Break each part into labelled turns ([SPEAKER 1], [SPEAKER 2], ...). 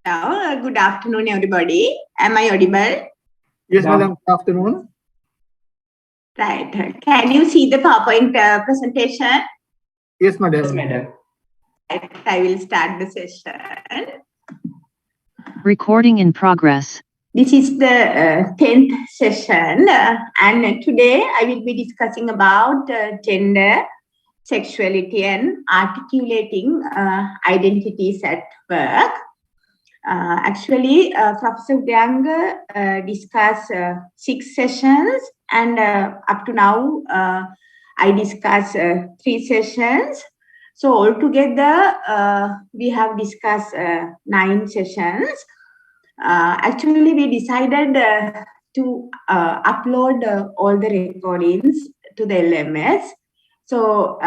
[SPEAKER 1] Good afternoon, everybody. Am I audible?
[SPEAKER 2] Yes, madam. Good afternoon.
[SPEAKER 1] Right. Can you see the PowerPoint presentation?
[SPEAKER 2] Yes, madam.
[SPEAKER 3] Yes, madam.
[SPEAKER 1] Right. I will start the session.
[SPEAKER 4] Recording in progress.
[SPEAKER 1] This is the 10th session, and today I will be discussing about gender, sexuality, and articulating identities at work. Actually, Professor Udanga discussed 6 sessions, and up to now, I discussed 3 sessions. So altogether, we have discussed 9 sessions. Actually, we decided to upload all the recordings to the LMS. So,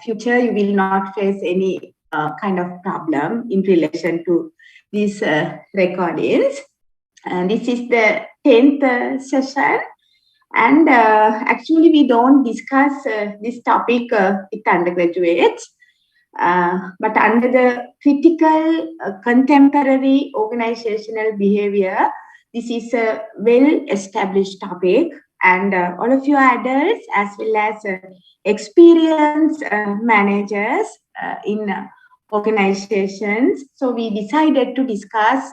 [SPEAKER 1] future you will not face any kind of problem in relation to these recordings. And this is the 10th session. And actually, we don't discuss this topic with undergraduates. But under the critical contemporary organizational behavior, this is a well-established topic, and all of you adults as well as experienced managers in organizations. So we decided to discuss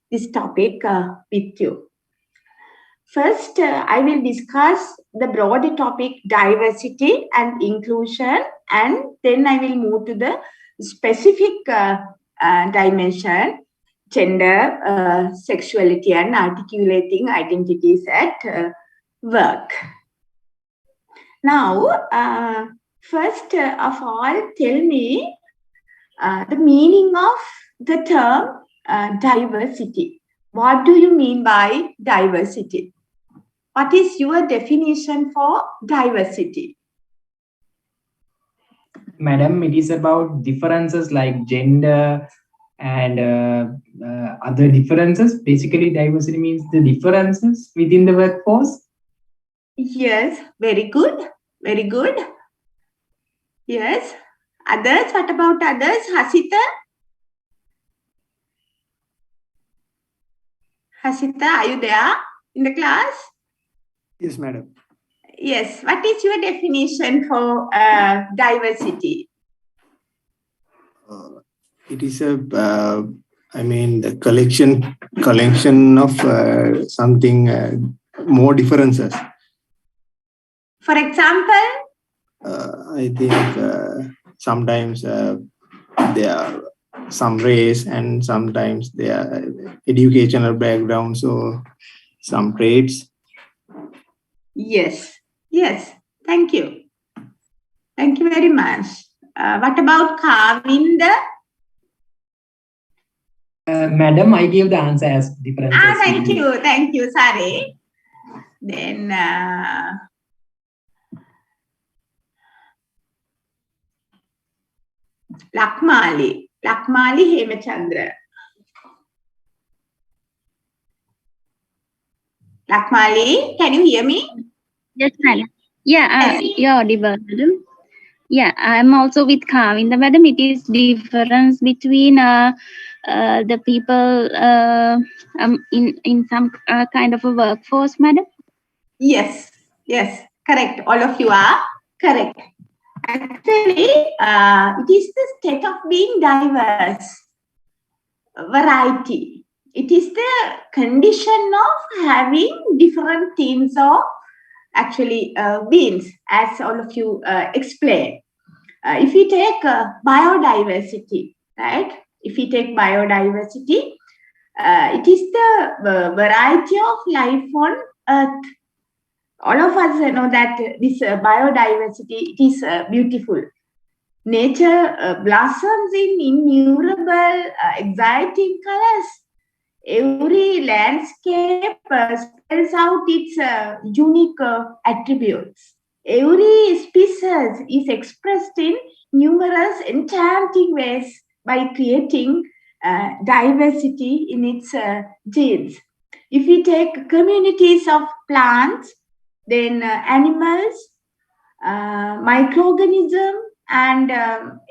[SPEAKER 1] this topic with you. First, I will discuss the broader topic diversity and inclusion, and then I will move to the specific dimension, gender, sexuality, and articulating identities at work. Now, first of all, tell me the meaning of the term diversity. What do you mean by diversity? What is your definition for diversity?
[SPEAKER 3] Madam, it is about differences like gender and other differences. Basically, diversity means the differences within the workforce.
[SPEAKER 1] Yes, very good. Very good. Yes. Others, what about others? Hasita? Hasita, are you there in the class?
[SPEAKER 2] Yes, madam.
[SPEAKER 1] Yes. What is your definition for diversity?
[SPEAKER 5] It is a, the collection of something more differences.
[SPEAKER 1] For example?
[SPEAKER 5] I think sometimes there are some race and sometimes there are educational background, so some traits.
[SPEAKER 1] Yes. Yes. Thank you. Thank you very much. What about Kavinda?
[SPEAKER 3] Madam, I give the answer as differences.
[SPEAKER 1] Thank you. Thank you. Sorry. Then Lakmali Hemachandra. Lakmali, can you hear me?
[SPEAKER 6] Yes, madam. Yeah, you're audible, madam. Yeah, I'm also with Kavinda, madam. It is difference between the people in some kind of a workforce, madam.
[SPEAKER 1] Yes, yes, correct. All of you are correct. Actually, it is the state of being diverse, variety. It is the condition of having different teams of actually beings, as all of you explained. If we take biodiversity, right? If we take biodiversity, it is the variety of life on Earth. All of us know that this biodiversity, it is beautiful. Nature blossoms in innumerable, exciting colors. Every landscape spells out its unique attributes. Every species is expressed in numerous enchanting ways by creating diversity in its genes. If we take communities of plants, then animals, microorganisms, and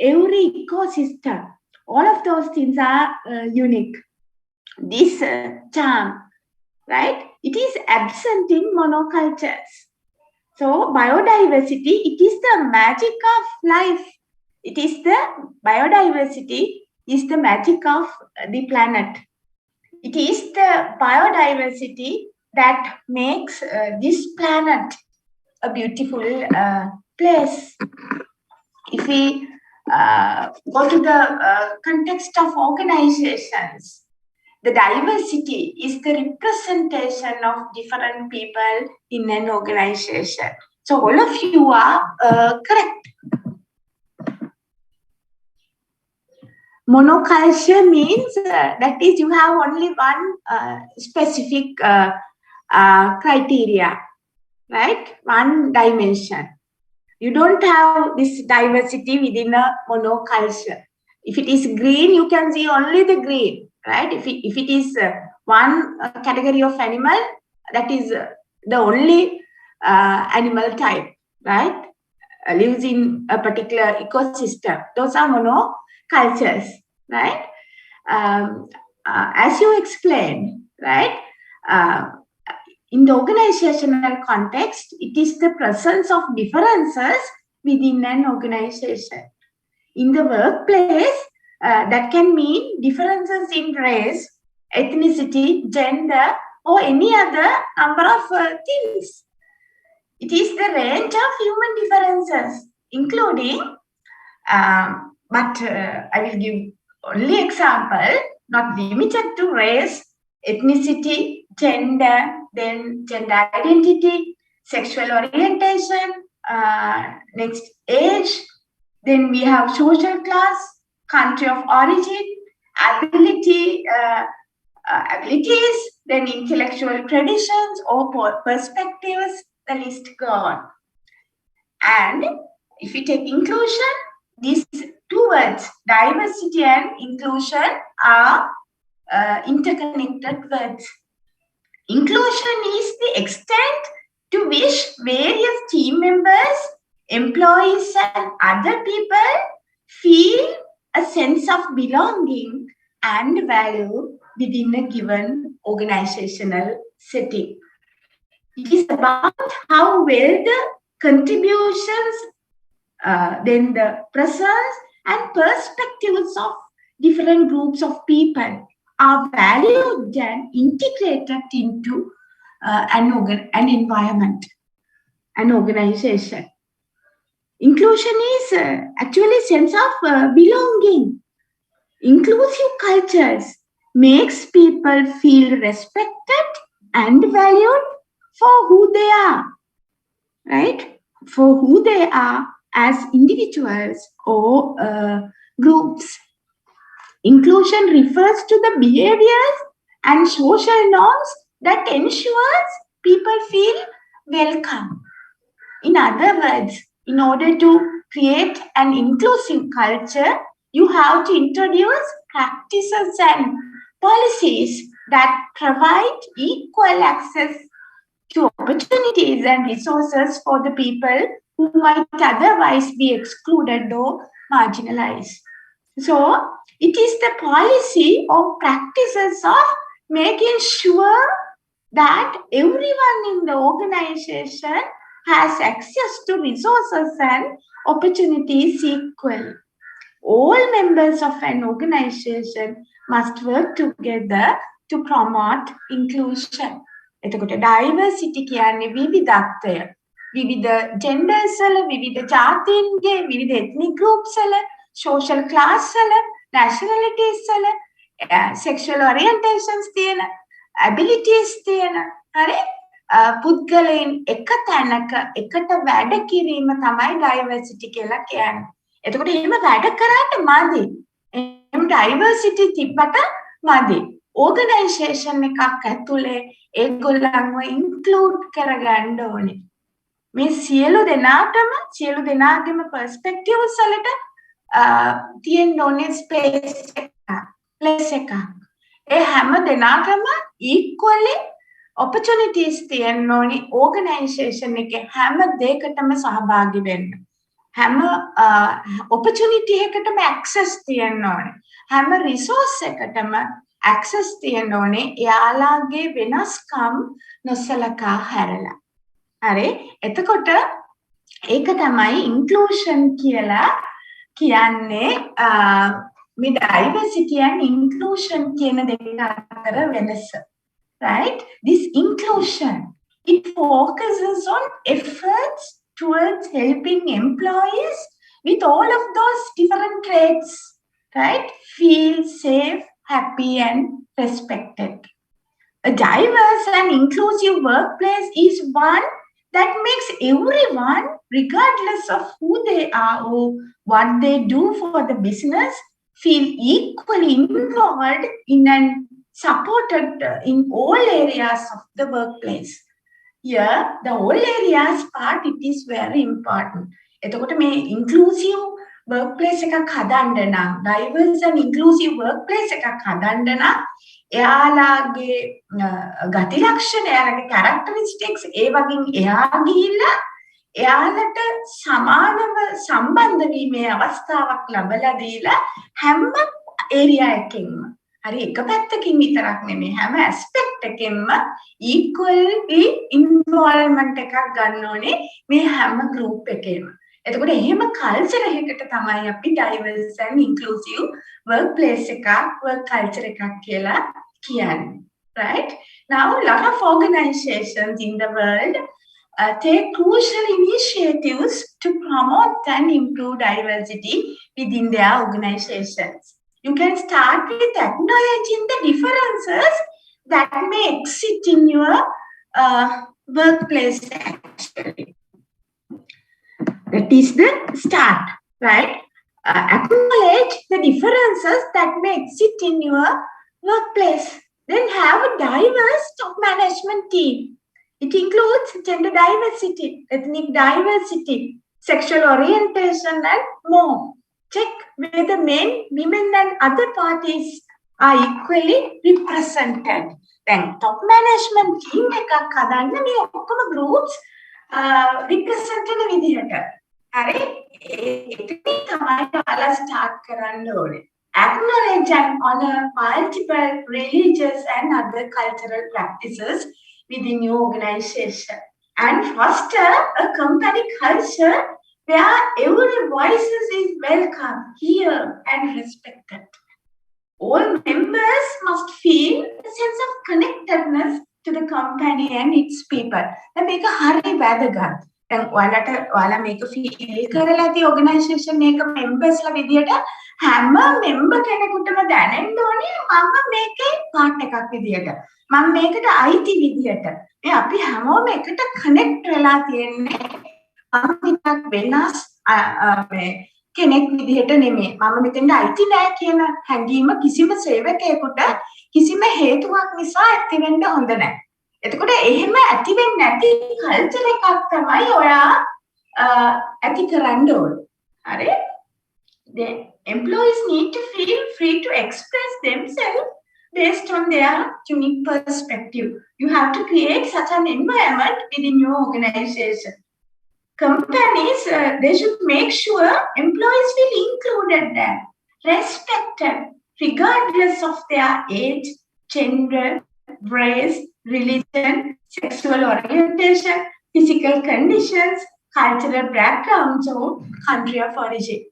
[SPEAKER 1] every ecosystem, all of those things are unique. This charm, right? It is absent in monocultures. So biodiversity, it is the magic of life. It is the biodiversity is the magic of the planet. It is the biodiversity that makes this planet a beautiful place. If we go to the context of organizations, the diversity is the representation of different people in an organization. So all of you are correct. Monoculture means that is you have only one specific criteria, right? One dimension. You don't have this diversity within a monoculture. If it is green, you can see only the green, right? If it is one category of animal, that is the only animal type, right? Lives in a particular ecosystem. Those are monocultures, right? As you explained, right? In the organizational context, it is the presence of differences within an organization. In the workplace, that can mean differences in race, ethnicity, gender, or any other number of things. It is the range of human differences, including, but I will give only example, not limited to race, ethnicity, gender, then gender identity, sexual orientation, next age, then we have social class, country of origin, ability, abilities, then intellectual traditions or perspectives, the list go on. And if we take inclusion, these two words, diversity and inclusion, are interconnected words. Inclusion is the extent to which various team members, employees, and other people feel a sense of belonging and value within a given organizational setting. It is about how well the contributions, then the presence and perspectives of different groups of people are valued and integrated into an environment, an organization. Inclusion is actually sense of belonging. Inclusive cultures makes people feel respected and valued for who they are, right? For who they are as individuals or groups. Inclusion refers to the behaviors and social norms that ensures people feel welcome. In other words, in order to create an inclusive culture, you have to introduce practices and policies that provide equal access to opportunities and resources for the people who might otherwise be excluded or marginalized. So, it is the policy or practices of making sure that everyone in the organization has access to resources and opportunities equally. All members of an organization must work together to promote inclusion. එතකොට diversity කියන්නේ විවිධත්වය. විවිධ genders වල, විවිධ ජාතීන්ගේ, විවිධ ethnic groups වල, social class වල, nationalities වල, sexual orientations තියෙන, abilities තියෙන, හරි? පුද්ගලයන් එක තැනක එකට වැඩ කිරීම තමයි diversity කියලා කියන්නේ. එතකොට එහෙම වැඩ කරාට මදි. එහෙම diversity තිබ්බට මදි. Organization එකක් ඇතුලේ ඒගොල්ලන්ව include කරගන්න ඕනේ. මේ සියලු දෙනාගේම perspectives වලට තියෙන්න ඕනේ space එකක්, place එකක්. ඒ හැම දෙනාටම equally opportunities තියෙන්න ඕනේ organization එකේ හැම දෙයකටම සහභාගී වෙන්න. හැම opportunity එකටම access තියෙන්න ඕනේ. හැම රිසෝස් එකටම ඇක්සස් තියෙන්න ඕනේ එයාලාගේ වෙනස්කම් නොසලකා හැරලා. හරි? එතකොට ඒක තමයි ඉන්ක්ලූෂන් කියලා කියන්නේ මේ diversity and inclusion කියන දෙක අතර වෙනස. Right? This inclusion, it focuses on efforts towards helping employees with all of those different traits, right? Feel safe, happy, and respected. A diverse and inclusive workplace is one that makes everyone, regardless of who they are or what they do for the business, feel equally involved in and supported in all areas of the workplace. Here, the all areas part, it is very important. එතකොට මේ inclusive workplace එකක් හදන්න නම්, diverse and inclusive workplace එකක් හදන්න නම් එයාලාගේ ගති ලක්ෂණ, එයාලගේ characteristics ඒ වගේ එයා ගිහිල්ලා එයාලට සමානව සම්බන්ධ වීමේ අවස්ථාවක් ලැබලා දීලා හැම ඒරියා එකකින්ම හරි එක පැත්තකින් විතරක් නෙමෙයි හැම ඇස්පෙක්ට් එකකින්ම equally involvement එකක් ගන්න ඕනේ මේ හැම group එකේම. එතකොට එහෙම කල්චර් එකකට තමයි අපි diverse and inclusive workplace එකක් work culture එකක් කියලා කියන්නේ. Right? Now a lot of organizations in the world take crucial initiatives to promote and improve diversity within their organizations. You can start with acknowledging the differences that may exist in your workplace actually. That is the start, right? Acknowledge the differences that may exist in your workplace. Then have a diverse top management team. It includes gender diversity, ethnic diversity, sexual orientation, and more. Check whether men, women, and other parties are equally represented. Then top management team එකක් හදන්න මේ ඔක්කොම groups represented විදිහට. හරි? ඒකේ තමයි ඔයාලා start කරන්න ඕනේ. Acknowledge and honor multiple religious and other cultural practices within your organization and foster a company culture where every voice is welcome, heard, and respected. All members must feel a sense of connectedness to the company and its people. That make a hurry වැදගත්. දැන් ඔයාලා මේක feel කරලා තියෙ organization එක members ලා විදියට හැම member කෙනෙකුටම දැනෙන්න ඕනේ මම මේකේ part එකක් විදියට. මම මේකට අයිති විදියට. මේ අපි හැමෝම එකට connect වෙලා තියෙන්නේ. මම විතරක් වෙනස් මේ කෙනෙක් විදිහට නෙමෙයි. මම මෙතෙන්ට අයිති නෑ කියන හැඟීම කිසිම සේවකයෙකුට කිසිම හේතුවක් නිසා ඇති වෙන්න හොඳ නෑ. එතකොට එහෙම ඇති වෙන්නේ නැති කල්චර් එකක් තමයි ඔයා ඇති කරන්න ඕනේ. හරි? The employees need to feel free to express themselves based on their unique perspective. You have to create such an environment within your organization. Companies, they should make sure employees feel included there, respected, regardless of their age, gender, race, religion, sexual orientation, physical conditions, cultural backgrounds, or country of origin.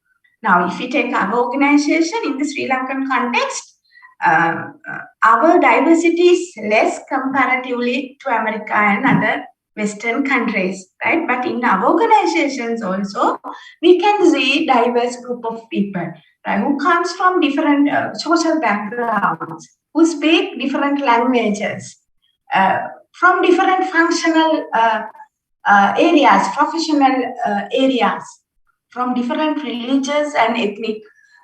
[SPEAKER 1] Now, if we take our organization in the Sri Lankan context, our diversity is less comparatively to America and other Western countries, right? But in our organizations also, we can see diverse group of people, right, who comes from different social backgrounds, who speak different languages, from different functional areas, professional areas, from different religious and ethnic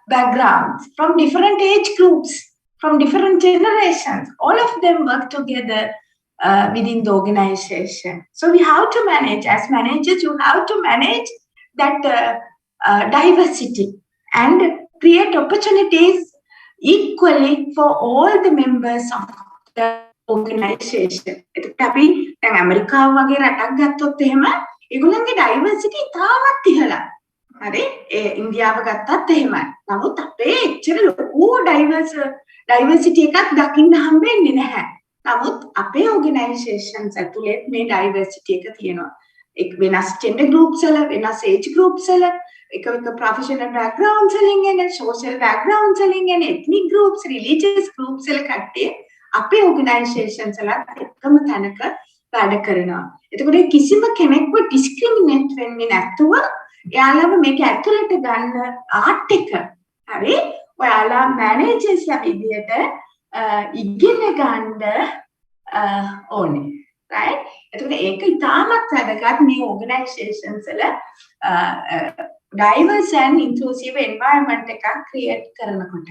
[SPEAKER 1] backgrounds, from different age groups, from different generations. All of them work together within the organization. So we have to manage, as managers, you have to manage that diversity and create opportunities equally for all the members of the organization. එතකොට අපි දැන් ඇමරිකාව වගේ රටක් ගත්තොත් එහෙම ඒගොල්ලන්ගේ diversity තාමත් ඉහළයි. හරි ඉන්දියාව ගත්තත් එහෙමයි. නමුත් අපේ එච්චර ලොකු diversity එකක් දකින්න හම්බෙන්නේ නැහැ. නමුත් අපේ organizations ඇතුලේ මේ diversity එක තියෙනවා. එක් වෙනස් gender groups වල, වෙනස් age groups වල, එක professional backgrounds වලින් එන, social backgrounds වලින් එන, ethnic groups, religious groups වල කට්ටිය අපේ organizations වලත් එකම තැනක වැඩ කරනවා. එතකොට කිසිම කෙනෙක්ව discriminate වෙන්නේ නැතුව එයාලව මේක ඇතුළට ගන්න ආර්ට් එක හරි ඔයාලා මැනේජර්ස්ලා විදියට ඉගෙන ගන්න ඕනේ right එතකොට ඒක ඉතාමත් වැදගත් මේ organizations වල diverse and inclusive environment එකක් create කරනකොට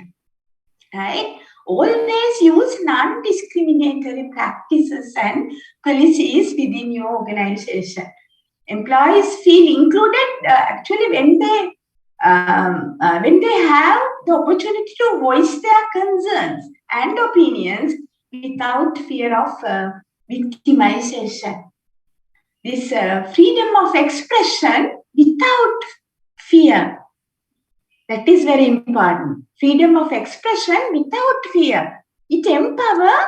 [SPEAKER 1] right always use non-discriminatory practices and policies within your organization. Employees feel included actually when they have the opportunity to voice their concerns and opinions without fear of victimization. This freedom of expression without fear, that is very important. Freedom of expression without fear. It empowers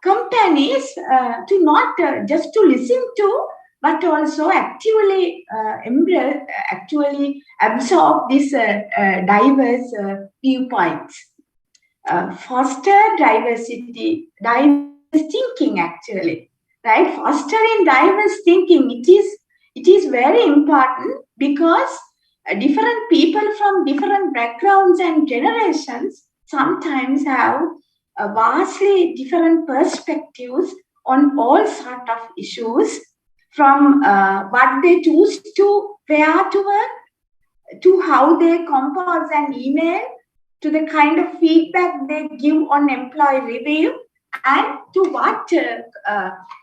[SPEAKER 1] companies to not just to listen to, but also actively absorb these diverse viewpoints. Foster diverse thinking actually, right? Fostering diverse thinking, it is very important because different people from different backgrounds and generations sometimes have vastly different perspectives on all sort of issues, from what they choose to wear to work, to how they compose an email, to the kind of feedback they give on employee review, and to what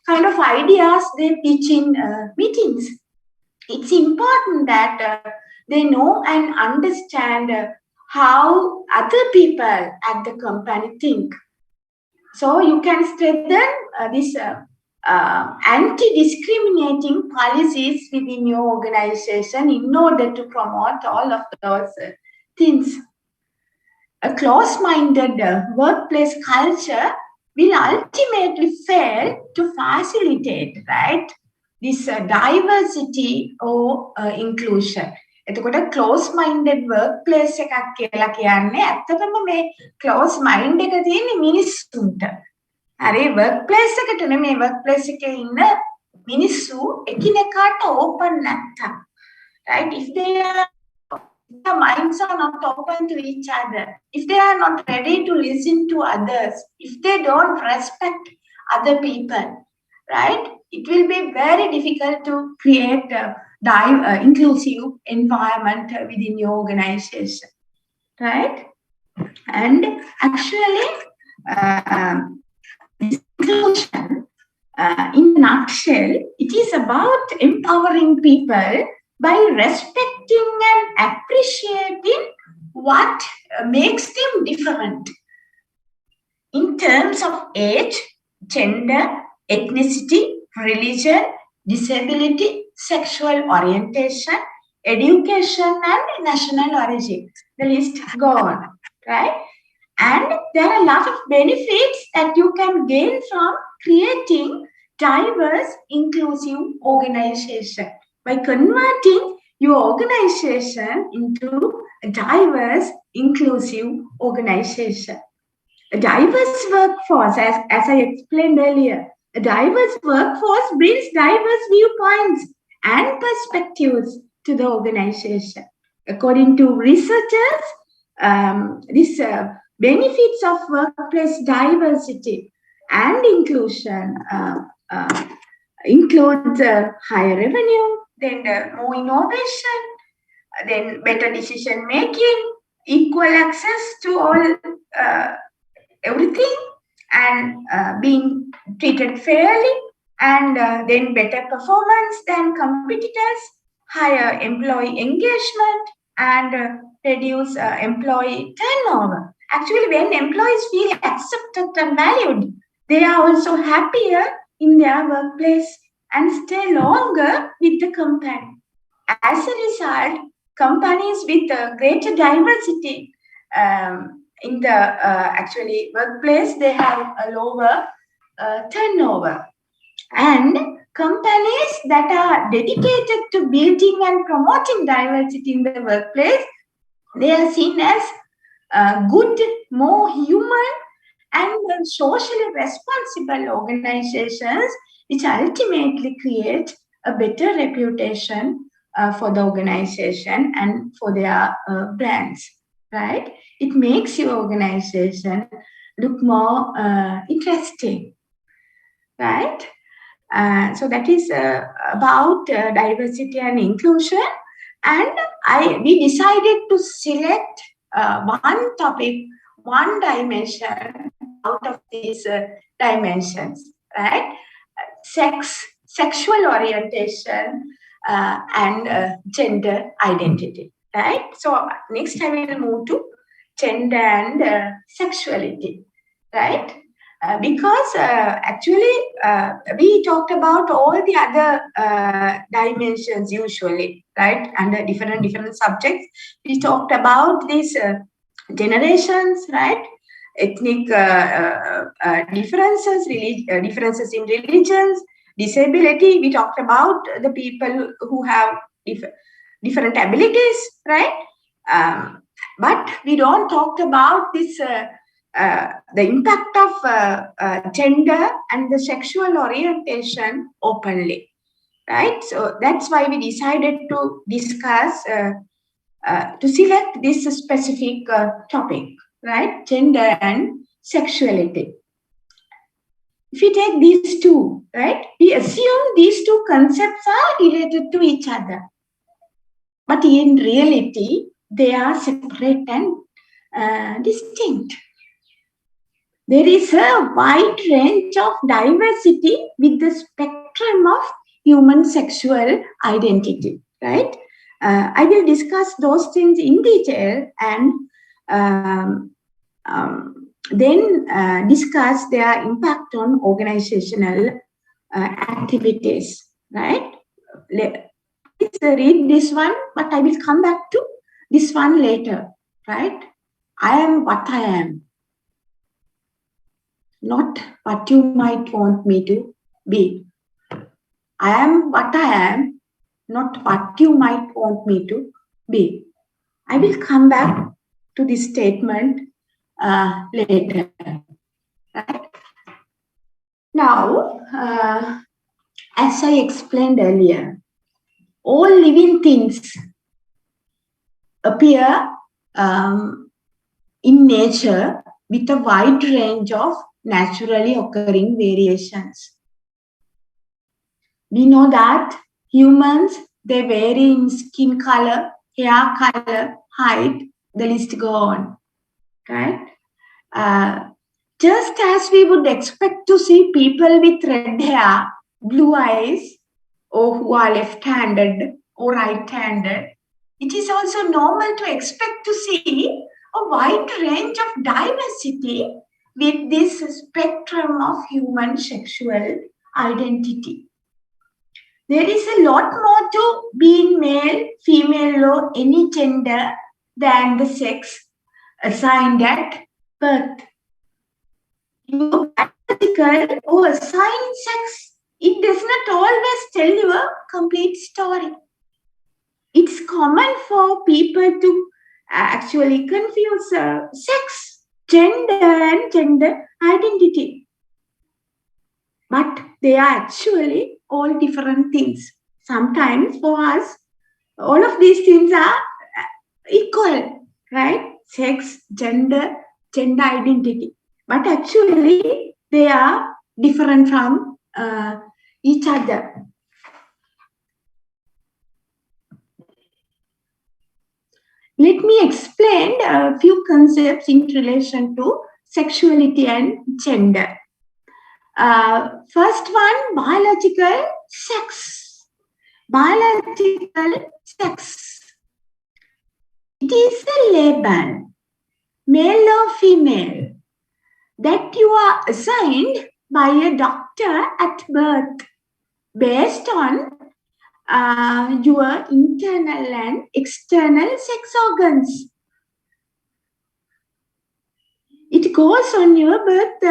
[SPEAKER 1] kind of ideas they pitch in meetings. It's important that they know and understand how other people at the company think. So you can strengthen this anti-discriminating policies within your organization in order to promote all of those things. A close-minded workplace culture will ultimately fail to facilitate, right, this diversity or inclusion. එතකොට close minded workplace එකක් කියලා කියන්නේ ඇත්තටම මේ close mind එක තියෙන්නේ මිනිස්සුන්ට. හරි workplace එකට නෙමෙයි workplace එකේ ඉන්න මිනිස්සු එකිනෙකාට open නැත්තම්. Right? If their minds are not open to each other, if they are not ready to listen to others, if they don't respect other people, right? It will be very difficult to create inclusive environment within your organization, right? And actually, inclusion, in a nutshell, it is about empowering people by respecting and appreciating what makes them different in terms of age, gender, ethnicity, religion, disability, sexual orientation, education, and national origin. The list go on, right? And there are a lot of benefits that you can gain from creating diverse, inclusive organization by converting your organization into a diverse, inclusive organization. A diverse workforce, as I explained earlier, a diverse workforce brings diverse viewpoints and perspectives to the organization. According to researchers, this benefits of workplace diversity and inclusion includes higher revenue, then more innovation, then better decision making, equal access to all everything, and being treated fairly, and then better performance than competitors, higher employee engagement, and reduce employee turnover. Actually, when employees feel accepted and valued, they are also happier in their workplace and stay longer with the company. as a result, companies with greater diversity in the actually workplace, they have a lower turnover. And companies that are dedicated to building and promoting diversity in the workplace, they are seen as good, more human, and socially responsible organizations, which ultimately create a better reputation for the organization and for their brands, right? It makes your organization look more interesting, right? So that is about diversity and inclusion. And we decided to select one topic, one dimension out of these dimensions, right? Sex, sexual orientation, and gender identity, right? So next I will move to gender and sexuality, right? Because actually we talked about all the other dimensions usually, right? Under different subjects, we talked about these generations, right? Ethnic differences, differences in religions, disability. We talked about the people who have different abilities, right? But we don't talk about this the impact of gender and the sexual orientation openly, right? So that's why we decided to discuss, to select this specific topic, right? Gender and sexuality. If we take these two, right, we assume these two concepts are related to each other. But in reality, they are separate and distinct. There is a wide range of diversity with the spectrum of human sexual identity, right? I will discuss those things in detail and then discuss their impact on organizational activities, right? Please read this one, but I will come back to this one later, right? I am what I am, not what you might want me to be. I am what I am, not what you might want me to be. I will come back to this statement later. Right? Now, as I explained earlier, all living things appear in nature with a wide range of naturally occurring variations. We know that humans, they vary in skin color, hair color, height, the list go on, right? Just as we would expect to see people with red hair, blue eyes, or who are left-handed or right-handed, it is also normal to expect to see a wide range of diversity with this spectrum of human sexual identity. There is a lot more to being male, female, or any gender than the sex assigned at birth. Your biological or assigned sex, it does not always tell you a complete story. It's common for people to actually confuse sex, gender, and gender identity. But they are actually all different things. Sometimes for us, all of these things are equal, right? Sex, gender, gender identity. But actually, they are different from each other. Let me explain a few concepts in relation to sexuality and gender. First one, biological sex. Biological sex. It is a label, male or female, that you are assigned by a doctor at birth based on your internal and external sex organs. It goes on your birth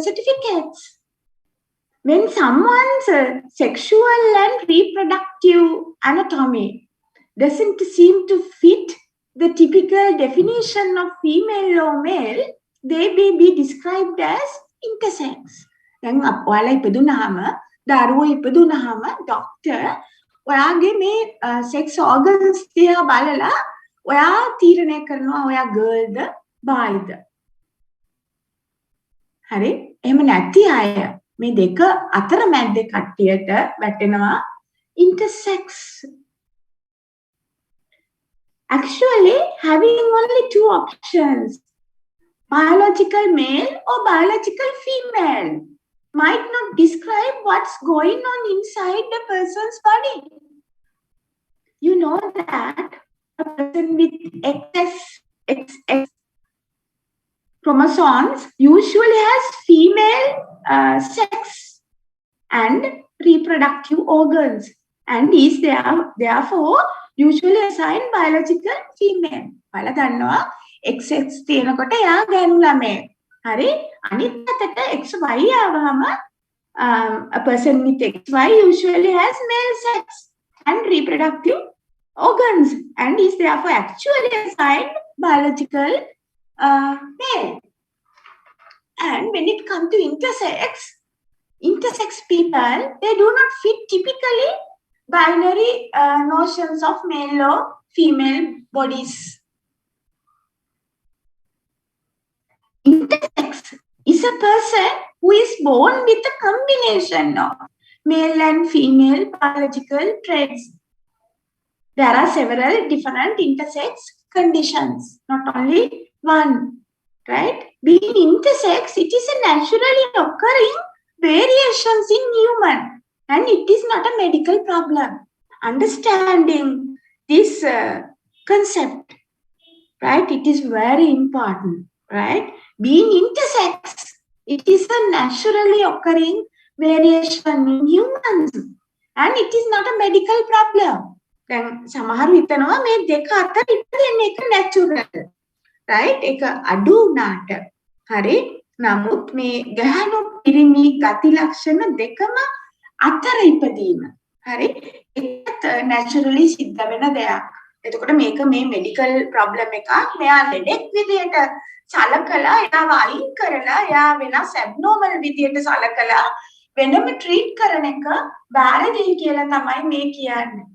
[SPEAKER 1] certificates. When someone's sexual and reproductive anatomy doesn't seem to fit the typical definition of female or male, they may be described as intersex. දැන් ඔයාලා ඉපදුනහම දරුවෝ ඉපදුනහම doctor ඔයාගේ මේ sex organs දිහා බලලා ඔයා තීරණය කරනවා ඔයා ගර්ල්ද බායිද. හරි? එහෙම නැති අය මේ දෙක අතර මැද්දේ කට්ටියට වැටෙනවා intersex. Actually, having only two options, biological male or biological female, might not describe what's going on inside the person's body. You know that a person with XX chromosomes usually has female sex and reproductive organs and is therefore usually assigned biological female. ඔයාලා දන්නවා XX තියෙනකොට එයා ගෑනු ළමයෙක්. හරි? අනිත් අතට XY ආවම a person with XY usually has male sex and reproductive organs and is therefore actually assigned biological male. And when it comes to intersex people, they do not fit typically binary notions of male or female bodies. Intersex is a person who is born with a combination of male and female biological traits. There are several different intersex conditions, not only one, right? Being intersex, it is a naturally occurring variations in human and it is not a medical problem. Understanding this concept, right? It is very important, right? Being intersex, it is a naturally occurring variation in humans and it is not a medical problem. දැන් සමහරු හිතනවා මේ දෙක අතර ඉපදෙන එක natural, right? ඒක අඩු වුණාට හරි. නමුත් මේ ගැහණු පිරිමි ගති ලක්ෂණ දෙකම අතර ඉපදීම හරි ඒකත් naturally සිද්ධ වෙන දෙයක්. එතකොට මේක මේ medical problem එකක්. මෙයා ලෙඩෙක් විදියට සලකලා එයාව අයින් කරලා එයා වෙනස් abnormal විදියට සලකලා වෙනම treat කරන එක වැරදි කියලා තමයි මේ කියන්නේ.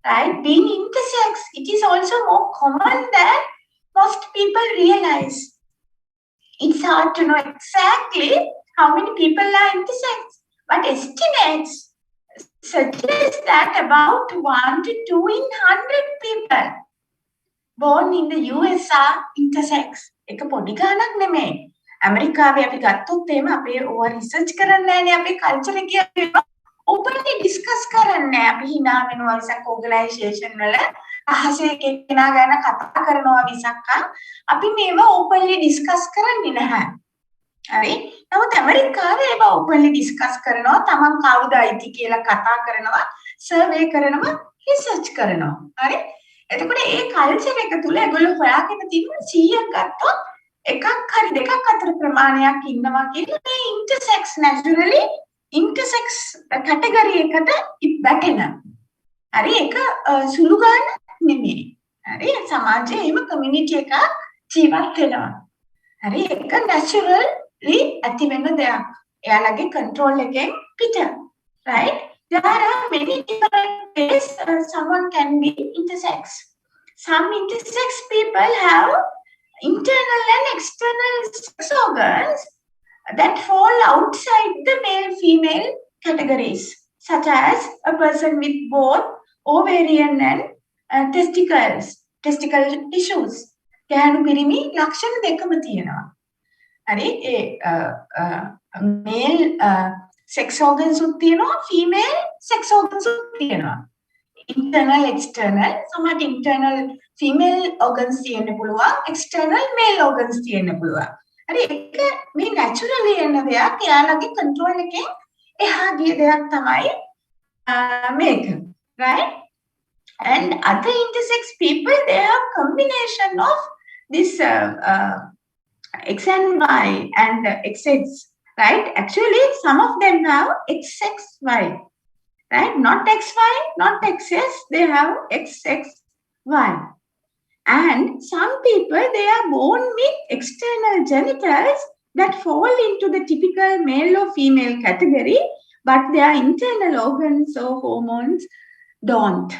[SPEAKER 1] Right? Being intersex, it is also more common than most people realize. It's hard to know exactly how many people are intersex, but estimates suggest that about 1 to 2 in 100 people born in the US are intersex. එක පොඩි ගාණක් නෙමෙයි. ඇමරිකාවේ අපි ගත්තොත් එහෙම අපේ ඕවා රිසර්ච් කරන්නේ නැහැනේ. අපේ කල්චර් එක කියලා openly discuss කරන්නේ. අපි hina වෙනවා විසක් organization වල අහසේ කෙනා ගැන කතා කරනවා විසක් අපි මේවා openly discuss කරන්නේ නැහැ. හරි? නමුත් ඇමරිකාවේ ඒවා openly discuss කරනවා. තමන් කවුද අයිති කියලා කතා කරනවා, survey කරනවා, research කරනවා. හරි? එතකොට මේ කල්චර් එක තුල ඒගොල්ලෝ හොයාගෙන තියෙන 100ක් ගත්තොත් එකක් හරි දෙකක් අතර ප්‍රමාණයක් ඉන්නවා කියලා මේ intersex naturally intersex category එකට වැටෙන. හරි? ඒක සුළු ගන්න නෙමෙයි. හරි? සමාජයේ එහෙම community එකක් ජීවත් වෙනවා. හරි? ඒක naturally ඇති වෙන දෙයක්. එයාලගේ control එකෙන් පිට. Right? There are many different ways someone can be intersex. Some intersex people have internal and external sex organs that fall outside the male-female categories, such as a person with both ovarian and testicle tissues. ගැහණු පිරිමි ලක්ෂණ දෙකම තියෙනවා. හරි? ඒ male sex organs උත් තියෙනවා, female sex organs උත් තියෙනවා. Internal, external, සමහරට internal female organs තියෙන්න පුළුවන්, external male organs තියෙන්න පුළුවන්. හරි? ඒක මේ naturally එන දෙයක්. එයාලගේ control එකෙන් එහා ගිය දෙයක් තමයි මේක. right? And other intersex people, they have combination of this X and Y and XX, right? Actually, some of them have XXY, right? Not XY, not XS, they have XXY. And some people, they are born with external genitals that fall into the typical male or female category, but their internal organs or hormones don't.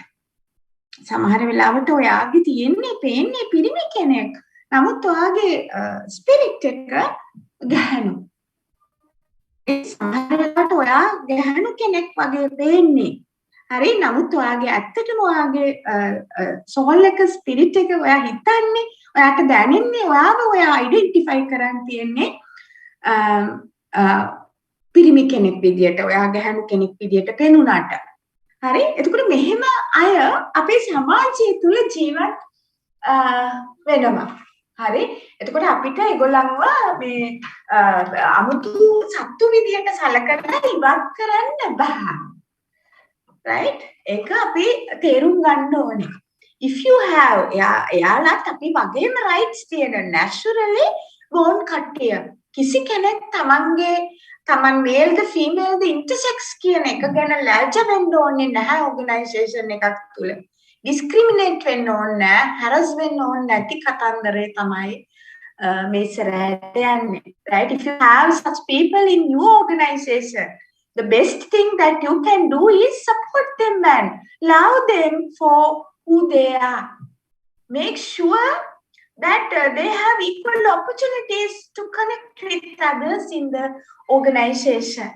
[SPEAKER 1] සමහර වෙලාවට ඔයාගේ තියෙන්නේ පේන්නේ පිරිමි කෙනෙක්. නමුත් ඔයාගේ spirit එක ගැහණු. ඒ සමහර වෙලාවට ඔයා ගැහණු කෙනෙක් වගේ පේන්නේ. හරි නමුත් ඔයාගේ ඇත්තටම ඔයාගේ සෝල් එක ස්පිරිට් එක ඔයා හිතන්නේ ඔයාට දැනෙන්නේ ඔයාව ඔයා අයිඩෙන්ටිෆයි කරන් තියෙන්නේ පිරිමි කෙනෙක් විදියට ඔයා ගැහණු කෙනෙක් විදියට පෙනුනට. හරි එතකොට මෙහෙම අය අපේ සමාජය තුල ජීවත් වෙනවා. හරි එතකොට අපිට ඒගොල්ලන්ව මේ අමුතු සත්තු විදියට සලකලා ඉවත් කරන්න බෑ. right ඒක අපි තේරුම් ගන්න ඕනේ. if you have එයාලත් අපි වගේම rights තියෙන naturally born කට්ටිය කිසි කෙනෙක් තමන් male ද female ද intersex කියන එක ගැන ලැජ්ජ වෙන්න ඕනේ නැහැ organisation එකක් තුල. discriminate වෙන්න ඕනේ නැහැ, harass වෙන්න ඕනේ නැති කතන්දරේ තමයි මේ ඉස්සරහට යන්නේ. right if you have such people in your organization, the best thing that you can do is support them and love them for who they are. Make sure that they have equal opportunities to connect with others in the organization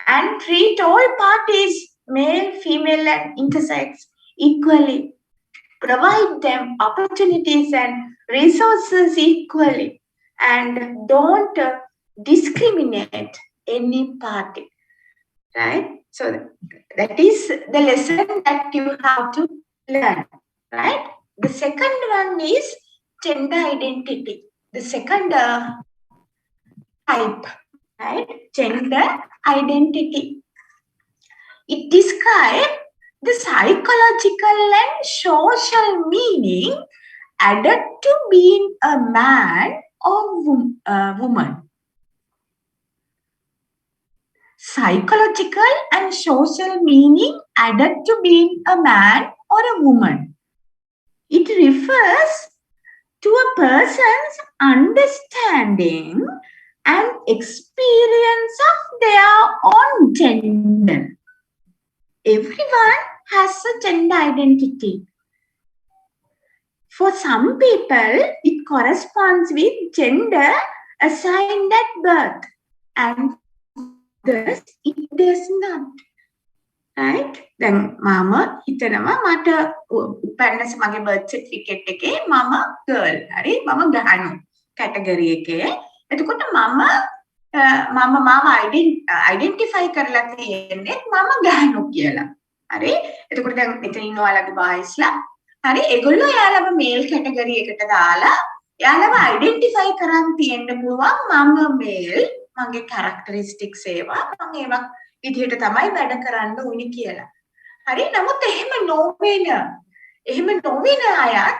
[SPEAKER 1] and treat all parties, male, female and intersex, equally. Provide them opportunities and resources equally and don't discriminate any party. Right? So that is the lesson that you have to learn. Right? The second one is gender identity. The second type. Right? Gender identity. It describes the psychological and social meaning added to being a man or woman. Psychological and social meaning added to being a man or a woman. It refers to a person's understanding and experience of their own gender. Everyone has a gender identity. For some people, it corresponds with gender assigned at birth, and others it does not. Right? Then mama හිතනවා මට උපන්නස මගේ birth certificate එකේ මම girl. හරි? මම ගහනු category එකේ. එතකොට මම identify කරලා තියෙන්නේ මම ගහනු කියලා. හරි? එතකොට දැන් එතන ඉන්නවාලගේ boysලා. හරි? ඒගොල්ලෝ යාලව male category එකට දාලා යාලව identify කරන් තියෙන්න පුළුවන් මම male මගේ characteristics ඒවා මම ඒවා විදිහට තමයි වැඩ කරන්න ඕනි කියලා. හරි නමුත් එහෙම නොවෙන අයත්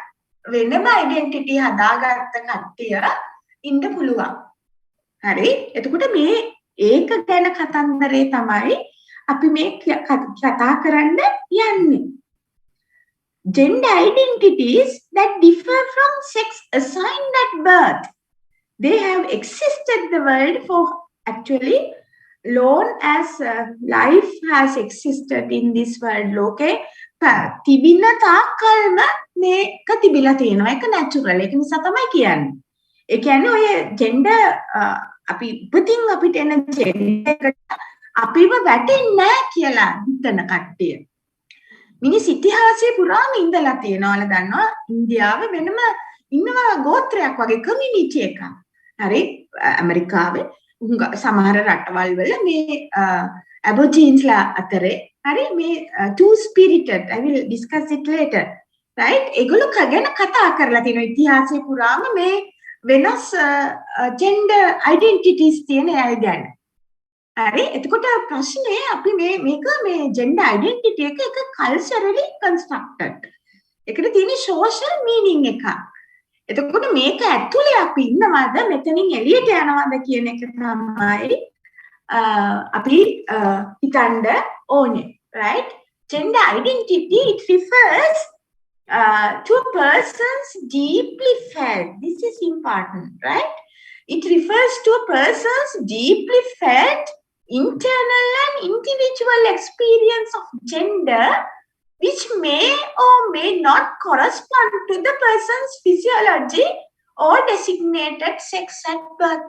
[SPEAKER 1] වෙනම identity හදාගත්ත කට්ටිය ඉන්න පුළුවන්. හරි එතකොට මේ ඒක ගැන කතන්දරේ තමයි අපි මේ කතා කරන්න යන්නේ. Gender identities that differ from sex assigned at birth. They have existed the world for actually long as life has existed in this world. Okay, තිබින තාක්කල්ම මේක තිබිලා තියෙනවා. ඒක natural. ඒක නිසා තමයි කියන්නේ. ඒ කියන්නේ ඔය gender අපි උපතින් අපිට එන gender එකට අපිව වැටෙන්නේ නැහැ කියලා හිතන කට්ටිය. මිනිස් ඉතිහාසයේ පුරාම ඉඳලා තියෙනවා. ඔයාලා දන්නවා ඉන්දියාවේ වෙනම ඉන්නවා ගෝත්‍රයක් වගේ community එකක්. හරි ඇමරිකාවේ සමහර රටවල් වල මේ aborigines අතරේ හරි මේ two spirited, I will discuss it later, right? ඒගොල්ලෝ ගැන කතා කරලා තියෙනවා ඉතිහාසයේ පුරාම මේ වෙනස් gender identities තියෙන අය ගැන. හරි එතකොට ප්‍රශ්නේ අපි මේක gender identity එක culturally constructed. ඒකට තියෙන social meaning එකක්. එතකොට මේක ඇතුලේ අපි ඉන්නවද මෙතනින් එළියට යනවද කියන එක තමයි අපි හිතන්න ඕනේ, right? Gender identity, it refers to a person's deeply felt, this is important, right? It refers to a person's deeply felt internal and individual experience of gender, which may or may not correspond to the person's physiology or designated sex at birth.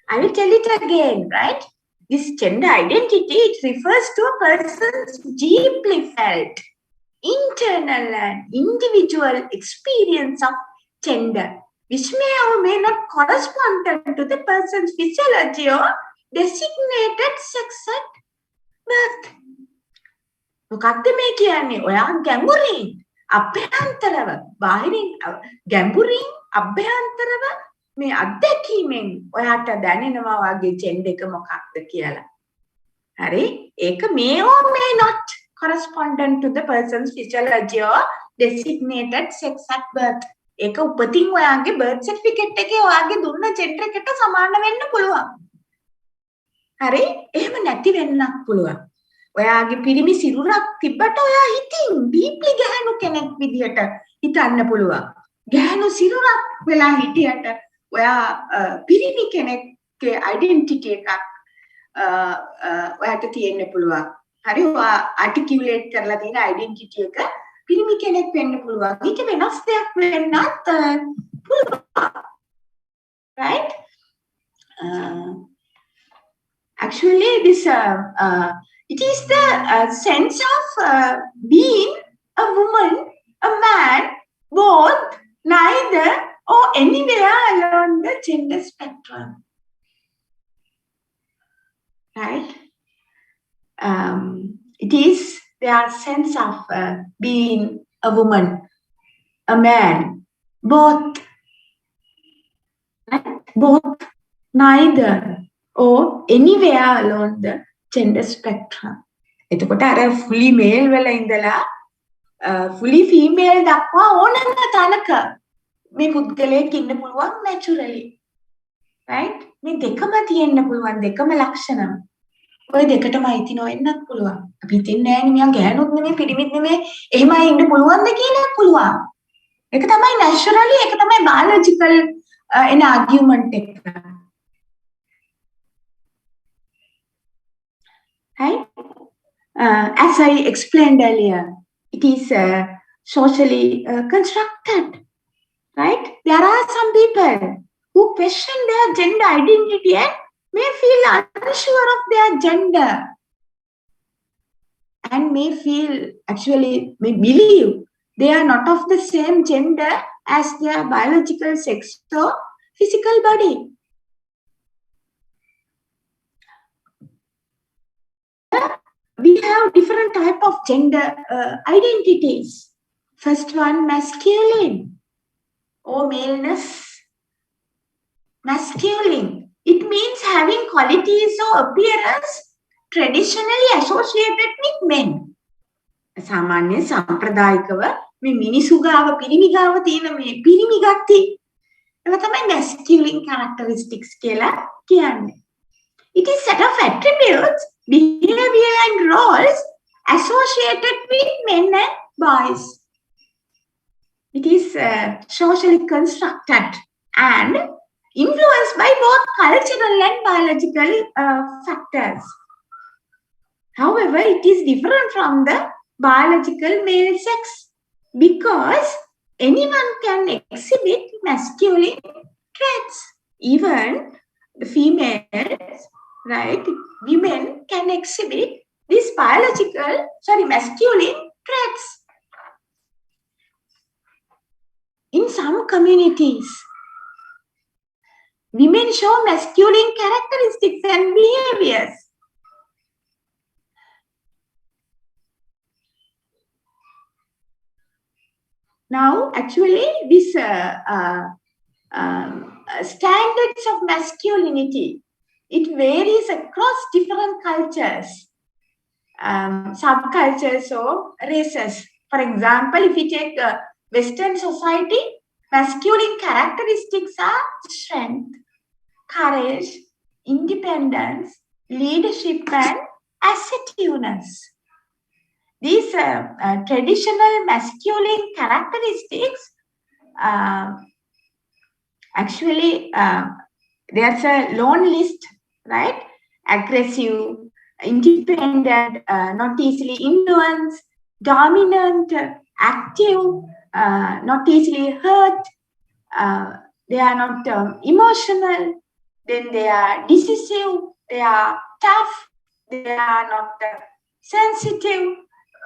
[SPEAKER 1] I will tell it again, right? This gender identity, it refers to a person's deeply felt internal and individual experience of gender, which may or may not correspond to the person's physiology or designated sex at birth. මොකක්ද මේ කියන්නේ? ඔයා ගැඹුරින් අභ්‍යන්තරව බාහිරින් ගැඹුරින් අභ්‍යන්තරව මේ අත්දැකීමෙන් ඔයාට දැනෙනවා වගේ ජෙන්ඩර් එක මොකක්ද කියලා. හරි? ඒක may or may not correspondent to the person's physiology or designated sex at birth. ඒක උපතින් ඔයාගේ birth certificate එකේ ඔයාගේ දුන්න ජෙන්ඩර් එකට සමාන වෙන්න පුළුවන්. හරි? එහෙම නැති වෙන්නත් පුළුවන්. ඔයාගේ පිරිමි සිරුරක් තිබ්බට ඔයා හිතින් deeply ගැහණු කෙනෙක් විදියට හිතන්න පුළුවන්. ගැහණු සිරුරක් වෙලා හිටියට ඔයා පිරිමි කෙනෙක්ගේ identity එකක් ඔයාට තියෙන්න පුළුවන්. හරි ඔයා articulate කරලා තියෙන identity එක පිරිමි කෙනෙක් වෙන්න පුළුවන්. ඊට වෙනස් දෙයක් වෙන්නත් පුළුවන්. Right? Actually this it is the sense of being a woman, a man, both, neither, or anywhere along the gender spectrum. Right? It is their sense of being a woman, a man, both, neither, or anywhere along the gender spectrum. එතකොට අර fully male වල ඉඳලා fully female දක්වා ඕනම තැනක මේ පුද්ගලයෙක් ඉන්න පුළුවන් naturally. Right? මේ දෙකම තියෙන්න පුළුවන්, දෙකම ලක්ෂණ. ඔය දෙකටම අයිති නොවෙන්නත් පුළුවන්. අපි හිතන්නේ නෑනේ මෙයා ගෑනුත් නෙමෙයි පිරිමිත් නෙමෙයි එහෙමයි ඉන්න පුළුවන්ද කියලා පුළුවන්. ඒක තමයි naturally, ඒක තමයි biological එන argument එක. Right? As I explained earlier, it is socially constructed. Right? There are some people who question their gender identity and may feel unsure of their gender and may believe they are not of the same gender as their biological sex or physical body. We have different type of gender identities. First one, masculine or maleness. Masculine. It means having qualities or appearance traditionally associated with men. සාමාන්‍ය සම්ප්‍රදායිකව මේ මිනිසු ගාව පිරිමි ගාව තියෙන මේ පිරිමි ගති ඒවා තමයි masculine characteristics කියලා කියන්නේ. It is set of attributes, behavior and roles associated with men and boys. It is socially constructed and influenced by both cultural and biological factors. However, it is different from the biological male sex because anyone can exhibit masculine traits. Even the females, right? Women can exhibit these masculine traits. In some communities, women show masculine characteristics and behaviors. Now, actually, this standards of masculinity it varies across different cultures, subcultures or races. For example, if we take Western society, masculine characteristics are strength, courage, independence, leadership, and assertiveness. These traditional masculine characteristics actually there's a long list, right? Aggressive, independent, not easily influenced, dominant, active, not easily hurt, they are not emotional, then they are decisive, they are tough, they are not sensitive,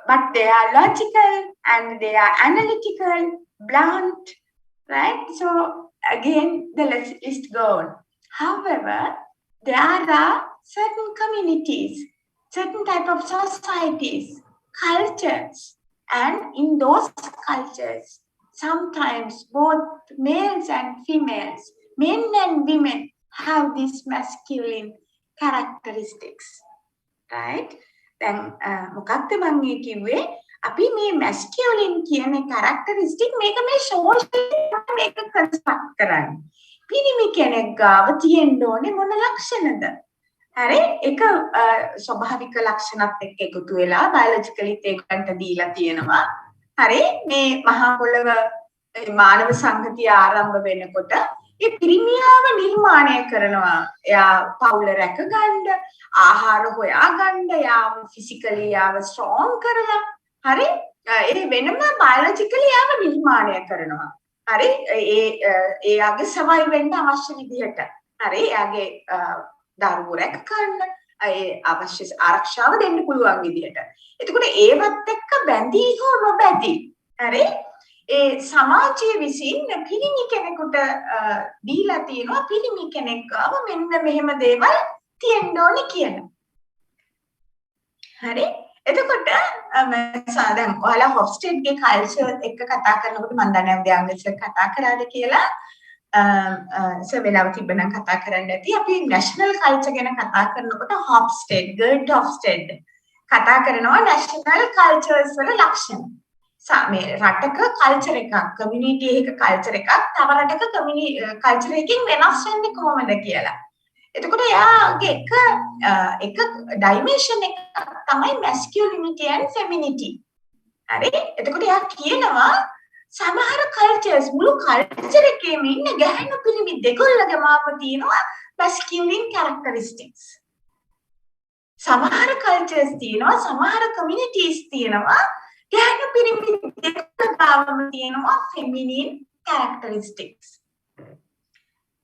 [SPEAKER 1] but they are logical and they are analytical, blunt, right? So again, the list goes on. However, there are certain communities, certain type of societies, cultures, and in those cultures, sometimes both males and females, men and women have these masculine characteristics, right? දැන් මොකක්ද මම මේ කිව්වේ අපි මේ masculine කියන characteristic මේක මේ social මේක construct කරන්නේ. පිරිමි කෙනෙක් ගාව තියෙන්න ඕනේ මොන ලක්ෂණද? හරි? ඒක ස්වභාවික ලක්ෂණත් එක්ක එකතු වෙලා biologically ඒකට දීලා තියෙනවා. හරි? මේ මහා පොළව මානව සංගතිය ආරම්භ වෙනකොට ඒ පිරිමියාව නිර්මාණය කරනවා. එයා පවුල රැක ගන්න, ආහාර හොයා ගන්න, යාව physically යාව strong කරලා, හරි? ඒ වෙනම biologically යාව නිර්මාණය කරනවා. හරි? එයාගේ survive වෙන්න අවශ්‍ය විදිහට. හරි? එයාගේ දරුවෝ රැක ගන්න, ඒ අවශ්‍ය ආරක්ෂාව දෙන්න පුළුවන් විදිහට. එතකොට ඒවත් එක්ක බැඳී හෝ නොබැඳී, හරි? ඒ සමාජයේ විසින් පිරිමි කෙනෙකුට දීලා තියෙනවා පිරිමි කෙනෙක් ගාව මෙන්න මෙහෙම දේවල් තියෙන්න ඕනේ කියලා. හරි? එතකොට දැන් ඔයාලා හොෆ්ස්ටෙඩ්ගේ කල්චර් එක කතා කරනකොට මම දන්නේ උදයාංග සර් කතා කරාද කියලා. සර් වෙලාව තිබ්බනම් කතා කරන්න ඇති. අපි නැෂනල් කල්චර් ගැන කතා කරනකොට හොෆ්ස්ටෙඩ්, ගර්ඩ් හොෆ්ස්ටෙඩ් කතා කරනවා නැෂනල් කල්චර්ස් වල ලක්ෂණ. මේ රටක කල්චර් එකක්, කමියුනිටි එකක කල්චර් එකක් තව රටක කල්චර් එකකින් වෙනස් වෙන්නේ කොහොමද කියලා. එතකොට එයාගේ එක ඩයිමෙන්ෂන් එකක් තමයි masculinity and femininity. හරි? එතකොට එයා කියනවා සමහර කල්චර්ස් මුළු කල්චර් එකේම ඉන්න ගැහැණු පිරිමි දෙකොල්ලගේම තියෙනවා masculine characteristics. සමහර කල්චර්ස් තියෙනවා, සමහර communities තියෙනවා ගැහැණු පිරිමි දෙකොල්ලගම තියෙනවා feminine characteristics.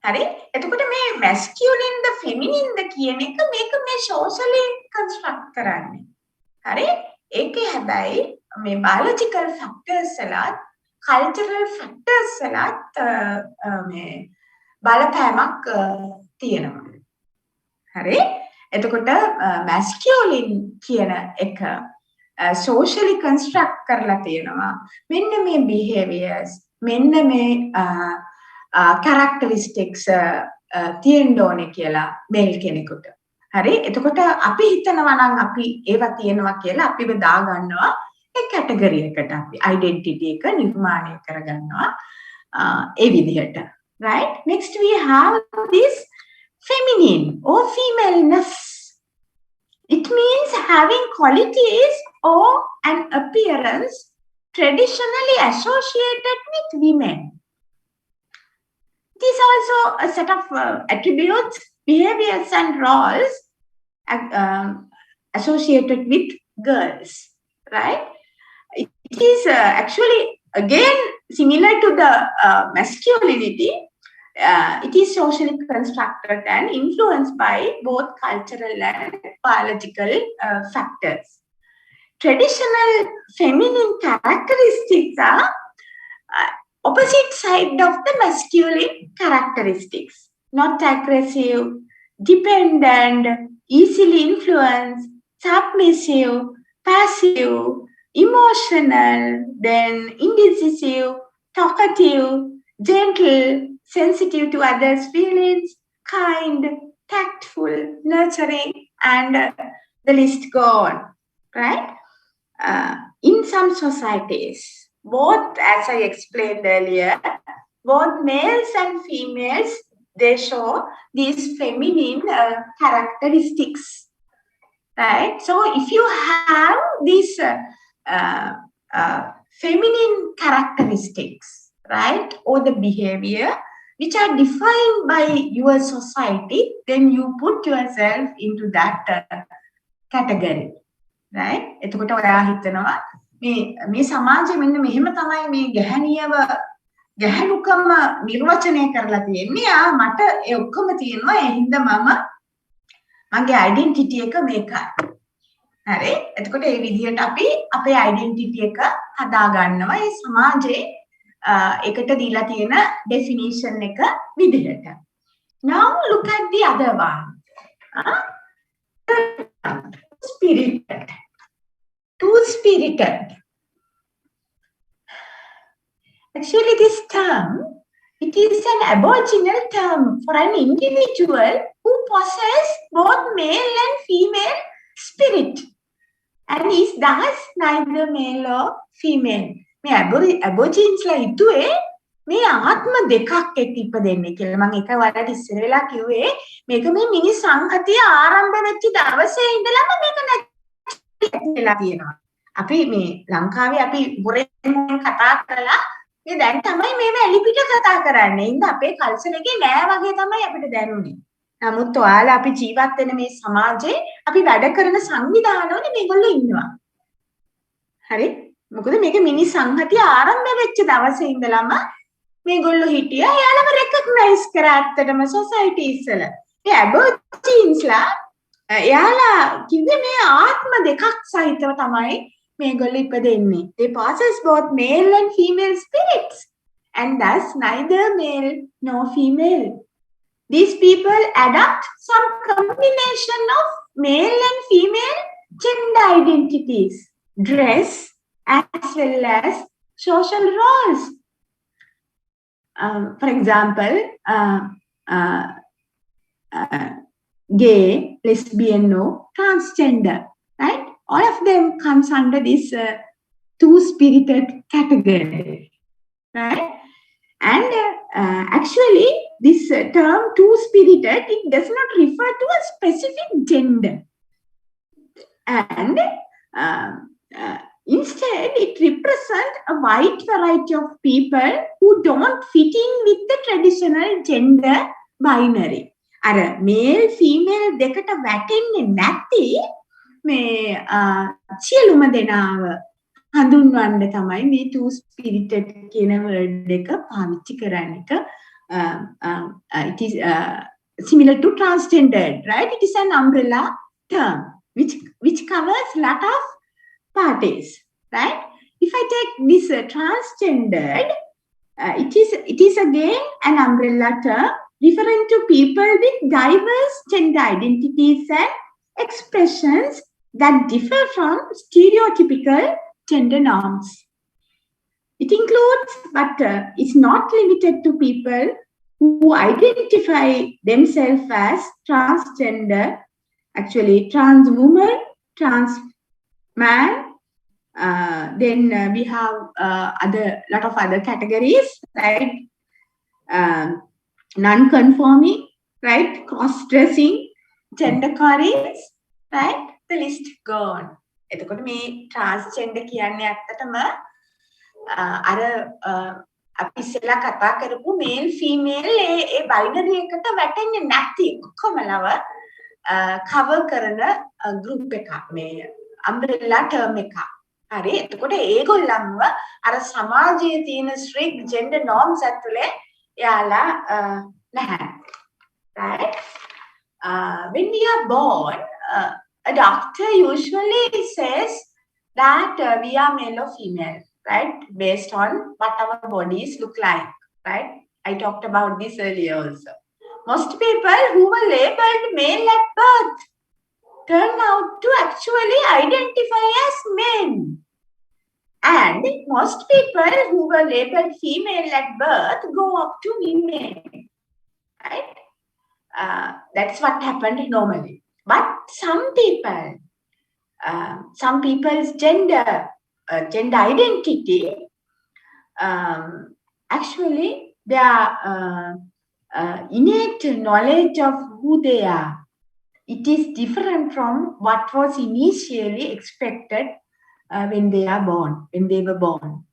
[SPEAKER 1] හරි? එතකොට මේ masculine ද feminine ද කියන එක මේක මේ socially construct කරන්නේ. හරි? ඒකේ හැබැයි මේ biological factors වලත් cultural factors වලත් මේ බලපෑමක් තියෙනවා. හරි? එතකොට masculine කියන එක socially construct කරලා තියෙනවා. මෙන්න මේ behaviors, මෙන්න මේ characteristics තියෙන්න ඕනේ කියලා මේල් කෙනෙකුට. හරි? එතකොට අපි හිතනවා නම් අපි ඒවා තියෙනවා කියලා අපිව දාගන්නවා ඒ කැටගරි එකට. අපි identity එක නිර්මාණය කරගන්නවා ඒ විදිහට. Right? Next we have this feminine or femaleness. It means having qualities or an appearance traditionally associated with women. It is also a set of attributes, behaviors and roles associated with girls, right? It is actually again similar to the masculinity. It is socially constructed and influenced by both cultural and biological factors. Traditional feminine characteristics are opposite side of the masculine characteristics. Not aggressive, dependent, easily influenced, submissive, passive, emotional, then indecisive, talkative, gentle, sensitive to others' feelings, kind, tactful, nurturing, and the list go on, right? In some societies, both, as I explained earlier, both males and females, they show these feminine characteristics, right? So if you have these feminine characteristics, right, or the behavior which are defined by your society, then you put yourself into that category, right? එතකොට ඔයා හිතනවා මේ සමාජෙ මෙන්න මෙහෙම තමයි මේ ගැහණියව ගැහණුකම නිර්වචනය කරලා තියෙන්නේ. මට ඒ ඔක්කොම තියෙනවා. ඒ හින්දා මගේ ඩෙන්ටිටි එක මේකයි. හරි? එතකොට මේ විදිහට අපි අපේ ඩෙන්ටිටි එක හදා ගන්නවා ඒ සමාජයේ එකට දීලා තියෙන ඩෙෆිනිෂන් එක විදිහට. Now look at the other one. Spirited. Two-spirited. Actually, this term, it is an aboriginal term for an individual who possesses both male and female spirit and is thus neither male or female. මේ aborigines ලා හිතුවේ මේ ආත්ම දෙකක් එක්ක ඉපදෙන්නේ කියලා. මම එක වරට ඉස්සර වෙලා කිව්වේ මේක මේ මිනිස් සංහතිය ආරම්භ වෙච්ච දවසේ ඉඳලම මේක නැතිලා තියෙනවා. අපි මේ ලංකාවේ අපි බුරෙන් කතා කරලා මේ දැන් තමයි මේව එලිපිට කතා කරන්නේ. ඉතින් අපේ කල්චර් එකේ නෑ වගේ තමයි අපිට දැනුනේ. නමුත් ඔයාලා අපි ජීවත් වෙන මේ සමාජයේ අපි වැඩ කරන සංවිධානවල මේගොල්ලෝ ඉන්නවා. හරි? මොකද මේක මිනිස් සංහතිය ආරම්භ වෙච්ච දවසේ ඉඳලම මේගොල්ලෝ හිටියා. එයාලම රෙකග්නයිස් කරා ඇත්තටම සොසයිටිස් වල. මේ ඇබෝරිජින්ස් ලා එයාලා කිව්වේ මේ ආත්ම දෙකක් සහිතව තමයි මේගොල්ලෝ ඉපදෙන්නේ. They possess both male and female spirits and thus neither male nor female. These people adopt some combination of male and female gender identities, dress, as well as social roles. For example, gay, lesbian, or transgender, right? All of them comes under this two-spirited category, right? And actually, this term two-spirited, it does not refer to a specific gender. And instead, it represents a wide variety of people who don't fit in with the traditional gender binary. අර male female දෙකට වැටෙන්නේ නැති මේ සියලුම දෙනාව හඳුන්වන්න තමයි මේ two spirited කියන word එක පාවිච්චි කරන්නේ. It is similar to transgendered, right? It is an umbrella term which covers a lot of parties, right? If I take this transgendered, it is again an umbrella term referring to people with diverse gender identities and expressions that differ from stereotypical gender norms. It includes, but is not limited to people who identify themselves as transgender, actually trans woman, trans man. Then we have lot of other categories, right? Non-conforming, right? Cross-dressing, gender queries, right? The list go on. එතකොට මේ transgender කියන්නේ ඇත්තටම අර අපි ඉස්සෙල්ලා කතා කරපු male female ඒ binary එකට වැටෙන්නේ නැති ඔක්කොමලව cover කරන group එකක් මේ umbrella term එකක්. හරි? එතකොට ඒගොල්ලන්ව අර සමාජයේ තියෙන strict gender norms ඇතුලේ යාලා නැහැ. Right? When we are born, a doctor usually says that we are male or female, right? Based on what our bodies look like, right? I talked about this earlier also. Most people who were labeled male at birth turn out to actually identify as men. And most people who were labeled female at birth grow up to women, right? That's what happened normally. But some people's gender identity, actually their innate knowledge of who they are, it is different from what was initially expected when they were born.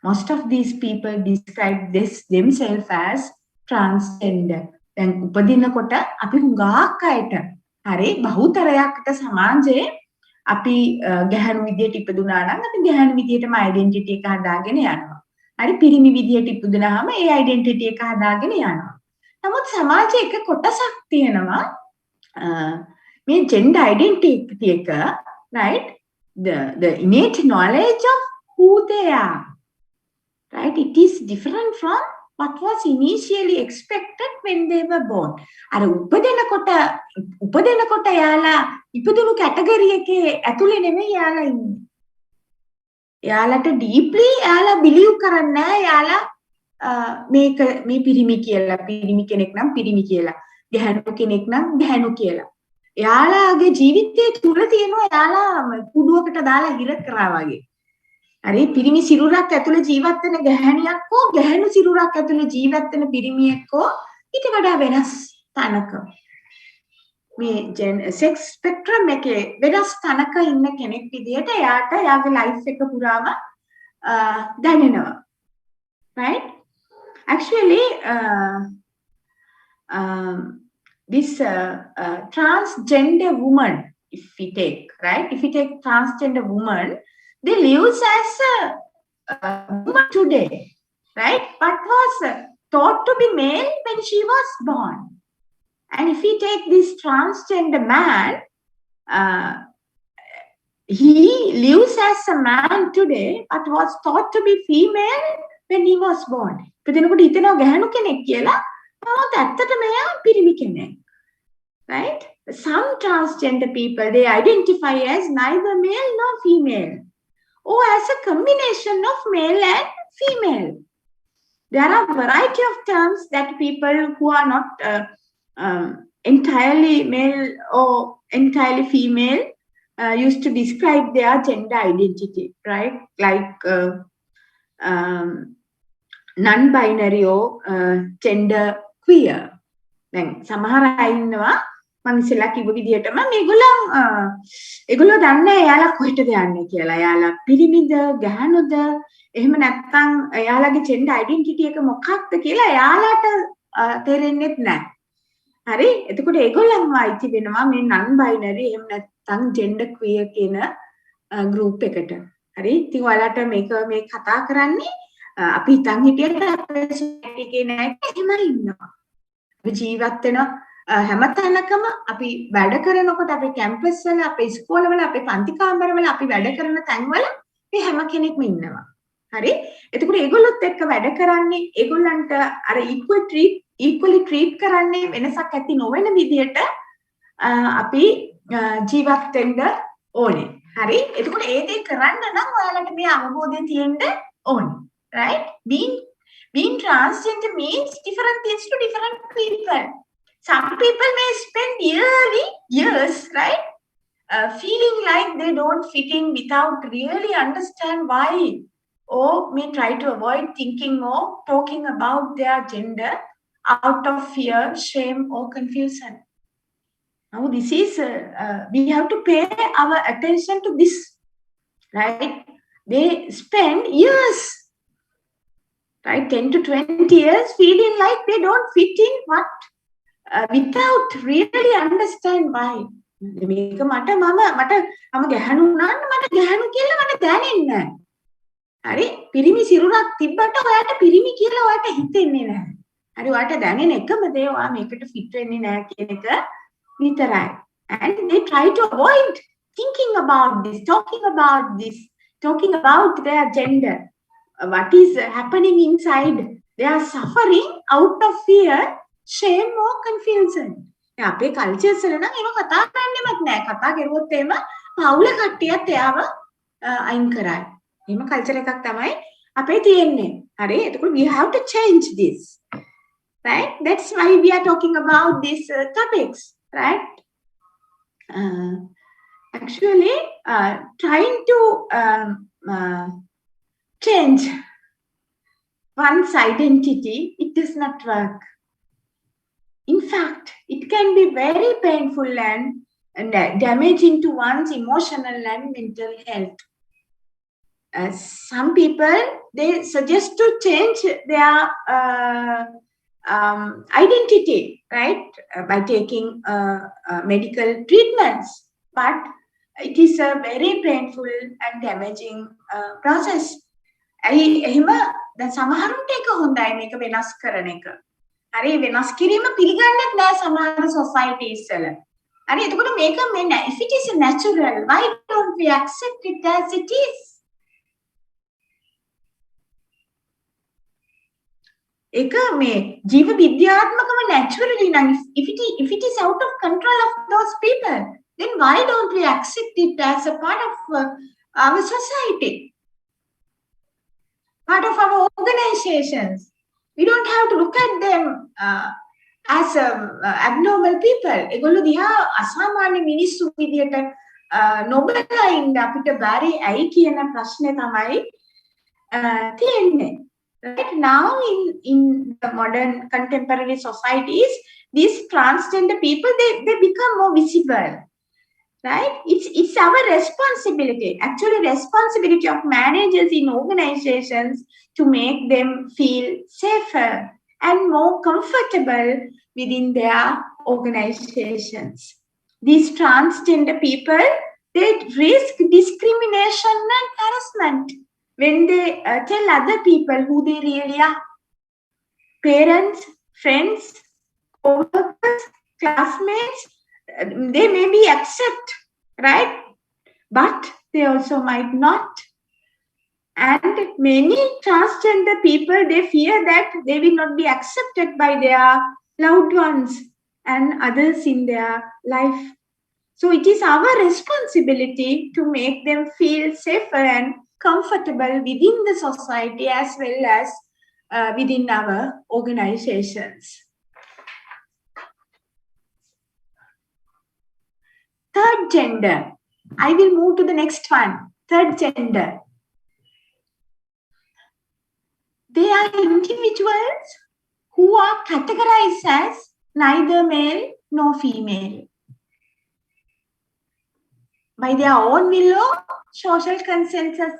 [SPEAKER 1] Most of these people describe themselves as transgender. දැන් උපදිනකොට අපි හුඟක් අයට හරි බහුතරයකට සමාජයේ අපි ගැහැණු විදියට ඉපදුනා නම් අපි ගැහැණු විදියටම ඩෙන්ටිටි එක හදාගෙන යනවා. හරි පිරිමි විදියට ඉපදුනහම ඒ ඩෙන්ටිටි එක හදාගෙන යනවා. නමුත් සමාජයේ එක කොටසක් තියෙනවා මේ gender identity එක, right? The innate knowledge of who they are, right? It is different from what was initially expected when they were born. අර උපදිනකොට යාලා ඉපදුණු කැටගරි එකේ ඇතුලේ නෙමෙයි යාලා ඉන්නේ. යාලට deeply යාලා believe කරන්නේ නැහැ යාලා මේක මේ පිරිමි කියලා, පිරිමි කෙනෙක් නම් පිරිමි කියලා, ගැහැණු කෙනෙක් නම් ගැහැණු කියලා. යාලාගේ ජීවිතයේ තුල තියෙනවා යාලා කුඩුවකට දාලා හිර කරා වගේ. හරි පිරිමි සිරුරක් ඇතුලේ ජීවත් වෙන ගැහැණියක් හෝ ගැහැණු සිරුරක් ඇතුලේ ජීවත් වෙන පිරිමියෙක් හෝ ඊට වඩා වෙනස් තැනක මේ සෙක්ස් ස්පෙක්ට්‍රම් එකේ වෙනස් තැනක ඉන්න කෙනෙක් විදියට එයාට එයාගේ ලයිෆ් එක පුරාම දැනෙනවා. right? Actually this transgender woman, if we take transgender woman, they live as a woman today, right? But was thought to be male when she was born. And if we take this transgender man, he lives as a man today, but was thought to be female when he was born. Kedenokota hitena ගැහැණු කෙනෙක් කියලා. Right? Some transgender people, they identify as neither male nor female, or as a combination of male and female. There are a variety of terms that people who are not entirely male or entirely female used to describe their gender identity, right? Like non-binary or gender queer. දැන් සමහර අය ඉන්නවා මම ඉස්සෙල්ලා කිව්ව විදිහටම මේගොල්ලෝ දන්නේ එයාලා කොහෙටද යන්නේ කියලා. එයාලා පිරිමිද ගැහැණුද එහෙම නැත්නම් එයාලගේ gender identity එක මොකක්ද කියලා එයාලට තේරෙන්නේත් නැහැ. හරි? එතකොට ඒගොල්ලන්ව අයිති වෙනවා මේ non binary එහෙම නැත්නම් gender queer කියන group එකට. හරි? ඉතින් ඔයාලට මේක මේ කතා කරන්නේ අපි හිතන් හිටියට අපේ society එකේ නෑ එහෙමයි ඉන්නවා. අපි ජීවත් වෙන හැම තැනකම අපි වැඩ කරනකොට අපේ කැම්පස් වල, අපේ ඉස්කෝලවල, අපේ පන්ති කාමරවල, අපි වැඩ කරන තැන්වල මේ හැම කෙනෙක්ම ඉන්නවා. හරි? එතකොට ඒගොල්ලොත් එක්ක වැඩ කරන්නේ ඒගොල්ලන්ට අර equally treat කරන්නේ වෙනසක් ඇති නොවන විදිහට අපි ජීවත් වෙන්න ඕනේ. හරි? එතකොට ඒ දේ කරන්න නම් ඔයාලට මේ අවබෝධය තියෙන්න ඕනේ. Right? Being transgender means different things to different people. Some people may spend years, right? Feeling like they don't fit in without really understand why, or may try to avoid thinking or talking about their gender out of fear, shame, or confusion. Now, this is, we have to pay our attention to this, right? They spend years, right, 10 to 20 years feeling like they don't fit in what without really understand why. මේක මට ගැහණු වුණාට මට ගැහණු කියලා මට දැනෙන්නේ නැහැ. හරි? පිරිමි සිරුරක් තිබ්බට ඔයාට පිරිමි කියලා ඔයාට හිතෙන්නේ නැහැ. හරි? ඔයාට දැනෙන එකම දේ ඔයා මේකට fit වෙන්නේ නැහැ කියන එක විතරයි. And they try to avoid thinking about this, talking about their gender. What is happening inside? They are suffering out of fear, shame or confusion. අපේ කල්චර්ස් වල නම් ඒක කතා කරන්නෙවත් නෑ. කතා කරුවොත් එහෙම පවුල කට්ටියත් එයාව අයින් කරයි. එහෙම කල්චර් එකක් තමයි අපේ තියෙන්නේ. හරි? එතකොට we have to change this. right? That's why we are talking about these topics, right? Actually, trying to change one's identity, it does not work. In fact, it can be very painful and damaging to one's emotional and mental health. Some people, they suggest to change their identity, right, by taking medical treatments. But it is a very painful and damaging process. එහෙම දැන් සමහරුන්ට ඒක හොඳයි මේක වෙනස් කරන එක. හරි වෙනස් කිරීම පිළිගන්නත් නෑ සමහර societies වල. හරි එතකොට මේක මේ if it is natural, why don't we accept it as it is? ඒක මේ ජීව විද්‍යාත්මකව naturally නම් if it is out of control of those people, then why don't we accept it as a part of our society? Part of our organizations. We don't have to look at them as abnormal people. ඒගොල්ලෝ දිහා අසාමාන්‍ය මිනිස්සු විදියට නොබලා ඉන්න අපිට බැරි ඇයි කියන ප්‍රශ්නේ තමයි තියෙන්නේ. Right now in the modern contemporary societies, these transgender people they become more visible. Right? It's our responsibility, actually responsibility of managers in organizations to make them feel safer and more comfortable within their organizations. These transgender people, they risk discrimination and harassment when they tell other people who they really are. Parents, friends, co-workers, classmates, they maybe accept, right? But they also might not. And many transgender people, they fear that they will not be accepted by their loved ones and others in their life. So it is our responsibility to make them feel safer and comfortable within the society as well as within our organizations. Third gender. I will move to the next one. Third gender. They are individuals who are categorized as neither male nor female by their own will or social consensus.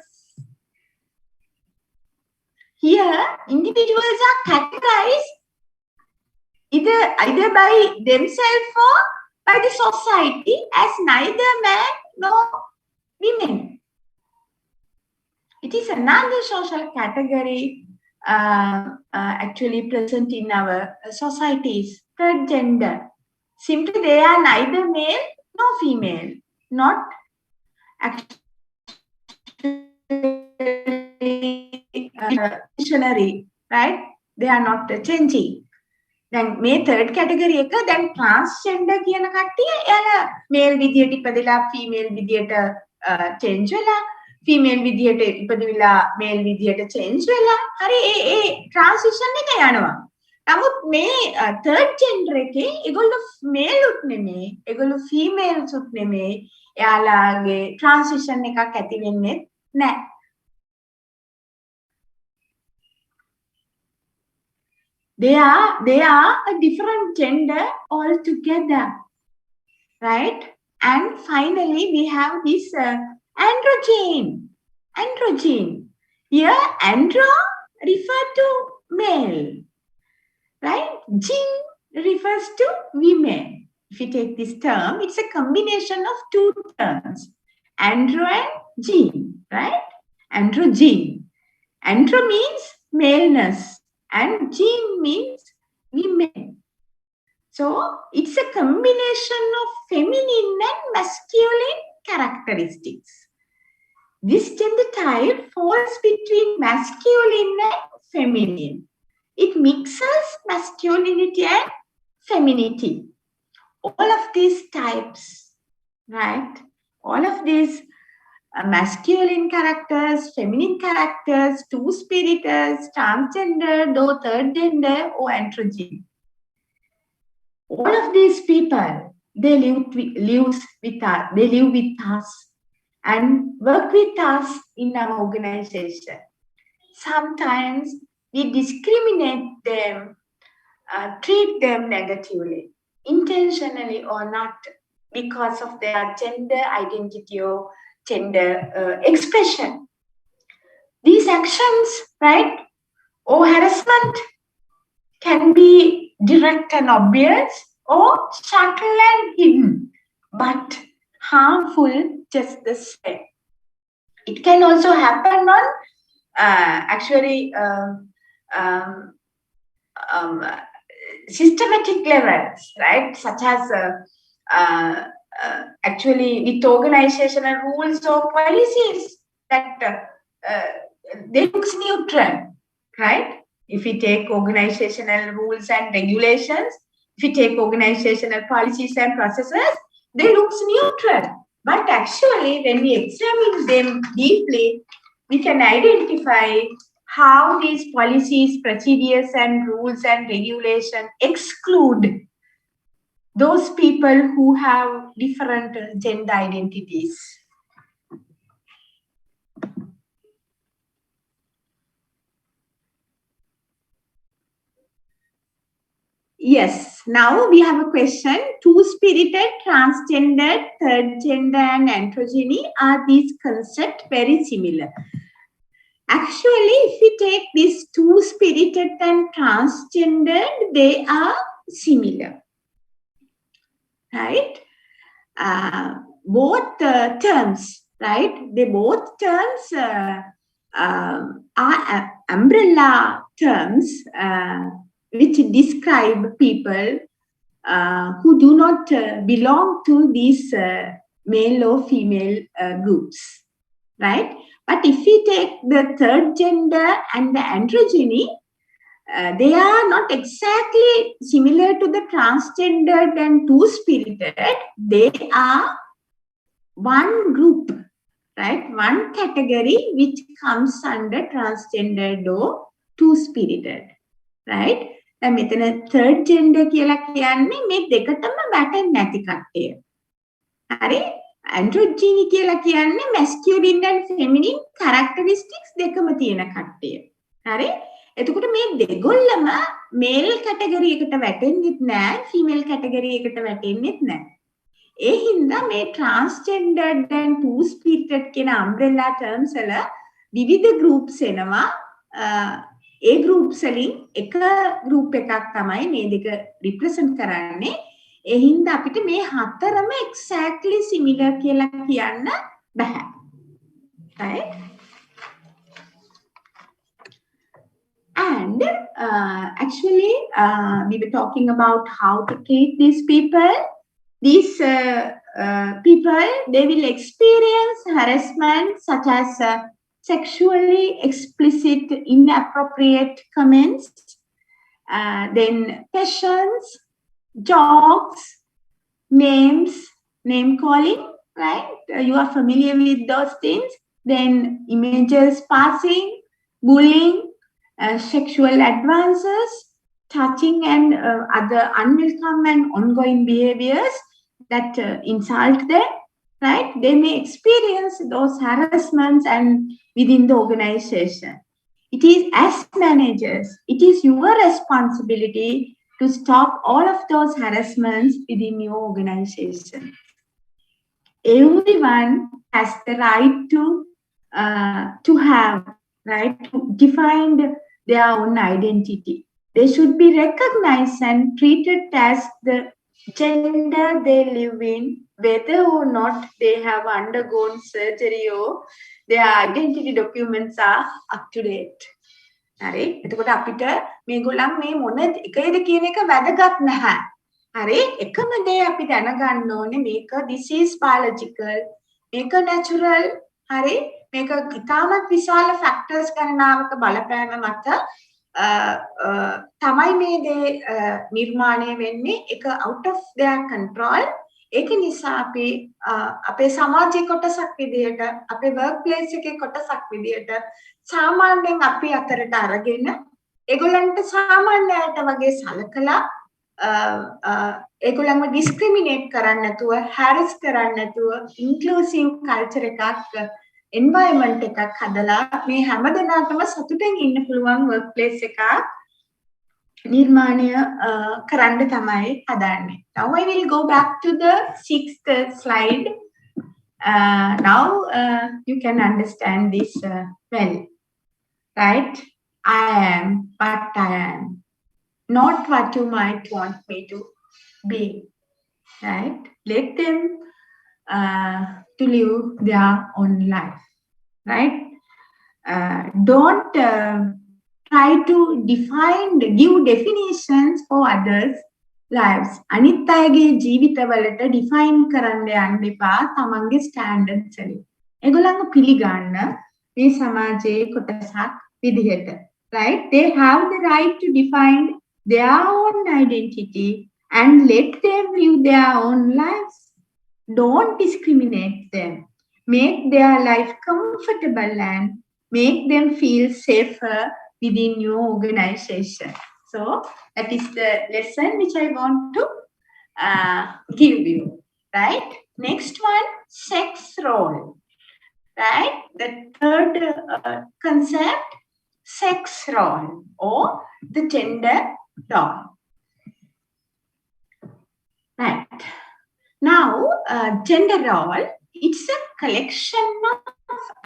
[SPEAKER 1] Here, individuals are categorized either by themselves or by the society as neither man nor women. It is another social category actually present in our societies. Third gender. Simply they are neither male nor female. Not actually dictionary, right? They are not changing. දැන් මේ third category එක දැන් transgender කියන කට්ටිය එයාලා male විදියට ඉපදලා female විදියට change වෙලා female විදියට ඉපදවිලා male විදියට change වෙලා හරි ඒ transition එක යනවා. නමුත් මේ third gender එකේ ඒගොල්ලෝ male උත් නෙමෙයි ඒගොල්ලෝ females උත් නෙමෙයි එයාලාගේ transition එකක් ඇති වෙන්නේ නැහැ. They are a different gender altogether, right? And finally, we have this androgyne. Androgyne. Here, andro refer to male, right? Gene refers to women. If you take this term, it's a combination of two terms, andro and gene, right? Androgyne. Andro means maleness. And gene means women. So it's a combination of feminine and masculine characteristics. This gender type falls between masculine and feminine. It mixes masculinity and femininity. All of these types, right? All of these masculine characters, feminine characters, two-spiriters, transgender, though third gender, or androgyny. All of these people, they live with us and work with us in our organization. Sometimes we discriminate them, treat them negatively, intentionally or not, because of their gender identity or gender expression. These actions, right, or harassment can be direct and obvious or subtle and hidden, but harmful just the same. It can also happen on systematic levels, right? Such as actually with organizational rules or policies that they look neutral, right? If we take organizational rules and regulations, if we take organizational policies and processes, they look neutral. But actually, when we examine them deeply, we can identify how these policies, procedures, and rules and regulations exclude those people who have different gender identities. Yes, now we have a question. Two-spirited, transgender, third gender, and androgyny, are these concepts very similar? Actually, if we take these two-spirited and transgender, they are similar, right? Both terms, right? They both terms are umbrella terms which describe people who do not belong to these male or female groups, right? But if we take the third gender and the androgyny, they are not exactly similar to the transgendered and two-spirited. They are one group, right? One category which comes under transgendered or two-spirited, right? දැන් මෙතන third gender කියලා කියන්නේ මේ දෙකටම වැටෙන්නේ නැති කට්ටිය. හරි? Androgyny කියලා කියන්නේ masculine and feminine characteristics දෙකම තියෙන කට්ටිය. හරි? එතකොට මේ දෙගොල්ලම male category එකට වැටෙන්නෙත් නැහැ, female category එකට වැටෙන්නෙත් නැහැ. ඒ හින්දා මේ transgendered and two-spirited කියන umbrella terms වල විවිධ groups එනවා. ඒ groups වලින් එක group එකක් තමයි මේ දෙක represent කරන්නේ. ඒ හින්දා අපිට මේ හතරම exactly similar කියලා කියන්න බෑ. Right? And actually, we were talking about how to treat these people. These people, they will experience harassment such as sexually explicit, inappropriate comments, then passions, jokes, names, name calling, right? You are familiar with those things. Then images passing, bullying, sexual advances, touching and other unwelcome and ongoing behaviors that insult them, right? They may experience those harassments and within the organization. It is as managers, it is your responsibility to stop all of those harassments within your organization. Everyone has the right to have, right, to define their own identity. They should be recognized and treated as the gender they live in, whether or not they have undergone surgery or their identity documents are up to date. හරි එතකොට අපිට මේගොල්ලන් මේ මොන එකේද කියන එක වැදගත් නැහැ. හරි එකම දේ අපි දැනගන්න ඕනේ මේක this is biological, මේක natural, හරි මේක ඉතාමත් විශාල factors ගණනාවක බලපෑම මත තමයි මේ දේ නිර්මාණය වෙන්නේ. ඒක out of their control. ඒක නිසා අපි අපේ සමාජයේ කොටසක් විදියට අපේ work place එකේ කොටසක් විදියට සාමාන්‍යයෙන් අපි අතරට අරගෙන ඒගොල්ලන්ට සාමාන්‍යයට වගේ සලකලා ඒගොල්ලන්ව discriminate කරන්නේ නැතුව harass කරන්නේ නැතුව inclusive culture එකක් environment එකක් හදලා මේ හැමදෙනාටම සතුටින් ඉන්න පුළුවන් work place එකක් නිර්මාණය කරන්න තමයි හදන්නේ. Now I will go back to the 6th slide. Now you can understand this well, right? I am what I am, not what you might want me to be, right? Let them to live their own life, right? Don't try to give definitions for others' lives. අනිත් අයගේ ජීවිතවලට define කරන්න යන්න එපා තමන්ගේ standards වලින්. ඒගොල්ලන්ව පිළිගන්න මේ සමාජයේ කොටසක් විදිහට. Right? They have the right to define their own identity and let them live their own lives. Don't discriminate them. Make their life comfortable and make them feel safer within your organization. So that is the lesson which I want to give you. Right? Next one, sex role. Right? The third concept, sex role or the gender role. Right. Now, gender role, it's a collection of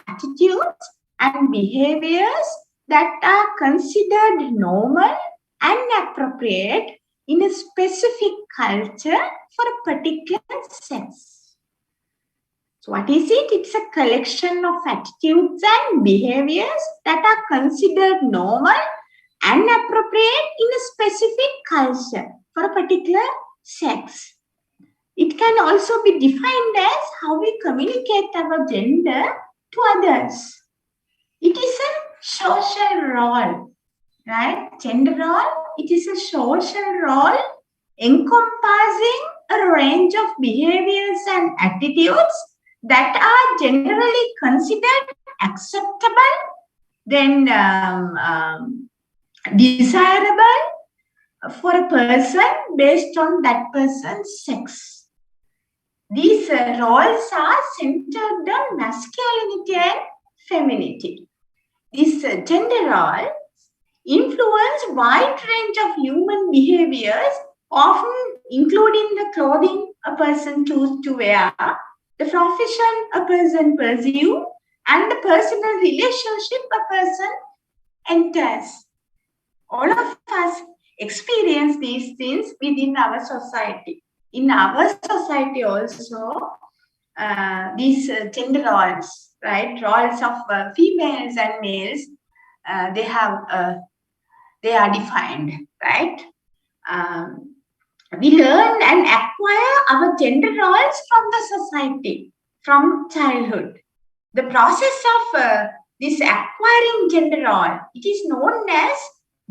[SPEAKER 1] attitudes and behaviors that are considered normal and appropriate in a specific culture for a particular sex. So what is it? It's a collection of attitudes and behaviors that are considered normal and appropriate in a specific culture for a particular sex. It can also be defined as how we communicate our gender to others. It is a social role, right? Gender role, it is a social role encompassing a range of behaviors and attitudes that are generally considered acceptable, then desirable for a person based on that person's sex. These roles are centered on masculinity and femininity. These gender roles influence a wide range of human behaviors, often including the clothing a person chooses to wear, the profession a person pursues, and the personal relationship a person enters. All of us experience these things within our society. In our society also, these gender roles, right? Roles of females and males, they are defined, right? We learn and acquire our gender roles from the society, from childhood. The process of this acquiring gender role, it is known as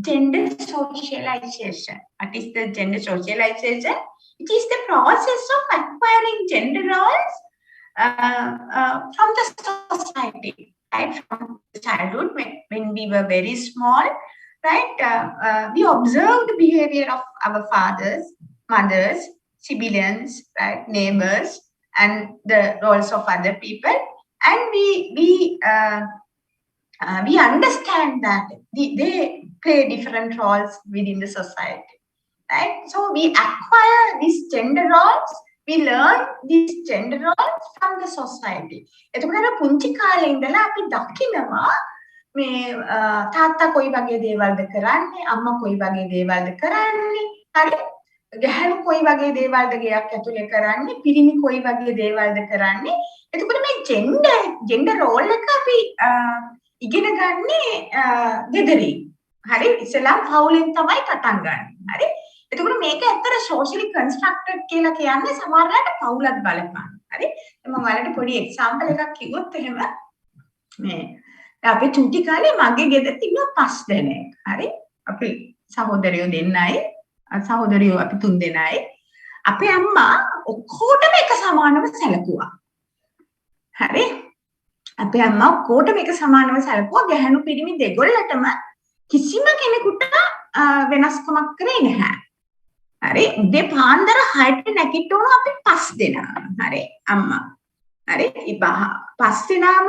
[SPEAKER 1] gender socialization. What is the gender socialization? It is the process of acquiring gender roles from the society, right? From childhood, when we were very small, right? We observed the behavior of our fathers, mothers, siblings, right? Neighbors, and the roles of other people, and we understand that they play different roles within the society, right? So we acquire these gender roles, we learn these gender roles from the society. එතකොට පුංචි කාලේ ඉඳලා අපි දකිනවා මේ තාත්තා කොයි වගේ දේවල්ද කරන්නේ, අම්මා කොයි වගේ දේවල්ද කරන්නේ, හරි? ගැහැණු කොයි වගේ දේවල්ද ගෙයක් ඇතුලේ කරන්නේ, පිරිමි කොයි වගේ දේවල්ද කරන්නේ. එතකොට මේ ජෙන්ඩර් රෝල් එක අපි ඉගෙන ගන්නේ ගෙදරින්. හරි? ඉස්සෙල්ලා පවුලෙන් තමයි පටන් ගන්න. හරි? එතකොට මේක ඇත්තට socially constructed කියලා කියන්නේ සමහරවිට පවුලක් බලපාන. හරි? මම ඔයාලට පොඩි එක්සැම්පල් එකක් කිව්වොත් එහෙම මේ අපි චුටි කාලේ මගේ ගෙදර ඉන්න 5 දෙනෙක්. හරි? අපි සහෝදරයෝ දෙන්නයි, සහෝදරියෝ අපි 3 දෙනයි. අපේ අම්මා ඔක්කොටම එක සමානව සැලකුවා. හරි? අපේ අම්මා ඔක්කොටම එක සමානව සැලකුවා. ගැහණු පිරිමි දෙගොල්ලටම කිසිම කෙනෙකුට වෙනස්කමක් කරේ නැහැ. හරි? උදේ පාන්දර 6ට නැගිටිනවා අපි 5 දෙනා. හරි? අම්මා. හරි? 5 දෙනාම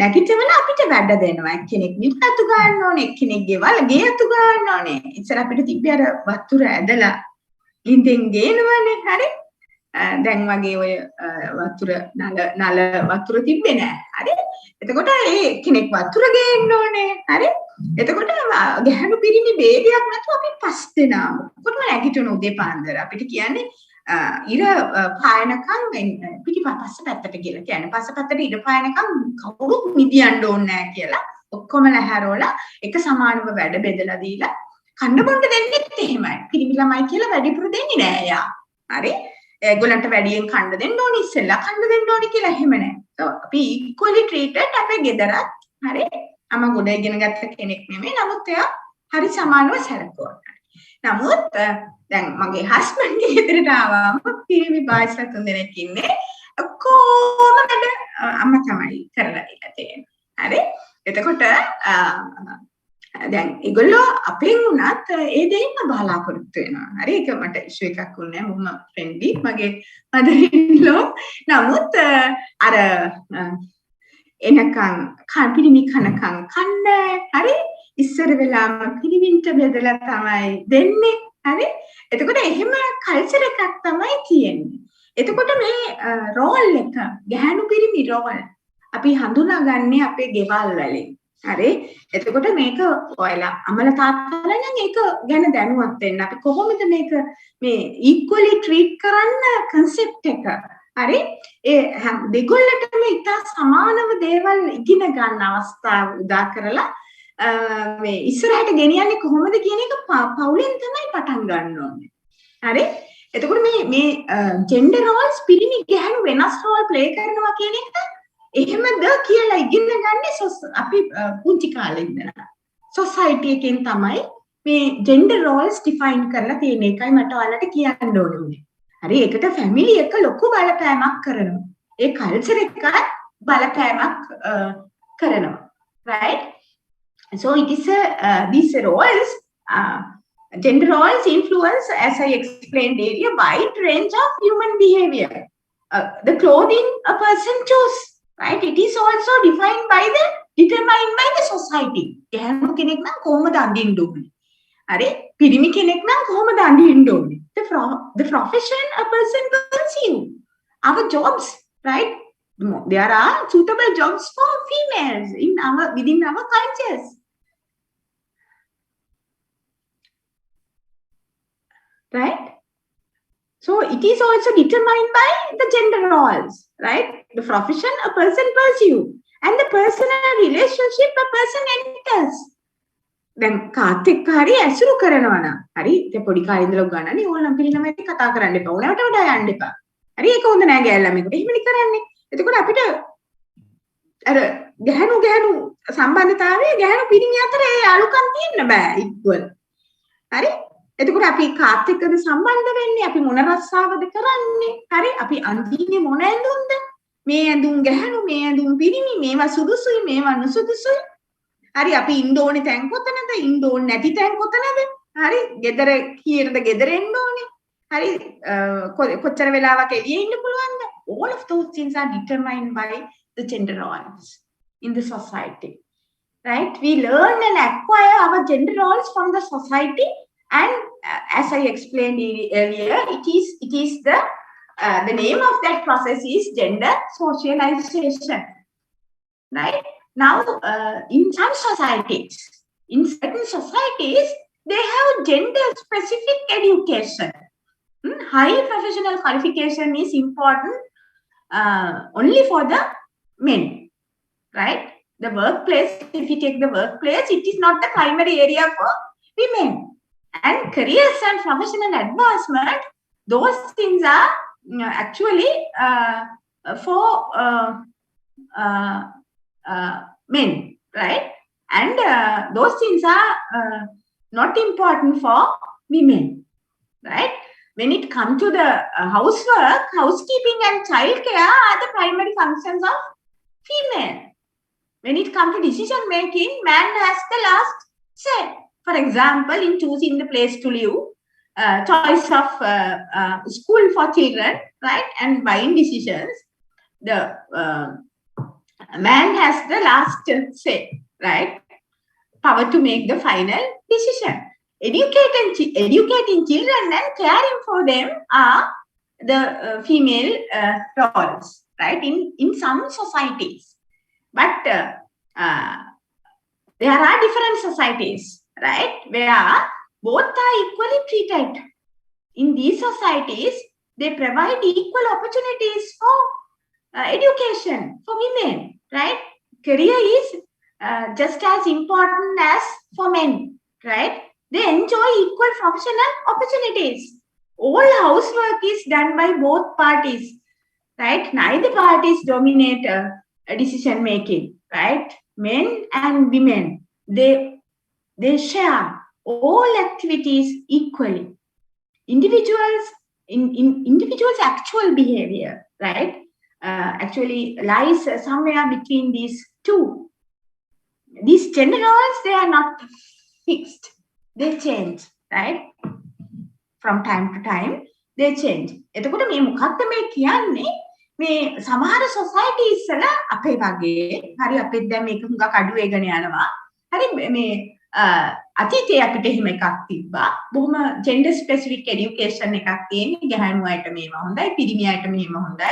[SPEAKER 1] නැගිටවල අපිට වැඩ දෙනවා. එක්කෙනෙක් නිත් අතු ගන්න ඕනේ, එක්කෙනෙක් ගේ අතු ගන්න ඕනේ. ඉතින් අපිට තිබ්බේ අර වතුර ඇදලා ලින්දෙන් ගේනවනේ. හරි? දැන් වගේ ඔය වතුර නල වතුර තිබ්බේ නෑ. හරි? එතකොට ඒ කෙනෙක් වතුර ගේන්න ඕනේ. හරි? එතකොට ගැහණු පිරිමි ભેදයක් නැතුව අපි 5 දෙනාම කොහොම නැගිටින උදේ පාන්දර අපිට කියන්නේ ඉර පායනකම් පිටිපස්ස පැත්තට කියලා කියන්නේ පස්ස පැත්තට ඉර පායනකම් කවුරුත් නිදියන්න ඕනේ නැහැ කියලා ඔක්කොම ලැහැරෝලා එක සමානව වැඩ බෙදලා දීලා කන්න බොන්න දෙන්නෙත් එහෙමයි. පිරිමි ළමයි කියලා වැඩිපුර දෙන්නේ නෑ යා. හරි? ඒගොල්ලන්ට වැඩියෙන් කන්න දෙන්න ඕනේ ඉස්සෙල්ලා කන්න දෙන්න ඕනේ කියලා එහෙම නෑ. අපි equally treated අපේ ගෙදරත් හරි? අම ගොඩ ඉගෙන ගත්ත කෙනෙක් නෙමෙයි. නමුත් එයා හරි සමානව සැලකුවා. නමුත් දැන් මගේ හස්බන්ඩ් ගෙදරට ආවම පිරිමි බායිස්ලා 3 දෙනෙක් ඉන්නේ. කොහොම වැඩ අම්මා තමයි කරලා දීලා තියෙන්නේ. හරි? එතකොට දැන් ඒගොල්ලෝ අපෙන් උනත් ඒ දෙයින්ම බලාපොරොත්තු වෙනවා. හරි? ඒක මට ඉෂුව එකක් වුණේ නැහැ. මම ෆ්‍රෙන්ඩ්ලි මගේ මදරින්ලෝ. නමුත් අර එනකන් පිරිමි කනකන් කන්නේ. හරි? ඉස්සර වෙලාම පිරිමින්ට බෙදලා තමයි දෙන්නේ. හරි? එතකොට එහෙම කල්චර් එකක් තමයි තියෙන්නේ. එතකොට මේ රෝල් එක ගැහණු පිරිමි රෝල් අපි හඳුනාගන්නේ අපේ ගෙවල් වලින්. හරි? එතකොට මේක ඔයලා අමල තාත්තලා නම් ඒක ගැන දැනුවත් වෙන්න. අපි කොහොමද මේක මේ equally treat කරන්න concept එක. හරි? ඒ දෙගොල්ලටම ඉතා සමානව දේවල් ඉගෙන ගන්න අවස්ථාව උදා කරලා මේ ඉස්සරහට ගෙනියන්නේ කොහොමද කියන එක පවුලෙන් තමයි පටන් ගන්න ඕනේ. හරි? එතකොට මේ ජෙන්ඩර් රෝල්ස් පිරිමි ගැහණු වෙනස් රෝල් ප්ලේ කරනවා කියන එක එහෙමද කියලා ඉගෙන ගන්න අපි පුංචි කාලේ ඉඳලා සොසයිටි එකෙන් තමයි මේ ජෙන්ඩර් රෝල්ස් ඩිෆයින් කරලා තියෙන එකයි මට ඔයාලට කියන්න ඕනේ. හරි? ඒකට ෆැමිලි එක ලොකු බලපෑමක් කරනවා. ඒ කල්චර් එකත් බලපෑමක් කරනවා. right? So it is these roles, gender roles influence, as I explained earlier, wide range of human behavior. The clothing a person chooses, right? It is also defined determined by the society. ගැහණු කෙනෙක් නම් කොහොමද අඳින්න ඕනේ? හරි? පිරිමි කෙනෙක් නම් කොහොමද අඳින්න ඕනේ? The profession a person pursue, our jobs, right? There are suitable jobs for females within our cultures. Right? So it is also determined by the gender roles, right? The profession a person pursue and the personal relationship a person enters. දැන් කාත් එක්ක හරි ඇසුරු කරනවා නම් හරි ඒ පොඩි කාලේ ඉඳලා උගන්නන්නේ ඕනනම් පිළිනමයි කතා කරන්න එපා. ඕනවට වඩා යන්න එපා. හරි? ඒක හොඳ නෑ ගෑල්ලාමෙකුට. එහෙමනේ කරන්නේ. එතකොට අපිට අර ගැහණු සම්බන්ධතාවයේ ගැහණු පිරිමි අතර ඒ අලුකම් තියෙන්න බෑ ඉක්වල්. හරි? එතකොට අපි කාත් එක්කද සම්බන්ධ වෙන්නේ? අපි මොන රස්සාවද කරන්නේ? හරි? අපි අන්තිමේ මොන ඇඳුම්ද? මේ ඇඳුම් ගැහණු, මේ ඇඳුම් පිරිමි, මේවා සුදුසුයි, මේවා නුසුදුසුයි. හරි? අපි ඉන්න ඕනේ තැන් කොතනද? ඉන්න ඕනේ නැති තැන් කොතනද? හරි? ගෙදර කීයටද ගෙදර එන්න ඕනේ? හරි? කොච්චර වෙලාවක් එළියේ ඉන්න පුළුවන්ද? All of those things are determined by the gender roles in the society. Right? We learn and acquire our gender roles from the society. And as I explained earlier, it is the name of that process is gender socialization. Right? Now, in some societies, in certain societies, they have gender-specific education. High professional qualification is important only for the men. Right? The workplace, if you take the workplace, it is not the primary area for women. And careers and professional advancement, those things are actually for men, right? And those things are not important for women, right? when it comes to the housework, housekeeping and childcare are the primary functions of female. When it comes to decision making, man has the last say. For example, in choosing the place to live, choice of school for children, right, and buying decisions, the man has the last say, right? Power to make the final decision. Educating children and caring for them are the female roles, right? In some societies, but there are different societies, right, where both are equally treated. In these societies, they provide equal opportunities for education for women, right? Career is just as important as for men, right? They enjoy equal professional opportunities. All housework is done by both parties, right? Neither parties dominate decision making, right? Men and women, they share all activities equally. Individuals actual behavior, right, actually lies somewhere between these two. These gender roles, they are not fixed. They change, right? From time to time, they change. එතකොට මේ මොකක්ද මේ කියන්නේ? මේ සමහර societies වල අපේ වගේ හරි අපිට දැන් මේක හුඟක් අඩු වෙගෙන යනවා. හරි මේ අතීතයේ අපිට එහෙම එකක් තිබ්බා. බොහොම gender specific education එකක් තියෙන්නේ. ගැහැණු අයට මේව හොඳයි, පිරිමි අයට මේව හොඳයි.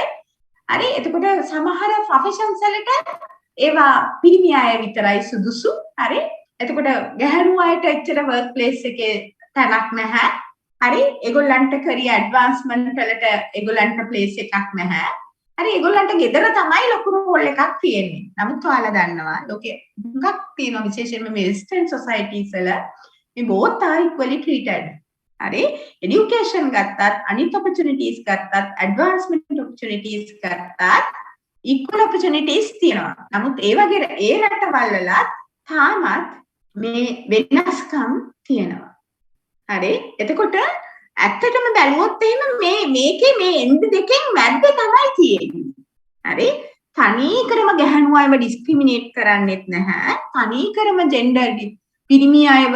[SPEAKER 1] හරි එතකොට සමහර professions වලට ඒවා පිරිමි අය විතරයි සුදුසු. හරි එතකොට ගැහැණු අයට එච්චර work place එකේ තැනක් නැහැ. හරි ඒගොල්ලන්ට career advancement වලට ඒගොල්ලන්ට place එකක් නැහැ. හරි ඒගොල්ලන්ට ගෙදර තමයි ලොකු role එකක් තියෙන්නේ. නමුත් ඔයාලා දන්නවා ලෝකෙ හුඟක් තියෙනවා විශේෂයෙන්ම මේ western societies වල මේ both are equally treated. හරි education ගත්තත් අනිත් opportunities ගත්තත් advancement opportunities ගත්තත් equal opportunities තියෙනවා. නමුත් ඒ වගේ ඒ රටවල් වල තාමත් මේ වෙනස්කම් තියෙනවා. හරි එතකොට ඇත්තටම බැලුවොත් එහෙම මේකේ මේ end දෙකෙන් මැද්ද තමයි තියෙන්නේ. හරි තනීකරම ගැහණු අයව ඩිස්ක්‍රිමිනේට් කරන්නෙත් නැහැ. තනීකරම ජෙන්ඩර් පිරිමි අයව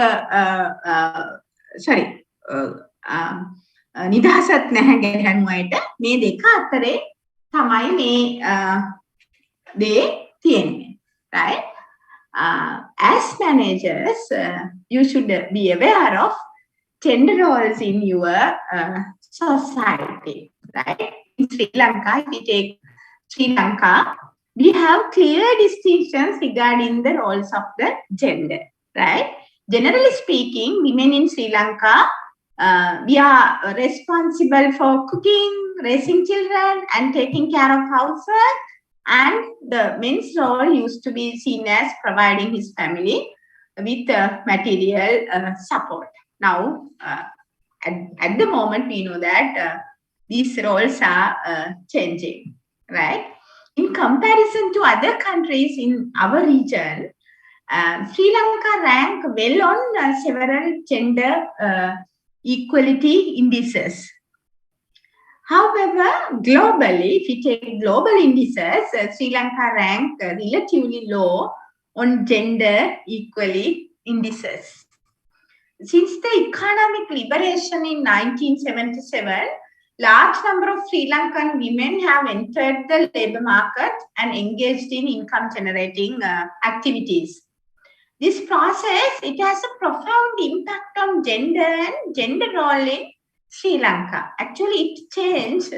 [SPEAKER 1] නිදහසත් නැහැ ගැහණු අයට. මේ දෙක අතරේ තමයි මේ දේ තියෙන්නේ. Right? As managers, you should be aware of gender roles in your society, right? In Sri Lanka, if we take Sri Lanka, we have clear distinctions regarding the roles of the gender, right? Generally speaking, women in Sri Lanka, we are responsible for cooking, raising children, and taking care of housework. And the men's role used to be seen as providing his family with material support. Now, at the moment, we know that these roles are changing, right? In comparison to other countries in our region, Sri Lanka rank well on several gender equality indices. However, globally, if we take global indices, Sri Lanka rank relatively low on gender equality indices. Since the economic liberation in 1977, large number of Sri Lankan women have entered the labor market and engaged in income generating activities. This process, it has a profound impact on gender and gender role in Sri Lanka. Actually, it changed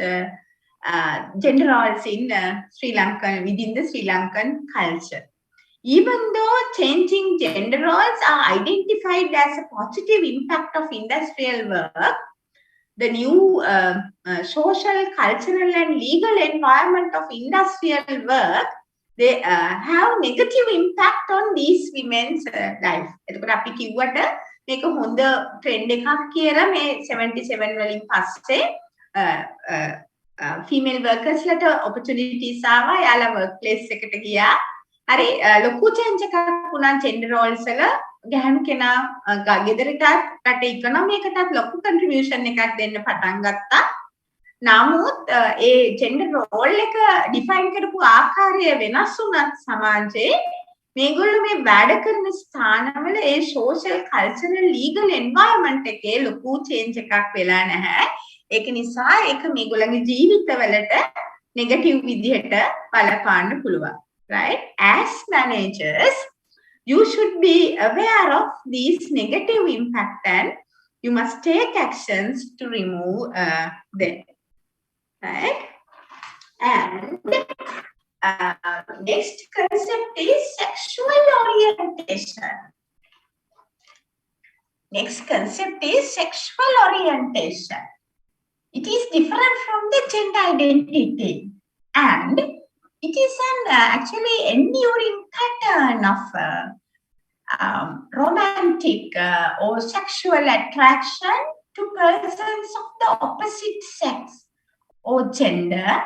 [SPEAKER 1] gender roles in Sri Lanka, within the Sri Lankan culture. Even though changing gender roles are identified as a positive impact of industrial work, the new social, cultural and legal environment of industrial work, they have negative impact on these women's life. එතකොට අපි කිව්වට මේක හොඳ trend එකක් කියලා මේ 77 වලින් පස්සේ female workers ලට opportunities ආවා. යාලා workplace එකට ගියා. හරි ලොකු චේන්ජ් එකක් වුණා ජෙන්ඩර් රෝල්ස් වල ගැහණු කෙනා ගෙදරටත් රට ඉකොනොමියකටත් ලොකු කන්ට්‍රිබියුෂන් එකක් දෙන්න පටන් ගත්තා. නමුත් ඒ ජෙන්ඩර් රෝල් එක ඩිෆයින් කරපු ආකාරය වෙනස් වුණත් සමාජයේ මේගොල්ලෝ මේ වැඩ කරන ස්ථානවල ඒ සෝෂල් කල්චරල් ලීගල් එන්වයරන්මන්ට් එකේ ලොකු චේන්ජ් එකක් වෙලා නැහැ. ඒක නිසා ඒක මේගොල්ලන්ගේ ජීවිතවලට නෙගටිව් විදිහට බලපාන්න පුළුවන්. Right? As managers, you should be aware of these negative impact and you must take actions to remove them. Right? And next concept is sexual orientation. Next concept is sexual orientation. It is different from the gender identity and it is an actually enduring pattern of romantic or sexual attraction to persons of the opposite sex or gender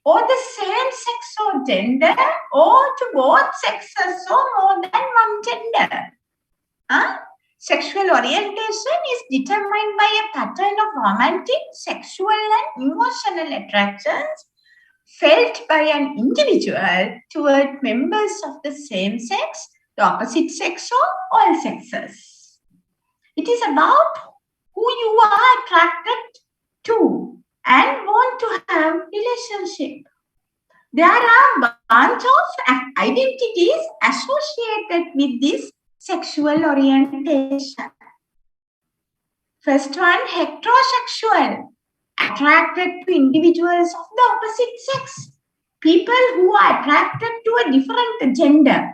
[SPEAKER 1] or the same sex or gender or to both sexes or more than one gender. Sexual orientation is determined by a pattern of romantic, sexual and emotional attractions felt by an individual toward members of the same sex, the opposite sex or all sexes. It is about who you are attracted to and want to have relationship. There are a bunch of identities associated with this sexual orientation. First one, heterosexual, attracted to individuals of the opposite sex. People who are attracted to a different gender,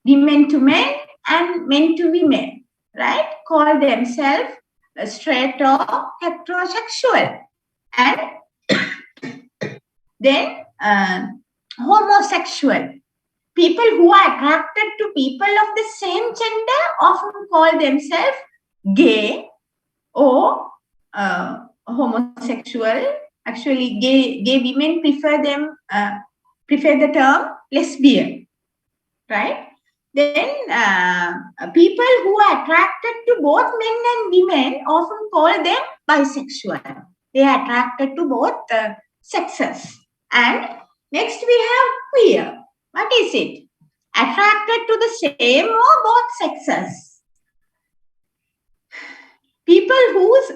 [SPEAKER 1] women to men and men to women, right? Call themselves straight or heterosexual. And then homosexual. People who are attracted to people of the same gender often call themselves gay or homosexual. Actually, gay women prefer the term lesbian, right? Then people who are attracted to both men and women often call them bisexual. They are attracted to both sexes. And next we have queer. What is it? Attracted to the same or both sexes. People whose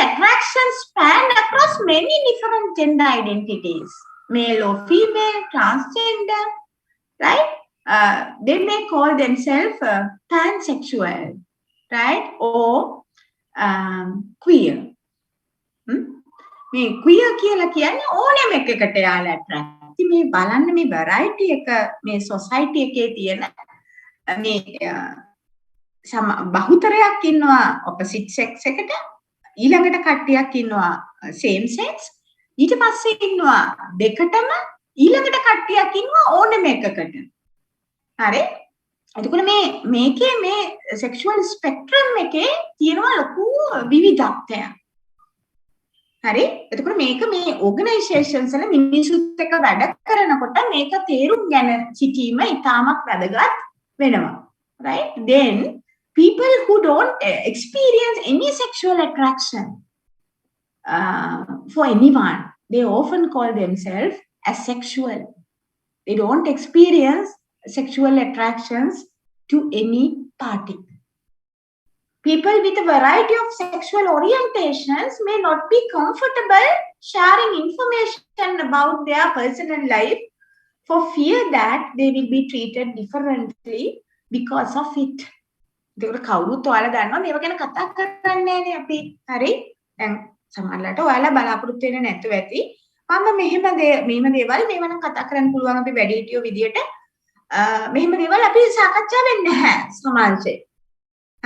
[SPEAKER 1] attractions span across many different gender identities, male or female, transgender, right? They may call themselves pansexual, right? Or queer. මේ queer කියලා කියන්නේ ඕනෑම එකකට යාලා attract. ඉතින් මේ බලන්න මේ variety එක මේ society එකේ තියෙන මේ බහුතරයක් ඉන්නවා opposite sex එකට, ඊළඟට කට්ටියක් ඉන්නවා same sex, ඊට පස්සේ ඉන්නවා දෙකටම, ඊළඟට කට්ටියක් ඉන්නවා ඕනෑම එකකට. හරි? එතකොට මේකේ මේ sexual spectrum එකේ තියෙනවා ලොකු විවිධත්වයක්. හරි? එතකොට මේක මේ organizations වල මිනිස්සුත් එක්ක වැඩ කරනකොට මේක තේරුම් ගන්න සිටීම ඉතාමත් වැදගත් වෙනවා. Right? Then people who don't experience any sexual attraction for anyone, they often call themselves asexual. They don't experience sexual attractions to any party. People with a variety of sexual orientations may not be comfortable sharing information about their personal life for fear that they will be treated differently because of it. ඒක කවුරුත් ඔයාලා දන්නවා මේව ගැන කතා කරන්නේ නෑනේ අපි. හරි? දැන් සමහරවිට ඔයාලා බලාපොරොත්තු වෙන්නේ නැතුව ඇති. මම මෙහෙම දේවල් මේව නම් කතා කරන්න පුළුවන් අපි වැඩිහිටියෝ විදියට. මෙහෙම දේවල් අපි සාකච්ඡා වෙන්නේ නැහැ සමාජයේ.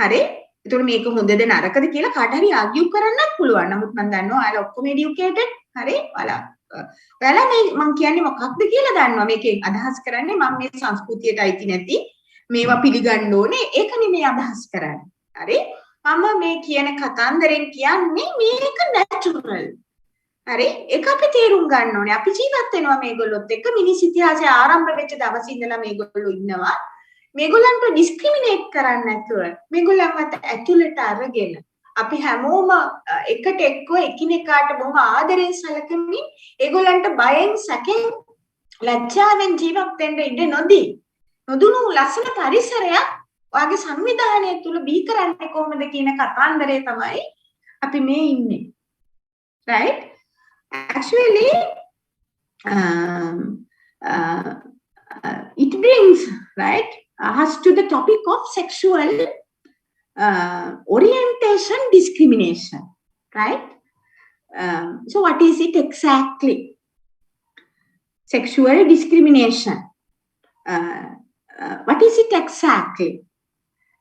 [SPEAKER 1] හරි? ඒතකොට මේක හොඳද නරකද කියලා කාට හරි ආගියු කරන්නත් පුළුවන්. නමුත් මම දන්නවා ඔයාලා ඔක්කොම එඩියුකේටඩ්. හරි? ඔයාලා මේ මම කියන්නේ මොකක්ද කියලා දන්නවා. මේකේ අදහස් කරන්නේ මම මේ සංස්කෘතියට අයිති නැති මේවා පිළිගන්න ඕනේ. ඒක නෙමෙයි අදහස් කරන්නේ. හරි? මම මේ කියන කතන්දරෙන් කියන්නේ මේක නැචරල්. හරි ඒක අපි තේරුම් ගන්න ඕනේ. අපි ජීවත් වෙනවා මේගොල්ලොත් එක්ක මිනිස් ඉතිහාසය ආරම්භ වෙච්ච දවසේ ඉඳලා මේගොල්ලෝ ඉන්නවා. මේගොල්ලන්ට ඩිස්ක්‍රිමිනේට් කරන්න නැතුව මේගොල්ලන්වත් ඇතුළට අරගෙන අපි හැමෝම එකට එක්ව එකිනෙකාට බොහොම ආදරෙන් සැලකමින් ඒගොල්ලන්ට බයෙන් සැකෙන් ලැජ්ජාවෙන් ජීවත් වෙන්න ඉඩ නොදුණු ලස්සන පරිසරයක් ඔයාගේ සංවිධානය තුල බිහි කරන්නේ කොහොමද කියන කතාන්දරය තමයි අපි මේ ඉන්නේ. Right? Actually, it brings us to the topic of sexual orientation discrimination, right? So what is it exactly? Sexual discrimination. What is it exactly?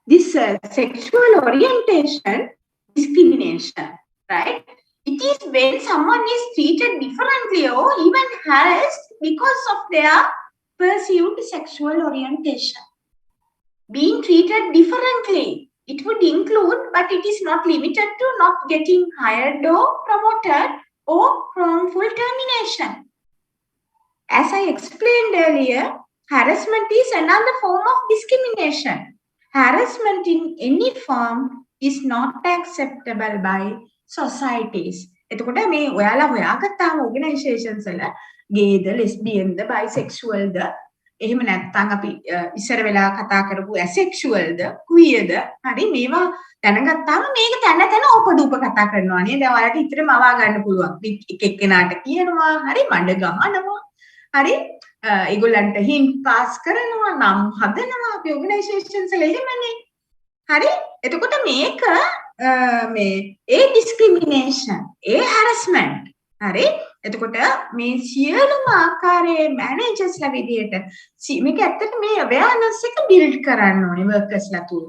[SPEAKER 1] This sexual orientation discrimination, right? It is when someone is treated differently or even harassed because of their perceived sexual orientation. Being treated differently, it would include, but it is not limited to, not getting hired or promoted or wrongful termination. As I explained earlier, harassment is another form of discrimination. Harassment in any form is not acceptable by societies. එතකොට මේ ඔයාලා හොයාගත්තාම organizations වල ගේද lesbianද bisexualද එහෙම නැත්නම් අපි ඉස්සර වෙලා කතා කරපු asexualද queerද හරි මේවා දැනගත්තාම මේක තැන තැන ඕපදූප කතා කරනවා නේද? දැන් ඔයාලට ඉතින් මවා ගන්න පුළුවන්. එක එක්කෙනාට කියනවා හරි මඩ ගහනවා හරි ඒගොල්ලන්ට හින්ට් පාස් කරනවා නම් හදනවා අපි organizations වල එහෙමනේ. හරි එතකොට මේක මේ ඒ discrimination ඒ harassment හරි එතකොට මේ සියලුම ආකාරයේ මැනේජර්ස්ලා විදියට මේක ඇත්තට මේ awareness එක build කරන්න ඕනේ workersලා තුල.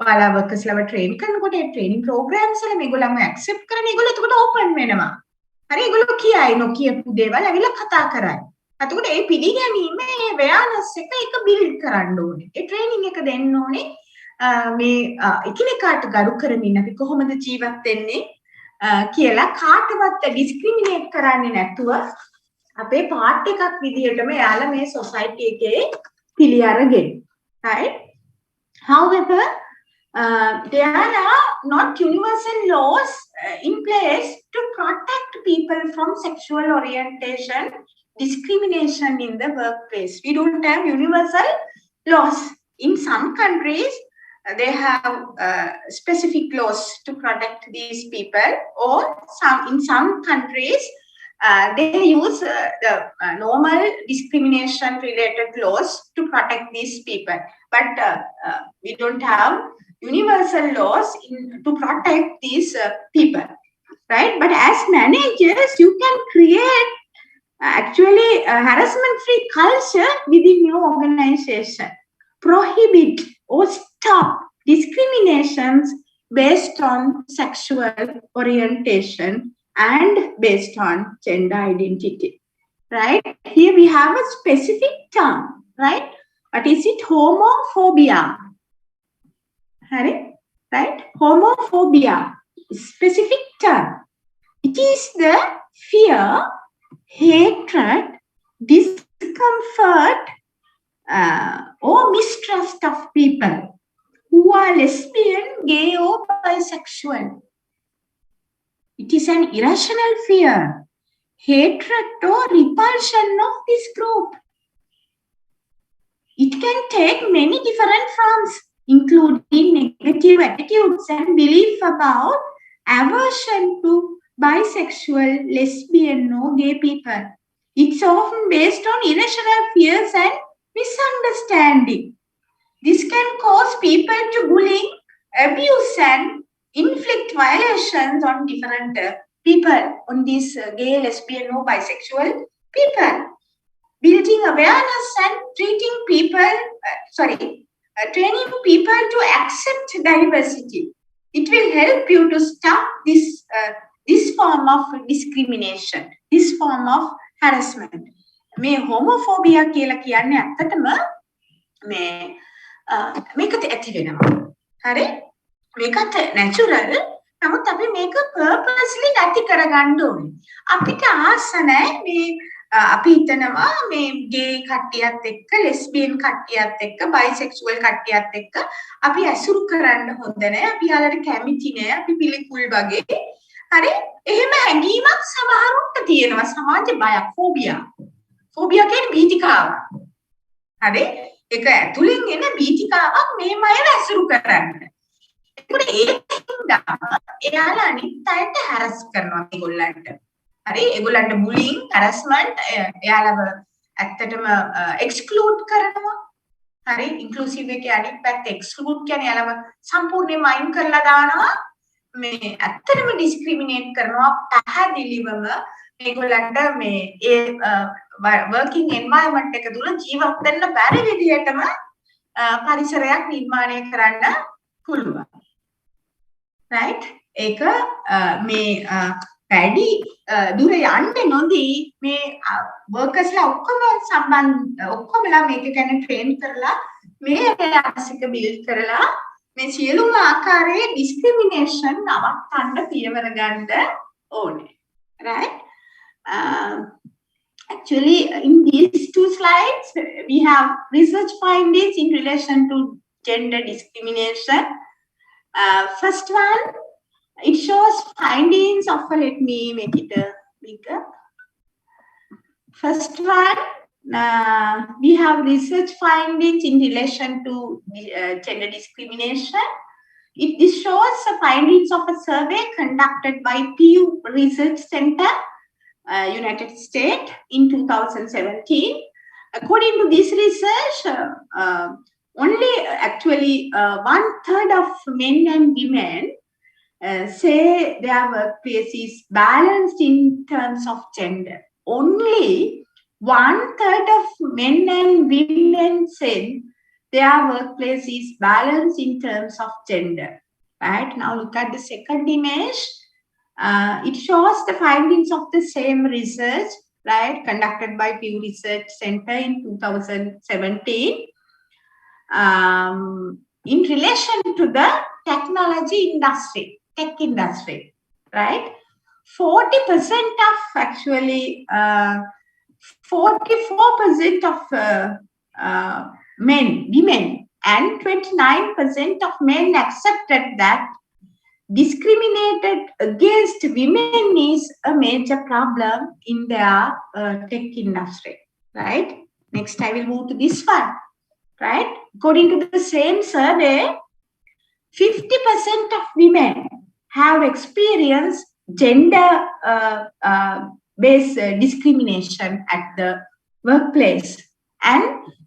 [SPEAKER 1] ඔයාලා workersලාව train කරනකොට ඒ training programs වල මේගොල්ලන්ව accept කරන ඒගොල්ලෝ එතකොට open වෙනවා. හරි ඒගොල්ලෝ කියයි නොකියපු දේවල් ඇවිල්ලා කතා කරයි. එතකොට ඒ පිළිගැනීම ඒ awareness එක build කරන්න ඕනේ. ඒ training එක දෙන්න ඕනේ. මේ එකිනෙකාට ගරු කරමින් අපි කොහොමද ජීවත් වෙන්නේ කියලා කාටවත් ඩිස්ක්‍රිමිනේට් කරන්නේ නැතුව අපේ පාර්ට් එකක් විදියටම යාලා මේ සොසයිටි එකේ පිළි අරගෙන right. However, there are not universal laws in place to protect people from sexual orientation discrimination in the workplace. We don't have universal laws. In some countries they have specific laws to protect these people, or in some countries they use the normal discrimination related laws to protect these people, but we don't have universal laws to protect these people, right? But as managers you can create actually a harassment free culture within your organization, prohibit or stop discriminations based on sexual orientation and based on gender identity, right? Here we have a specific term, right? What is it? Homophobia, right? Homophobia, specific term. It is the fear, hatred, discomfort or mistrust of people who are lesbian, gay or bisexual. It is an irrational fear, hatred or repulsion of this group. It can take many different forms, including negative attitudes and belief about aversion to bisexual, lesbian or gay people. It's often based on irrational fears and misunderstanding. This can cause people to bully, abuse and inflict violations on different people, on these gay, lesbian or bisexual people. Building awareness and training people to accept diversity. It will help you to stop this form of discrimination, this form of harassment. මේ homophobia කියලා කියන්නේ ඇත්තටම මේකට ඇති වෙනවා. හරි? මේකට natural නමුත් අපි මේක purposely නැති කරගන්න ඕනේ. අපිට ආස නැහැ මේ අපි හිතනවා මේ ගේ කට්ටියත් එක්ක ලෙස්බියන් කට්ටියත් එක්ක බයිසෙක්සුවල් කට්ටියත් එක්ක අපි ඇසුරු කරන්න හොඳ නැහැ. අපි යාලට කැමති නැහැ. අපි පිළිකුල් වගේ. හරි? එහෙම හැඟීමක් සමහරුන්ට තියෙනවා. සමාජ බයක් ෆෝබියා. ෆෝබියා කියන්නේ භීතිකාවක්. හරි? ඒක ඇතුලෙන් එන භීතිකාවක් මේම අයව ඇසුරු කරන්න. ඒකින්ද එයාලා අනිත් අයට හැරස් කරනවා මේගොල්ලන්ට. හරි? ඒගොල්ලන්ට බුලින්, හැරස්මන්ට් එයාලව ඇත්තටම එක්ස්ක්ලූඩ් කරනවා. හරි? ඉන්ක්ලූසිව් එකේ අනිත් පැත්ත එක්ස්ක්ලූඩ් කියන්නේ එයාලව සම්පූර්ණයෙන්ම අයින් කරලා දානවා. මේ ඇත්තටම ඩිස්ක්‍රිමිනේට් කරනවා පැහැදිලිවම මේගොල්ලන්ට මේ ඒ වර්කින් එන්වයරන්මන්ට් එක තුල ජීවත් වෙන්න බැරි විදිහටම පරිසරයක් නිර්මාණය කරන්න පුළුවන්. right? ඒක මේ වැඩි දුර යන්න නොදී මේ වර්කර්ස්ලා ඔක්කොමලා මේක ගැන ට්‍රේන් කරලා මේ අසක බිල්ඩ් කරලා මේ සියලුම ආකාරයේ ඩිස්ක්‍රිමිනේෂන් නවත්තන්න පියවර ගන්න ඕනේ. right? Actually, in these two slides, we have research findings in relation to gender discrimination. First one, it shows findings of, let me make it bigger. First one, we have research findings in relation to gender discrimination. This shows the findings of a survey conducted by Pew Research Center, United States in 2017. According to this research, only actually 1/3 of men and women say their workplace is balanced in terms of gender. Only 1/3 of men and women said their workplace is balanced in terms of gender. Right? Now look at the second image. It shows the findings of the same research, right, conducted by Pew Research Center in 2017. In relation to the technology industry, tech industry, right? 40% of actually 44% of women, and 29% of men accepted that discriminated against women is a major problem in their tech industry, right? Next, I will move to this one, right? According to the same survey, 50% of women have experienced gender-based discrimination at the workplace, and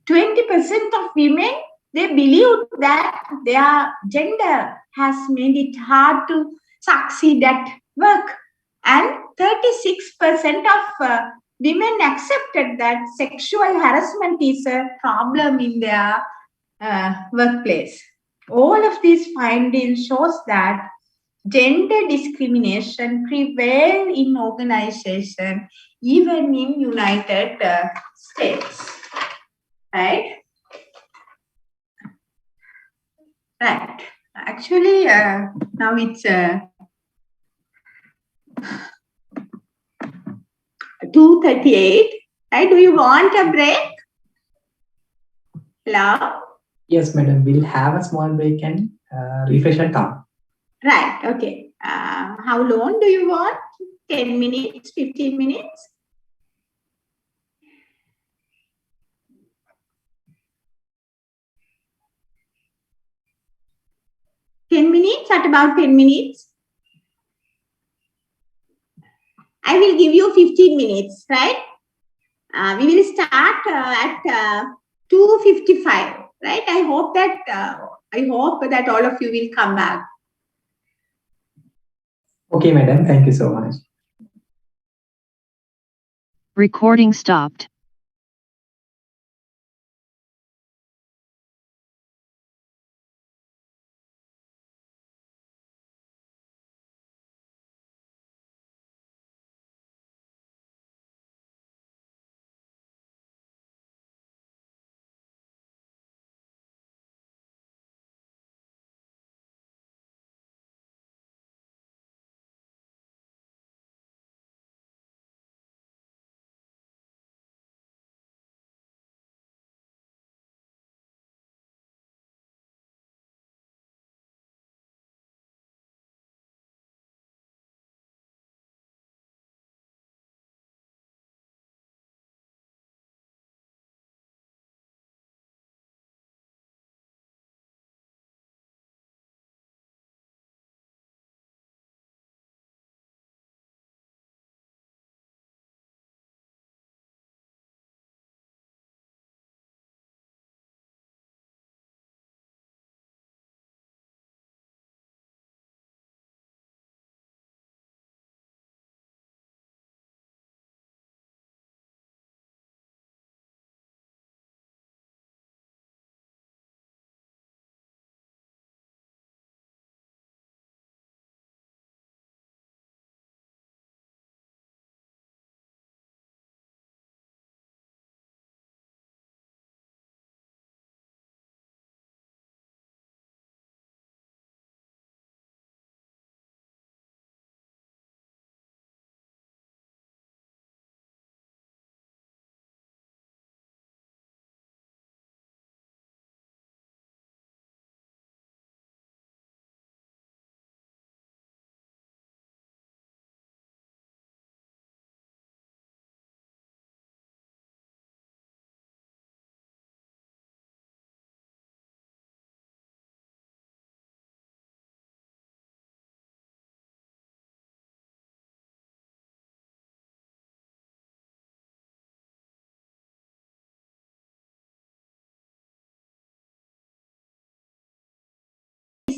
[SPEAKER 1] 20% of women, they believe that their gender has made it hard to succeed at work, and 36% of women accepted that sexual harassment is a problem in their workplace. All of these findings shows that gender discrimination prevail in organization, even in United States. Right? Right. Actually, now it's 2:38. Right? Do you want a break? Hello?
[SPEAKER 3] Yes, madam. We'll have a small break and refresh our car.
[SPEAKER 1] Right. Okay. How long do you want? 10 minutes? 15 minutes? At about 10 minutes. I will give you 15 minutes, right? We will start at 2:55, right? I hope that all of you will come back.
[SPEAKER 3] Okay, madam. Thank you so much.
[SPEAKER 4] Recording stopped.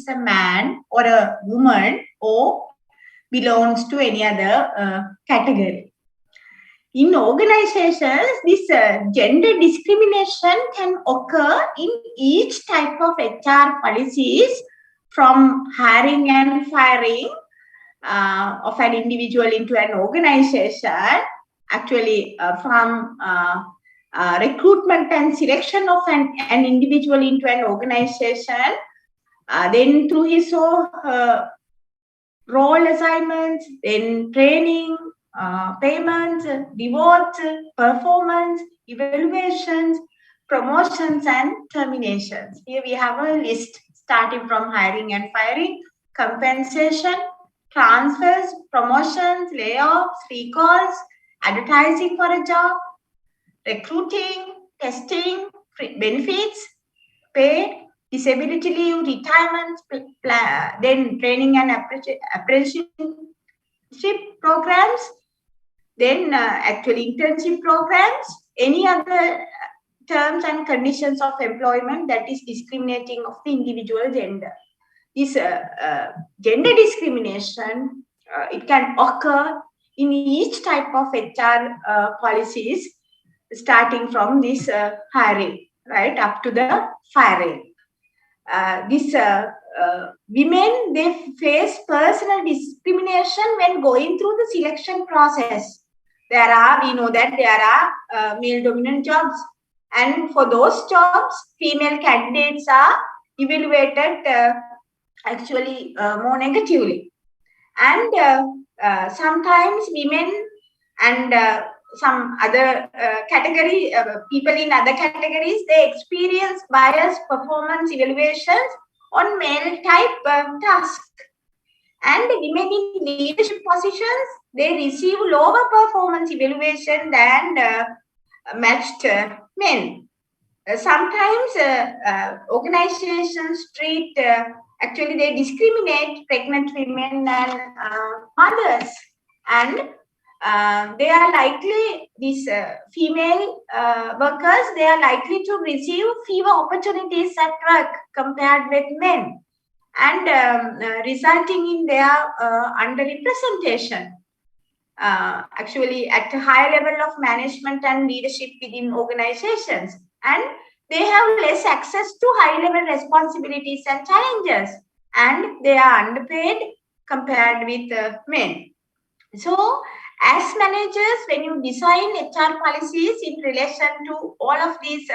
[SPEAKER 1] is a man or a woman or belongs to any other category. In organizations, this gender discrimination can occur in each type of HR policies, from hiring and firing of an individual into an organization, actually from recruitment and selection of an individual into an organization, then through his role assignments, then training, payments, rewards, performance, evaluations, promotions and terminations. Here we have a list starting from hiring and firing, compensation, transfers, promotions, layoffs, recalls, advertising for a job, recruiting, testing, benefits, paid, disability leave, retirement, then training and apprenticeship programs, then actually internship programs, any other terms and conditions of employment that is discriminating of the individual gender. This gender discrimination, it can occur in each type of HR policies, starting from this hiring, right, up to the firing. Women, they face personal discrimination when going through the selection process. We know that there are male dominant jobs, and for those jobs, female candidates are evaluated actually more negatively. And sometimes women and some other category, people in other categories, they experience biased performance evaluations on male type tasks. And women in leadership positions, they receive lower performance evaluation than matched men. Sometimes organizations treat, actually they discriminate pregnant women and mothers, and they are likely, these female workers, they are likely to receive fewer opportunities at work compared with men, and resulting in their underrepresentation. Actually at a high level of management and leadership within organizations, and they have less access to high level responsibilities and challenges, and they are underpaid compared with men. So as managers, when you design HR policies in relation to all of these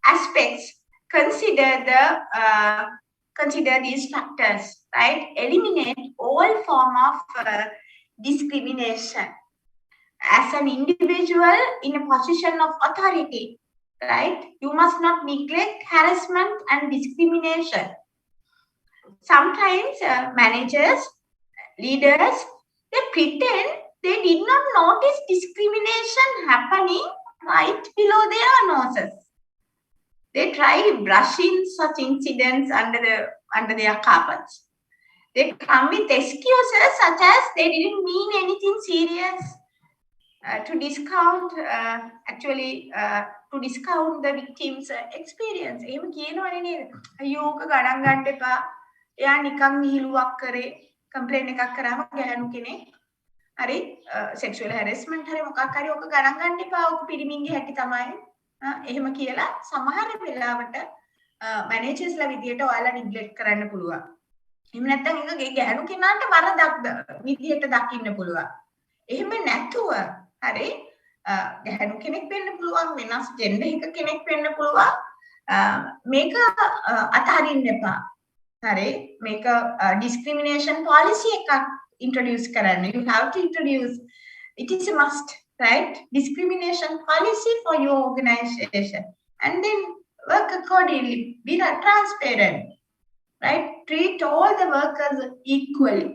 [SPEAKER 1] aspects, consider these factors, right? Eliminate all form of discrimination. As an individual in a position of authority, right? You must not neglect harassment and discrimination. Sometimes managers, leaders, they pretend they did not notice discrimination happening right below their noses. They try brushing such incidents under their carpets. They come with excuses such as they didn't mean anything serious, to discount the victim's experience. එහෙම කියනවනේ නේද? අයියෝ ඕක ගණන් ගන්න එපා. එයා නිකන් විහිළුවක් කරේ, කම්ප්ලේන්ට් එකක් කරාම ගැහණු කෙනෙක්. හරි, sexual harassment හරි මොකක් හරි ඕක ගණන් ගන්න එපා. ඕක පිරිමින්ගේ හැටි තමයි. එහෙම කියලා සමහර වෙලාවට මැනේජර්ස්ලා විදියට ඔයාලා නිග්ලෙක්ට් කරන්න පුළුවන්. එහෙම නැත්නම් ඒක ගැහණු කෙනාට වරදක් විදියට දකින්න පුළුවන්. එහෙම නැතුව හරි ගැහණු කෙනෙක් වෙන්න පුළුවන්, වෙනස් ජෙන්ඩර් එක කෙනෙක් වෙන්න පුළුවන්. මේක අතහරින්න එපා. හරි, මේක discrimination policy එකක් introduce කරන්න. You have to introduce, it is a must, right? Discrimination policy for your organization, and then work accordingly. Be transparent, right? Treat all the workers equally.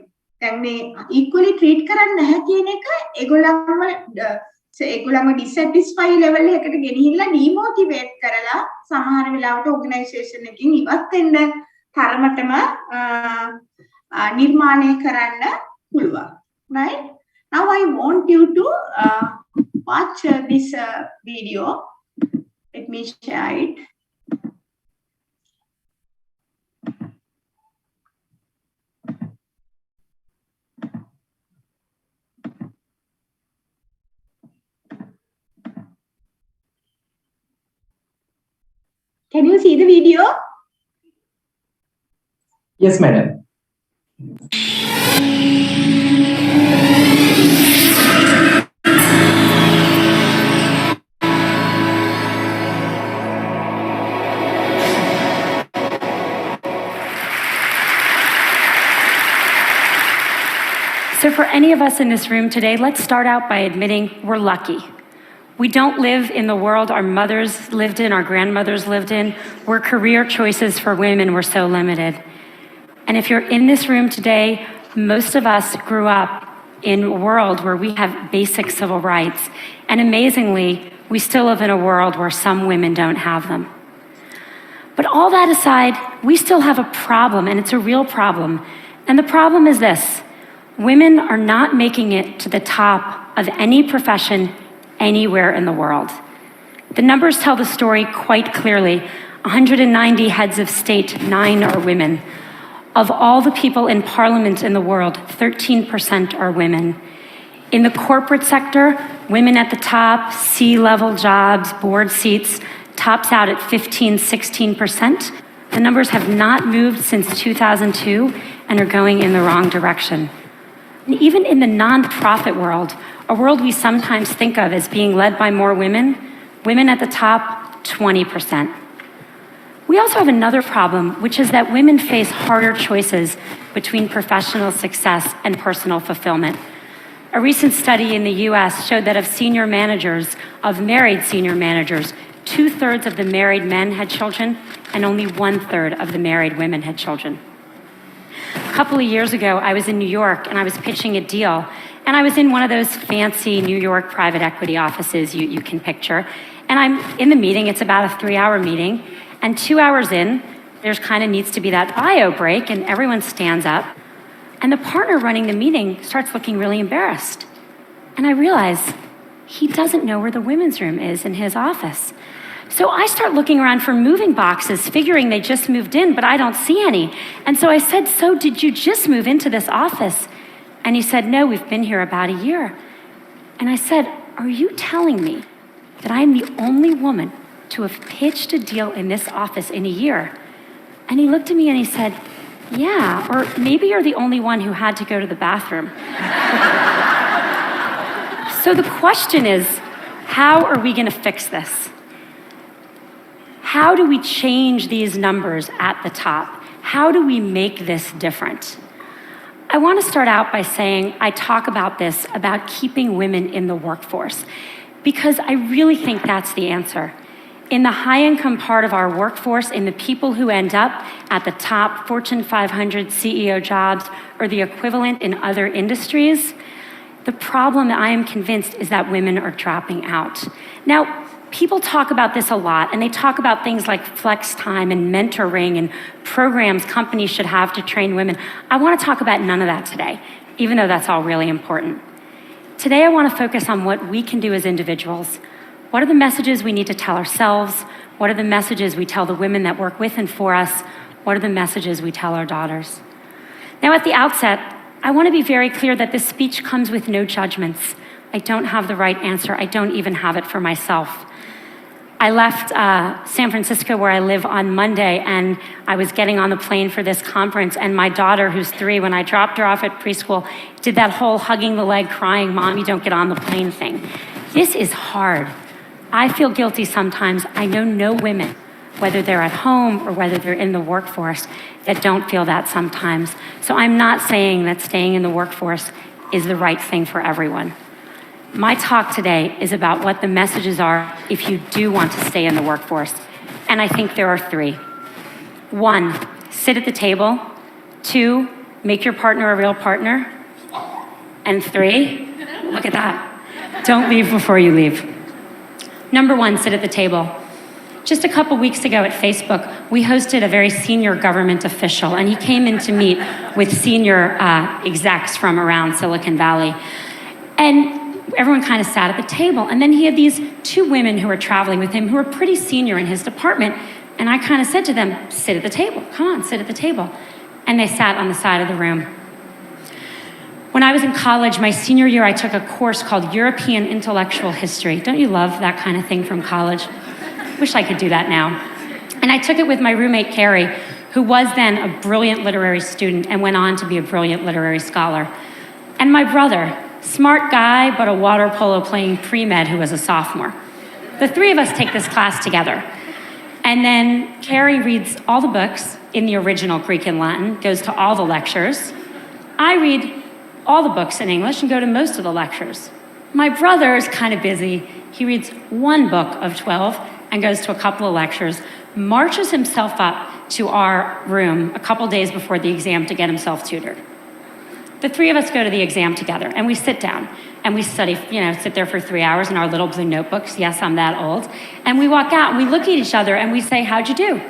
[SPEAKER 1] දැන් මේ equally treat කරන්න නැහැ කියන එක ඒගොල්ලන්ව dissatisfy level එකකට ගෙනිහිල්ලා demotivate කරලා සමහර වෙලාවට organization එකකින් ඉවත් වෙන්න තරමටම නිර්මාණය කරන්න පුළුවන්. Right? Now I want you to watch this video. Let me share it. Can you see the video?
[SPEAKER 3] Yes, madam.
[SPEAKER 7] So for any of us in this room today, let's start out by admitting we're lucky. We don't live in the world our mothers lived in, our grandmothers lived in, where career choices for women were so limited. And if you're in this room today, most of us grew up in a world where we have basic civil rights. And amazingly, we still live in a world where some women don't have them. But all that aside, we still have a problem, and it's a real problem. And the problem is this: women are not making it to the top of any profession anywhere in the world. The numbers tell the story quite clearly. 190 heads of state, 9 are women. Of all the people in parliament in the world, 13% are women. In the corporate sector, women at the top, C-level jobs, board seats, tops out at 15, 16%. The numbers have not moved since 2002 and are going in the wrong direction. And even in the nonprofit world, a world we sometimes think of as being led by more women, women at the top, 20%. We also have another problem, which is that women face harder choices between professional success and personal fulfillment. A recent study in the US showed that of senior managers, of married senior managers, 2/3 of the married men had children, and only 1/3 of the married women had children. A couple of years ago, I was in New York and I was pitching a deal, and I was in one of those fancy New York private equity offices you can picture. And I'm in the meeting, it's about a 3-hour meeting, and 2 hours in, there's kind of needs to be that bio break, and everyone stands up. And the partner running the meeting starts looking really embarrassed. And I realize he doesn't know where the women's room is in his office. So I start looking around for moving boxes, figuring they just moved in, but I don't see any. And so I said, "So did you just move into this office?" And he said, "No, we've been here about a year." And I said, "Are you telling me that I am the only woman to have pitched a deal in this office in a year?" And he looked at me and he said, "Yeah, or maybe you're the only one who had to go to the bathroom." So the question is, how are we going to fix this? How do we change these numbers at the top? How do we make this different? I want to start out by saying I talk about this, about keeping women in the workforce, because I really think that's the answer. In the high-income part of our workforce, in the people who end up at the top Fortune 500 CEO jobs or the equivalent in other industries, the problem, I am convinced, is that women are dropping out. Now, people talk about this a lot, and they talk about things like flex time and mentoring and programs companies should have to train women. I want to talk about none of that today, even though that's all really important. Today, I want to focus on what we can do as individuals. What are the messages we need to tell ourselves? What are the messages we tell the women that work with and for us? What are the messages we tell our daughters? Now, at the outset, I want to be very clear that this speech comes with no judgments. I don't have the right answer. I don't even have it for myself. I left San Francisco, where I live, on Monday, and I was getting on the plane for this conference, and my daughter, who's 3, when I dropped her off at preschool, did that whole hugging the leg, crying, "Mom, you don't get on the plane" thing. This is hard. I feel guilty sometimes. I know no women, whether they're at home or whether they're in the workforce, that don't feel that sometimes. So I'm not saying that staying in the workforce is the right thing for everyone. My talk today is about what the messages are if you do want to stay in the workforce. And I think there are 3. 1, sit at the table. 2, make your partner a real partner. And 3, look at that. Don't leave before you leave. Number 1, sit at the table. Just a couple weeks ago at Facebook, we hosted a very senior government official, and he came in to meet with senior execs from around Silicon Valley. And everyone kind of sat at the table. And then he had these 2 women who were traveling with him who were pretty senior in his department. And I kind of said to them, "Sit at the table. Come on, sit at the table." And they sat on the side of the room. When I was in college, my senior year, I took a course called European Intellectual History. Don't you love that kind of thing from college? Wish I could do that now. And I took it with my roommate, Carrie, who was then a brilliant literary student and went on to be a brilliant literary scholar. And my brother, smart guy, but a water polo playing pre-med who was a sophomore. The three of us take this class together. And then Carrie reads all the books in the original Greek and Latin, goes to all the lectures. I read all the books in English and go to most of the lectures. My brother is kind of busy. He reads one book of 12 and goes to a couple of lectures, marches himself up to our room a couple days before the exam to get himself tutored. The three of us go to the exam together and we sit down and we study, sit there for 3 hours in our little blue notebooks. Yes, I'm that old. And we walk out and we look at each other and we say, how'd you do?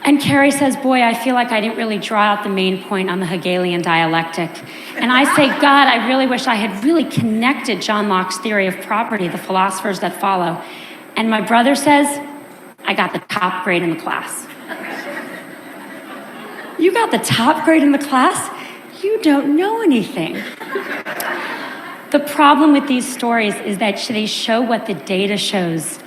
[SPEAKER 7] And Carrie says, boy, I feel like I didn't really draw out the main point on the Hegelian dialectic. And I say, God, I really wish I had really connected John Locke's theory of property, the philosophers that follow. And my brother says, I got the top grade in the class. You got the top grade in the class? You don't know anything. The problem with these stories is that they show what the data shows.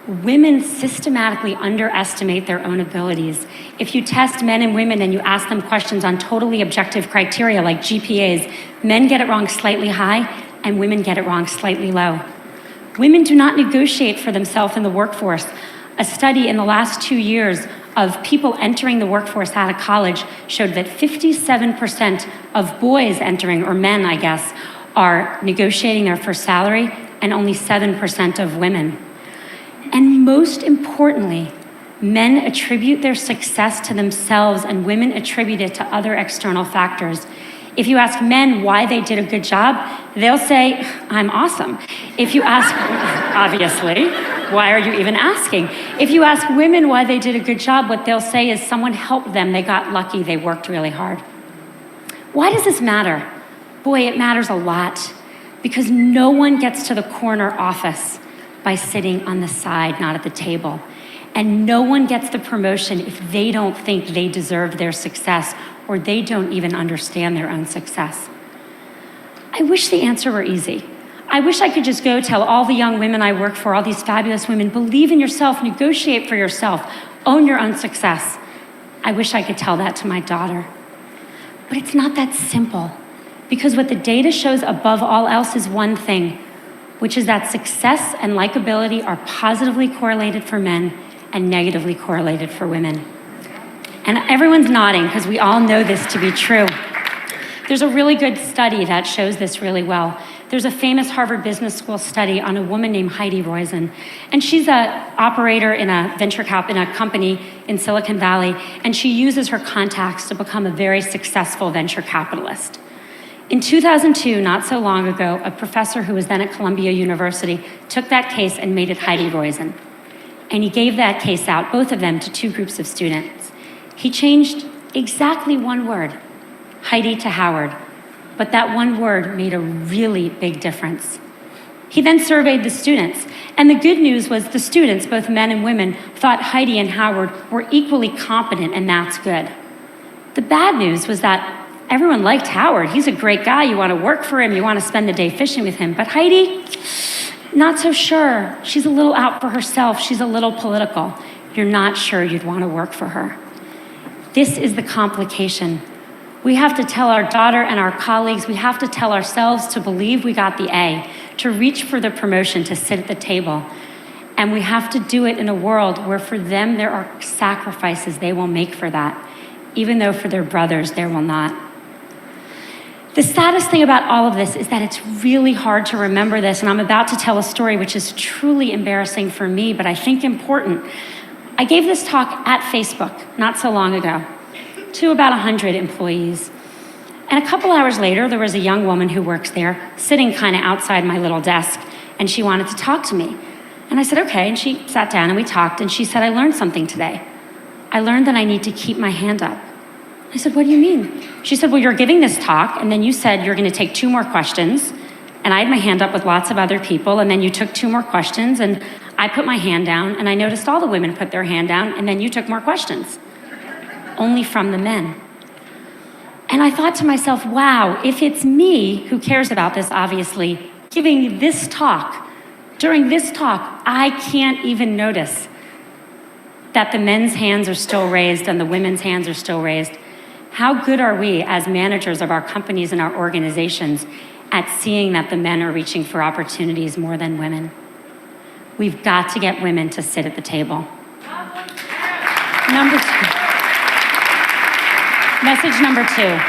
[SPEAKER 7] Women systematically underestimate their own abilities. If you test men and women and you ask them questions on totally objective criteria like GPAs, men get it wrong slightly high and women get it wrong slightly low. Women do not negotiate for themselves in the workforce. A study in the last 2 years of people entering the workforce out of college showed that 57% of boys entering, or men, I guess, are negotiating their first salary, and only 7% of women. And most importantly, men attribute their success to themselves and women attribute it to other external factors. If you ask men why they did a good job, they'll say, I'm awesome. If you ask, obviously, why are you even asking? If you ask women why they did a good job, what they'll say is someone helped them, they got lucky, they worked really hard. Why does this matter? Boy, it matters a lot, because no one gets to the corner office by sitting on the side, not at the table. And no one gets the promotion if they don't think they deserve their success or they don't even understand their own success. I wish the answer were easy. I wish I could just go tell all the young women I work for, all these fabulous women, believe in yourself, negotiate for yourself, own your own success. I wish I could tell that to my daughter. But it's not that simple, because what the data shows above all else is one thing, which is that success and likability are positively correlated for men and negatively correlated for women. And everyone's nodding because we all know this to be true. There's a really good study that shows this really well. There's a famous Harvard Business School study on a woman named Heidi Roizen, and she's an operator in a in a company in Silicon Valley, and she uses her contacts to become a very successful venture capitalist. In 2002, not so long ago, a professor who was then at Columbia University took that case and made it Heidi Roizen. And he gave that case out, both of them, to 2 groups of students. He changed exactly one word, Heidi to Howard, but that one word made a really big difference. He then surveyed the students, and the good news was the students, both men and women, thought Heidi and Howard were equally competent, and that's good. The bad news was that everyone liked Howard. He's a great guy. You want to work for him. You want to spend the day fishing with him. But Heidi, not so sure. She's a little out for herself. She's a little political. You're not sure you'd want to work for her. This is the complication. We have to tell our daughter and our colleagues, we have to tell ourselves to believe we got the A, to reach for the promotion, to sit at the table. And we have to do it in a world where for them there are sacrifices they will make for that, even though for their brothers there will not. The saddest thing about all of this is that it's really hard to remember this, and I'm about to tell a story which is truly embarrassing for me, but I think important. I gave this talk at Facebook not so long ago to about 100 employees. And a couple hours later, there was a young woman who works there sitting kind of outside my little desk, and she wanted to talk to me. And I said, okay, and she sat down and we talked, and she said, I learned something today. I learned that I need to keep my hand up. I said, what do you mean? She said, well, you're giving this talk, and then you said you're going to take 2 more questions, and I had my hand up with lots of other people, and then you took 2 more questions, and I put my hand down, and I noticed all the women put their hand down, and then you took more questions, only from the men. And I thought to myself, wow, if it's me, who cares about this, obviously, giving this talk, during this talk, I can't even notice that the men's hands are still raised and the women's hands are still raised. How good are we as managers of our companies and our organizations at seeing that the men are reaching for opportunities more than women? We've got to get women to sit at the table. Message number 2,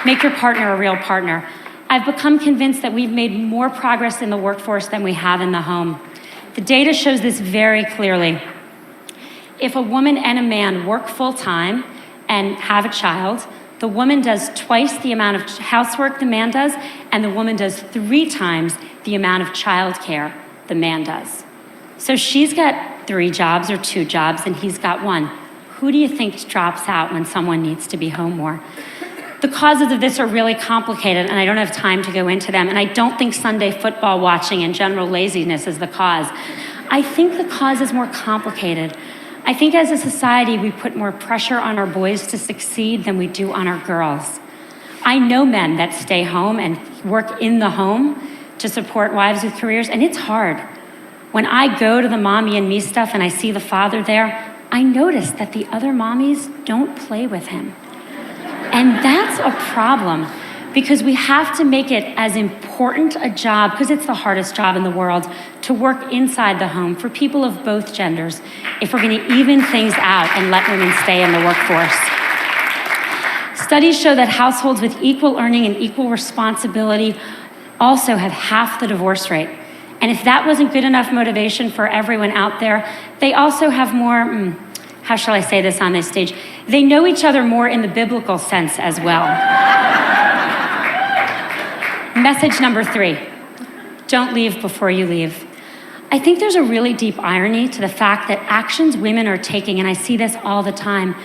[SPEAKER 7] make your partner a real partner. I've become convinced that we've made more progress in the workforce than we have in the home. The data shows this very clearly. If a woman and a man work full-time and have a child, the woman does twice the amount of housework the man does, and the woman does 3 times the amount of childcare the man does. So she's got 3 jobs or 2 jobs, and he's got 1. Who do you think drops out when someone needs to be home more? The causes of this are really complicated, and I don't have time to go into them, and I don't think Sunday football watching and general laziness is the cause. I think the cause is more complicated. I think as a society, we put more pressure on our boys to succeed than we do on our girls. I know men that stay home and work in the home to support wives with careers, and it's hard. When I go to the mommy and me stuff and I see the father there, I notice that the other mommies don't play with him. And that's a problem, because we have to make it as important a job, because it's the hardest job in the world, to work inside the home for people of both genders if we're going to even things out and let women stay in the workforce. Studies show that households with equal earning and equal responsibility also have half the divorce rate. And if that wasn't good enough motivation for everyone out there, they also have more, how shall I say this on this stage? They know each other more in the biblical sense as well. Message number 3, don't leave before you leave. I think there's a really deep irony to the fact that actions women are taking, and I see this all the time,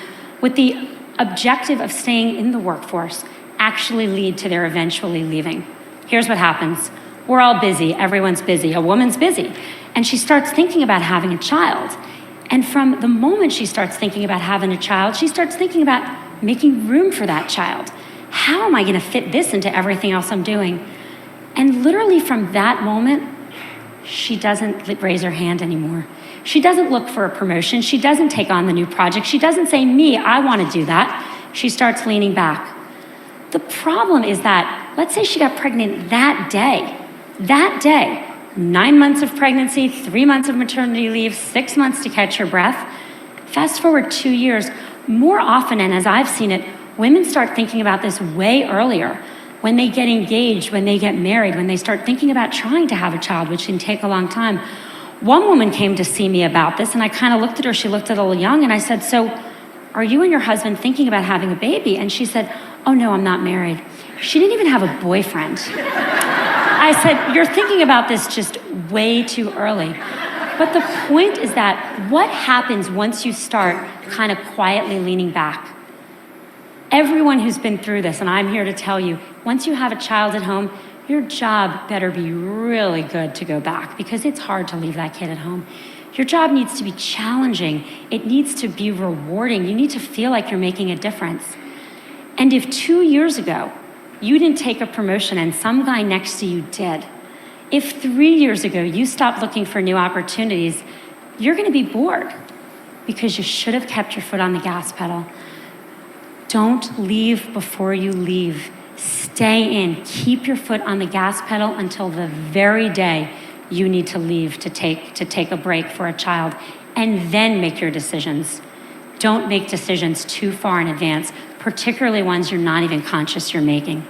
[SPEAKER 7] with the objective of staying in the workforce actually lead to their eventually leaving. Here's what happens. We're all busy, everyone's busy, a woman's busy, and she starts thinking about having a child. And from the moment she starts thinking about having a child, she starts thinking about making room for that child. How am I going to fit this into everything else I'm doing? And literally from that moment, she doesn't raise her hand anymore. She doesn't look for a promotion. She doesn't take on the new project. She doesn't say, me, I want to do that. She starts leaning back. The problem is that, let's say she got pregnant that day, 9 months of pregnancy, 3 months of maternity leave, 6 months to catch her breath. Fast forward 2 years, more often, and as I've seen it, women start thinking about this way earlier. When they get engaged, when they get married, when they start thinking about trying to have a child, which can take a long time. One woman came to see me about this, and I kind of looked at her, she looked a little young, and I said, so are you and your husband thinking about having a baby? And she said, oh no, I'm not married. She didn't even have a boyfriend. I said, you're thinking about this just way too early. But the point is that what happens once you start kind of quietly leaning back? Everyone who's been through this, and I'm here to tell you, once you have a child at home, your job better be really good to go back, because it's hard to leave that kid at home. Your job needs to be challenging. It needs to be rewarding. You need to feel like you're making a difference. And if 2 years ago, you didn't take a promotion and some guy next to you did, if 3 years ago you stopped looking for new opportunities, you're going to be bored because you should have kept your foot on the gas pedal. Don't leave before you leave. Stay in. Keep your foot on the gas pedal until the very day you need to leave to take a break for a child, and then make your decisions. Don't make decisions too far in advance, particularly ones you're not even conscious you're making.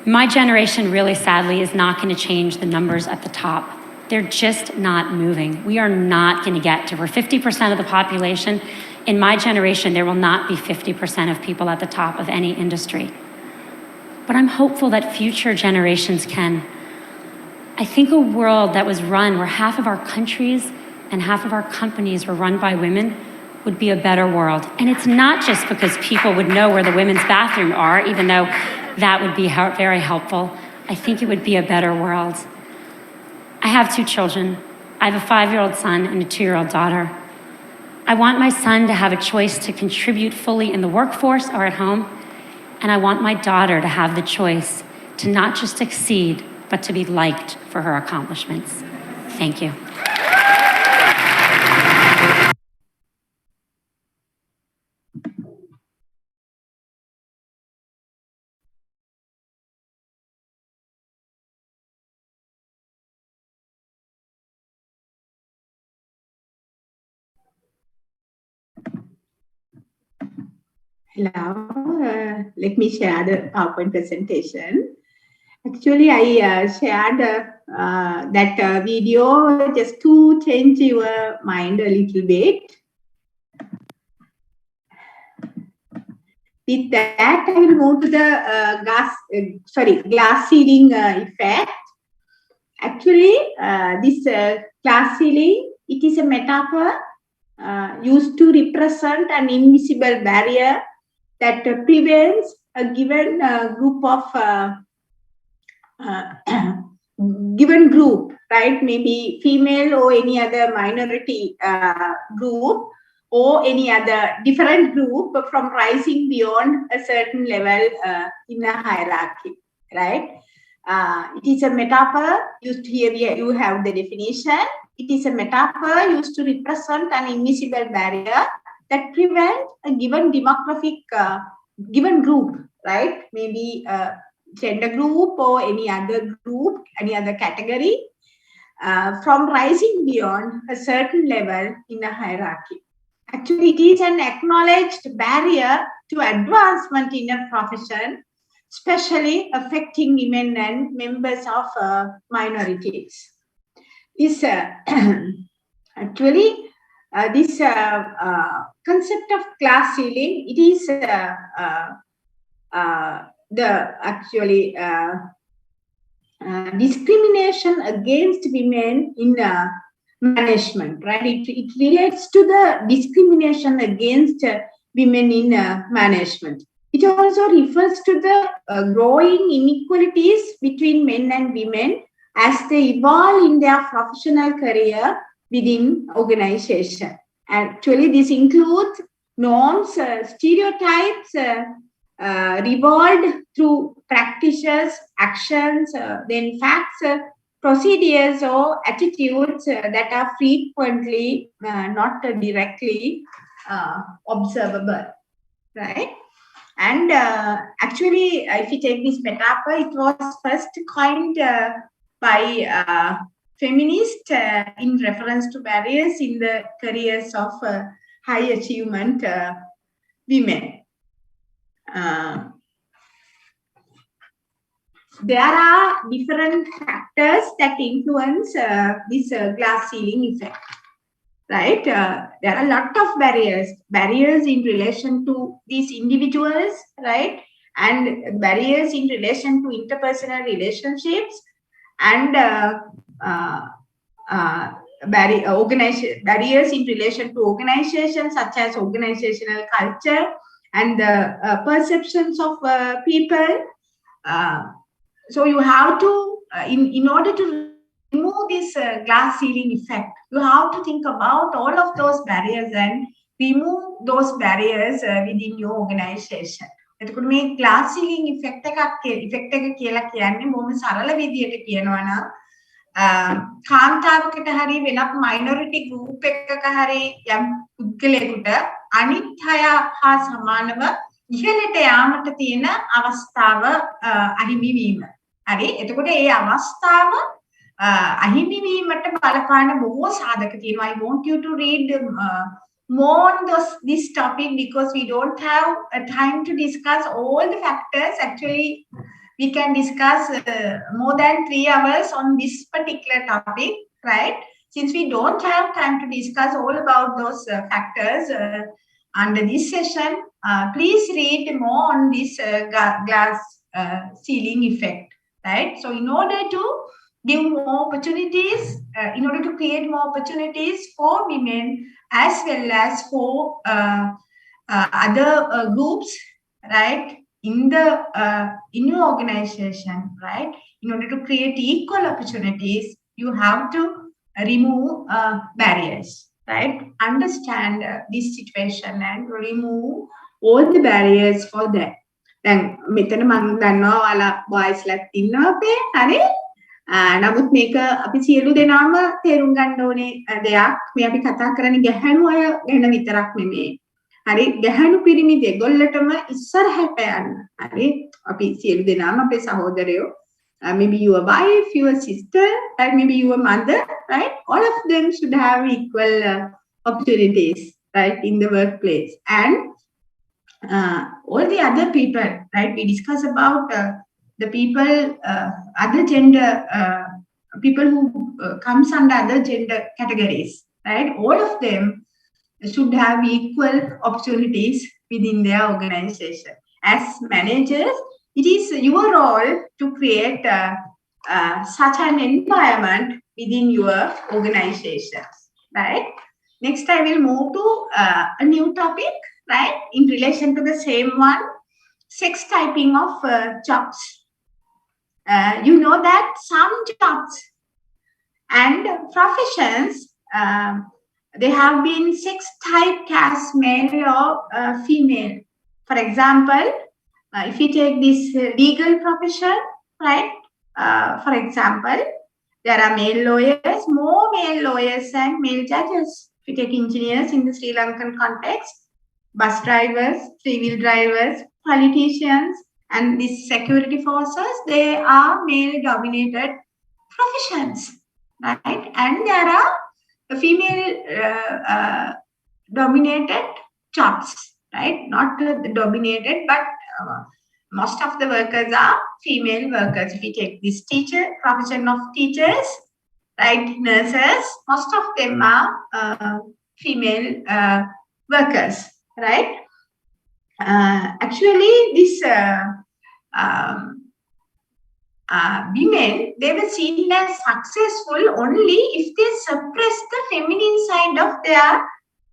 [SPEAKER 7] My generation, really sadly, is not going to change the numbers at the top. They're just not moving. We are not going to get to, we're 50% of the population. In my generation, there will not be 50% of people at the top of any industry. But I'm hopeful that future generations can. I think a world that was run where half of our countries and half of our companies were run by women would be a better world. And it's not just because people would know where the women's bathroom are, even though that would be very helpful. I think it would be a better world. I have 2 children. I have a 5-year-old son and a 2-year-old daughter. I want my son to have a choice to contribute fully in the workforce or at home. And I want my daughter to have the choice to not just succeed, but to be liked for her accomplishments. Thank you.
[SPEAKER 1] Hello, let me share the PowerPoint presentation. Actually, I shared that video just to change your mind a little bit. With that, I will move to the glass ceiling effect. Actually, this glass ceiling, it is a metaphor used to represent an invisible barrier that prevents a given group of given group, right? Maybe female or any other minority group or any other different group from rising beyond a certain level in a hierarchy, right? It is a metaphor used here. You have the definition. It is a metaphor used to represent an invisible barrier that prevents a given demographic, given group, right? Maybe gender group or any other group, any other category, from rising beyond a certain level in a hierarchy. Actually, it is an acknowledged barrier to advancement in a profession, especially affecting women and members of minorities. This actually this concept of class ceiling, it is discrimination against women in management, right? It relates to the discrimination against women in management. It also refers to the growing inequalities between men and women as they evolve in their professional career within organization. Actually, this includes norms, stereotypes, revolved through practices, actions, then facts, procedures or attitudes that are frequently not directly observable, right? And actually, if you take this metaphor, it was first coined by feminists in reference to barriers in the careers of high achievement women. There are different factors that influence this glass ceiling effect, right? There are a lot of barriers in relation to these individuals, right? And barriers in relation to interpersonal relationships and barriers in relation to organizations such as organizational culture and the perceptions of people. So you have to, in order to remove this glass ceiling effect, you have to think about all of those barriers and remove those barriers within your organization. එතකොට මේ glass ceiling effect එක කියලා කියන්නේ බොහොම සරල විදියට කියනවා නම් කාන්තාවකට හරි වෙනත් minority group එකක හරි යම් පුද්ගලයෙකුට අනිත් අය හා සමානව ඉහළට යාමට තියෙන අවස්ථාව අහිමි වීම. හරි. එතකොට ඒ අවස්ථාව අහිමි වීමට බලපාන බොහෝ සාධක තියෙනවා. I want you to read more on this topic because we don't have time to discuss all the factors. Actually, we can discuss more than 3 hours on this particular topic, right? Since we don't have time to discuss all about those factors under this session, please read more on this glass ceiling effect, right? So in order to give more opportunities, in order to create more opportunities for women as well as for other groups, right? In your organization, right? In order to create equal opportunities, you have to remove barriers, right? Understand this situation and remove all the barriers for that. දැන් මෙතන මම දන්නවා ඔයාලා boys ලක් ඉන්නවා අපේ හරි නමුත් මේක අපි සියලු දෙනාම තේරුම් ගන්න ඕනේ දෙයක් මේ අපි කතා කරන්නේ ගැහැණු අය ගැන විතරක් නෙමෙයි හරි ගැහැණු පිරිමි දෙගොල්ලටම ඉස්සරහට යන්න හරි අපි සියලු දෙනාම අපේ සහෝදරයෝ maybe your wife, your sister, and maybe your mother, right? All of them should have equal opportunities, right, in the workplace. And all the other people, right? We discuss about the people, other gender, people who comes under other gender categories, right? All of them should have equal opportunities within their organization. As managers, it is your role to create such an environment within your organizations, right? Next, I will move to a new topic, right? In relation to the same one, sex typing of jobs. You know that some jobs and professions, they have been sex typed as male or female. For example, if you take this legal profession, right? For example, there are male lawyers, more male lawyers and male judges. If you take engineers in the Sri Lankan context, bus drivers, three-wheel drivers, politicians, and these security forces, they are male-dominated professions, right? And there are female-dominated jobs, right? Not dominated, but most of the workers are female workers. If you take this profession of teachers, right, nurses, most of them are female workers, right? Actually, this women, they were seen as successful only if they suppress the feminine side of their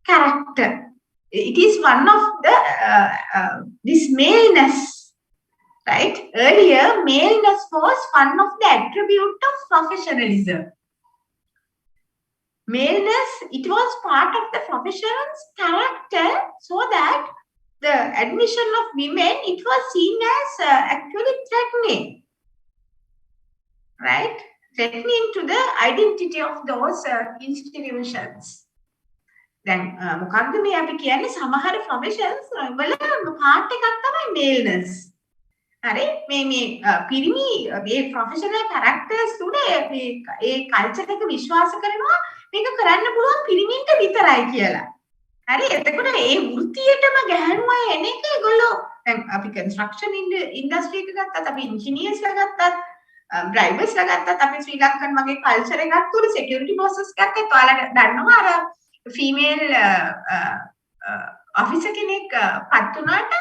[SPEAKER 1] character. It is one of the this maleness, right? Earlier, maleness was one of the attributes of professionalism. Maleness, it was part of the profession's character, so that the admission of women, it was seen as actually threatening, right? Threatening to the identity of those institutions. දැන් මොකක්ද මේ අපි කියන්නේ සමහර ප්‍රොෆෙෂන්ස් වල part එකක් තමයි මේල්නස්. හරි මේ පිරිමි මේ ප්‍රොෆෙෂනල් කැරක්ටර්ස් තුන ඒ කල්චර් එක විශ්වාස කරනවා මේක කරන්න පුළුවන් පිරිමින්ට විතරයි කියලා. හරි එතකොට ඒ වෘත්තියටම ගැහණුව එන එක ඒගොල්ලෝ දැන් අපි කන්ස්ට්‍රක්ෂන් ඉන්ඩස්ට්‍රි එක ගත්තත් අපි ඉන්ජිනියර්ස්ලා ගත්තත් ඩ්‍රයිවර්ස්ලා ගත්තත් අපි ශ්‍රී ලංකන් වගේ කල්චර් එකක් තුල සිකියුරිටි ෆෝසස් ගත්තත් ඔයාලා දන්නවා අර female officer කෙනෙක් පත් වුණාට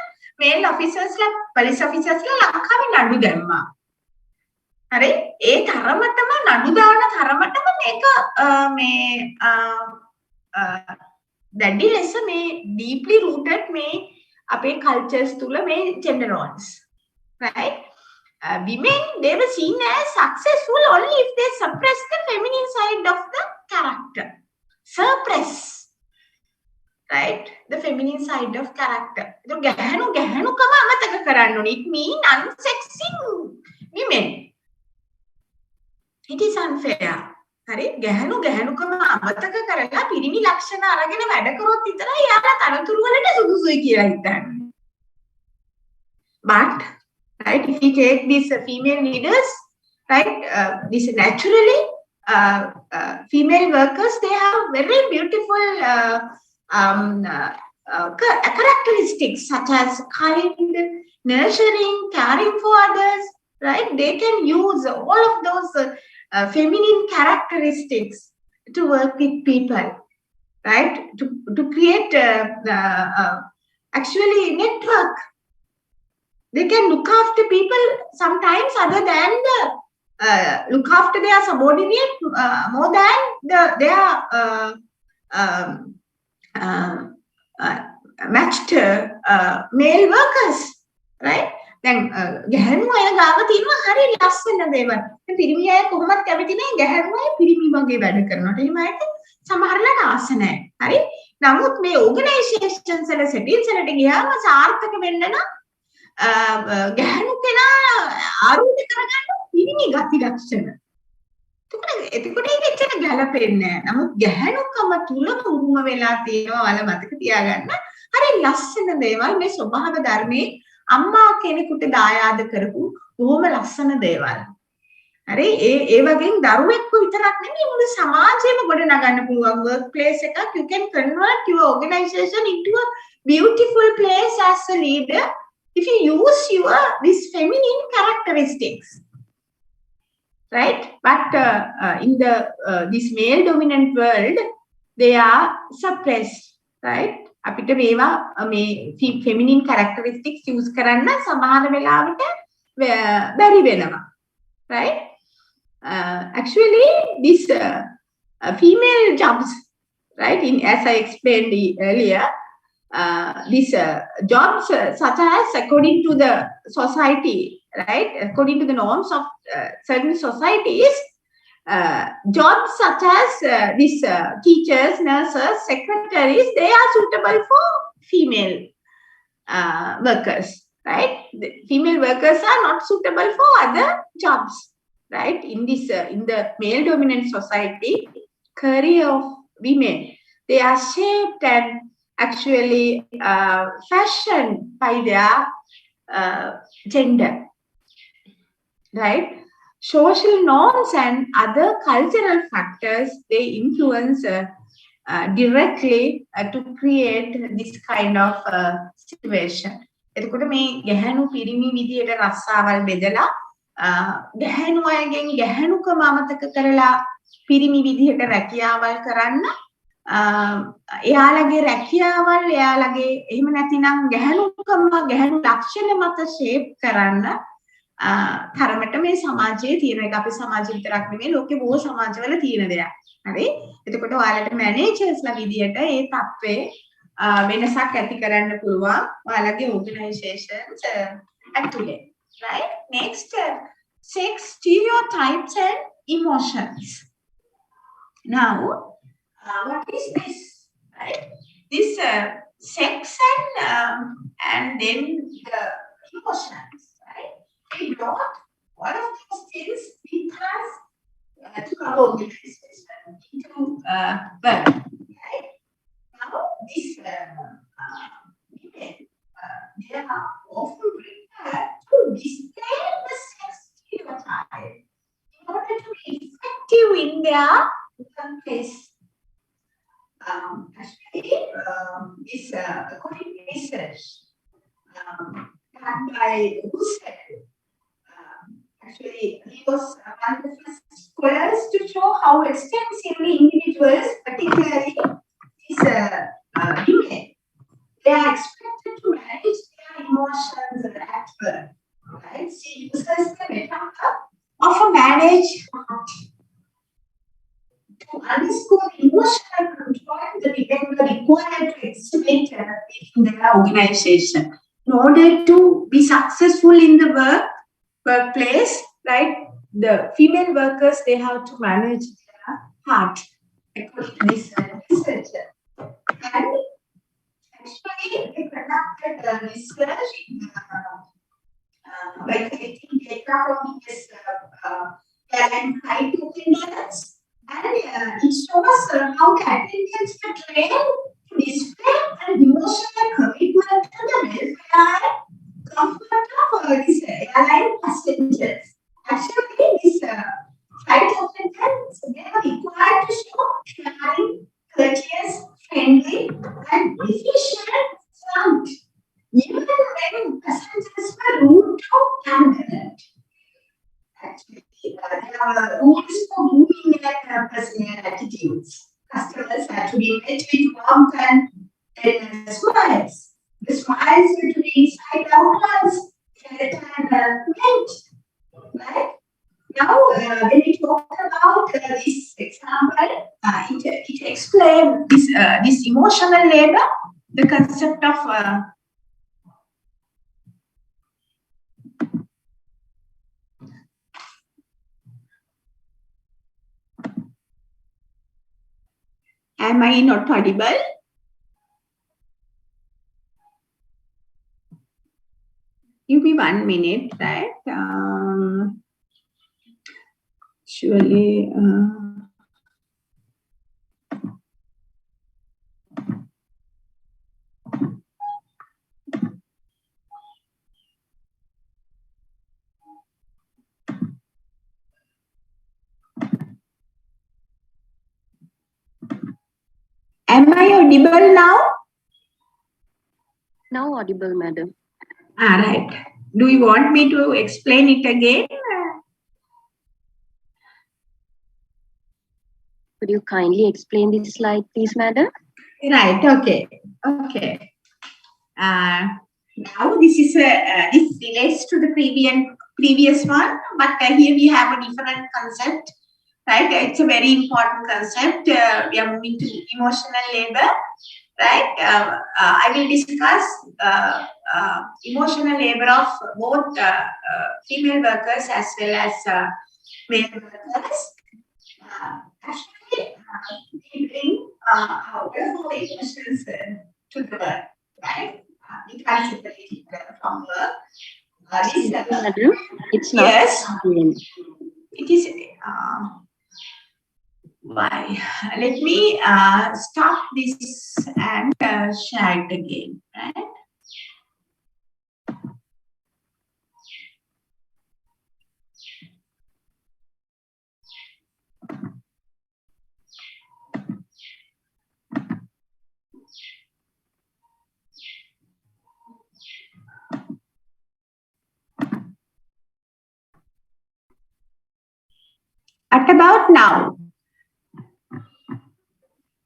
[SPEAKER 1] male officersලා police officersලා ලංකාවේ නඩු දැම්මා. හරි ඒ තරමටම නඩු දාන තරමටම මේක මේ දැඩි ලෙස මේ deeply rooted මේ අපේ cultures තුල මේ gender roles, right? Women, they were seen as successful only if they suppress the feminine side of the character. Suppress, right? The feminine side of character. It means unsexing women. It is unfair. හරි ගැහණු ගැහණුකම අමතක කරලා පිරිමි ලක්ෂණ අරගෙන වැඩ කරොත් විතරයි යාලා තරතුරු වලට සුදුසුයි කියලා හිතන්නේ. But right, if you take these female leaders, right, this naturally female workers, they have very beautiful characteristics such as kind, nurturing, caring for others, right? They can use all of those feminine characteristics to work with people, right? To create actually network. They can look after people sometimes other than the look after their subordinate more than their matched male workers, right? දැන් ගැහණු අය ගාව තියෙනවා හරි ලස්සන දේවල්. පිරිමි අය කොහොමද කැමති නැහැ ගැහණු අය පිරිමි වගේ වැඩ කරනකොට. එහෙම අයට සමහරලාට ආස නැහැ. හරි? නමුත් මේ ඕගනයිසේෂන්ස් වල සෙටිල්ස් වලට ගියාම සාර්ථක වෙන්න නම් ගැහණු කෙනා ආරූඪ කරගන්න පිරිමි ගති ලක්ෂණ. එතකොට ඒක එච්චර ගැලපෙන්නේ නැහැ. නමුත් ගැහණුකම තුල උරුම වෙලා තියෙනවා වල මතක තියාගන්න. හරි ලස්සන දේවල් මේ ස්වභාව ධර්මයේ අම්මා කෙනෙකුට දායාද කරපු බොහොම ලස්සන දේවල්. හරි ඒ වගේම දරුවෙක්ව විතරක් නෙමෙයි මුළු සමාජෙම ගොඩ නගන්න පුළුවන් work place එකක්. You can convert your organization into a beautiful place as a leader if you use your this feminine characteristics, right? But in the this male dominant world they are suppressed, right? අපිට මේවා මේ feminine characteristics use කරන්න සමහර වෙලාවට බැරි වෙනවා, right? Actually this female jobs, right, in as I explained earlier, these jobs such as according to the society, right, according to the norms of certain societies, jobs such as these teachers, nurses, secretaries, they are suitable for female workers, right? The female workers are not suitable for other jobs, right? In this in the male dominant society, career of women, they are shaped and actually fashioned by their gender, right? Social norms and other cultural factors, they influence directly to create this kind of situation. එතකොට මේ ගැහැණු පිරිමි විදියට රස්සාවල් බෙදලා ගැහැණු අයගෙන් ගැහැණුකම අමතක කරලා පිරිමි විදියට රැකියාවල් කරන්න එයාලගේ රැකියාවල් එයාලගේ එහෙම නැතිනම් ගැහැණුකම ගැහැණු ලක්ෂණ මත ෂේප් කරන්න තරමට මේ සමාජයේ තියෙන එක අපේ සමාජය විතරක් නෙමෙයි ලෝකේ බොහෝ සමාජවල තියෙන දෙයක්. හරි? එතකොට ඔයාලට මැනේජර්ස්ලා විදියට ඒ තත්ත්වයේ වෙනසක් ඇති කරන්න පුළුවන් ඔයාලගේ organizations ඇතුලේ. Right? Next, sex, stereotypes and emotions. Now, what is this? Right? This sex and then the emotions. Right? We brought all of these things with us to our organization into work. Right? Now, this women, they are often prepared to display the sex stereotype in order to be effective in their workplace. Actually, this according to research done by Husserl, actually he was one of the first scholars to show how extensively individuals, particularly these women, they are expected to manage their emotions at work. Right? She uses the metaphor of a managed heart to underscore emotional control the women were required to exhibit in their organization in order to be successful in the workplace. Right? The female workers, they have to manage their heart according to this research. And actually, they conducted research by collecting data from this talent height opinions, and it shows how the attendants were trained to display an emotional commitment to the welfare and comfort of these airline passengers. Actually, this flight attendants, they were required to show caring, courteous, friendly, and efficient front, even when passengers were rude or ignorant. Actually, there are rules for moving and personal attitudes. Customers had to be met with warmth and smiles. The smiles were to be inside out ones, felt and meant. Right? Now, when we talk about this example, it explains this emotional labor, the concept of am I not audible? Give me 1 minute, right? Surely. Am I audible now?
[SPEAKER 4] Now audible, madam.
[SPEAKER 1] Right. Do you want me to explain it again?
[SPEAKER 4] Could you kindly explain this slide, please, madam?
[SPEAKER 1] Right. Okay. Okay. Now this is this relates to the previous one, but here we have a different concept. Right. It's a very important concept. We are moving to emotional labor. Right. I will discuss emotional labor of both female workers as well as male workers. Actually, they bring our emotions to the work, right? We can't separate it from work.
[SPEAKER 4] Madam, it's not.
[SPEAKER 1] Yes,
[SPEAKER 4] Again.
[SPEAKER 1] it is. Why? Let me stop this and share it again, right? At about now.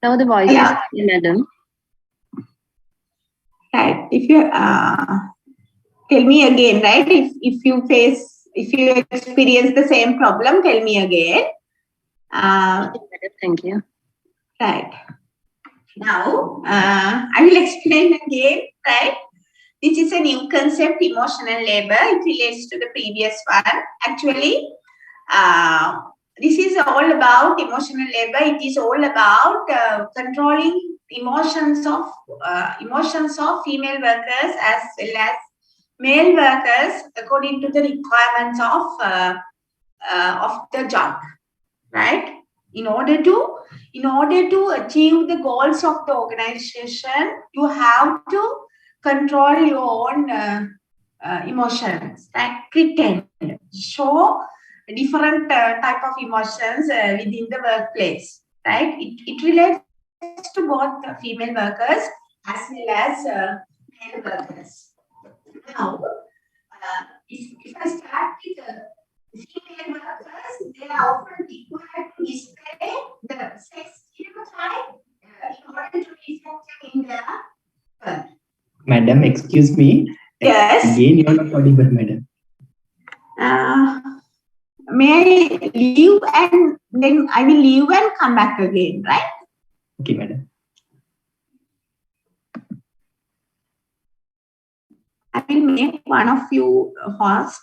[SPEAKER 4] Now the voice is clear, madam.
[SPEAKER 1] Right. If you tell me again, right? If you experience the same problem, tell me again.
[SPEAKER 4] Thank you.
[SPEAKER 1] Right. Now, I will explain again, right? This is a new concept, emotional labor. It relates to the previous one. Actually, this is all about emotional labor. It is all about controlling emotions of female workers as well as male workers according to the requirements of the job, right? In order to achieve the goals of the organization, you have to control your own emotions, like pretend, show different type of emotions within the workplace, right? It relates to both the female workers as well as male workers. Now, if I start with female workers, they are often required to display the sex stereotype in order to be effective in their work.
[SPEAKER 3] Madam, excuse me.
[SPEAKER 1] Yes.
[SPEAKER 3] Again, you are not audible, madam.
[SPEAKER 1] May I leave and then I will leave and come back again, right?
[SPEAKER 3] Okay, madam.
[SPEAKER 1] I will make one of you host.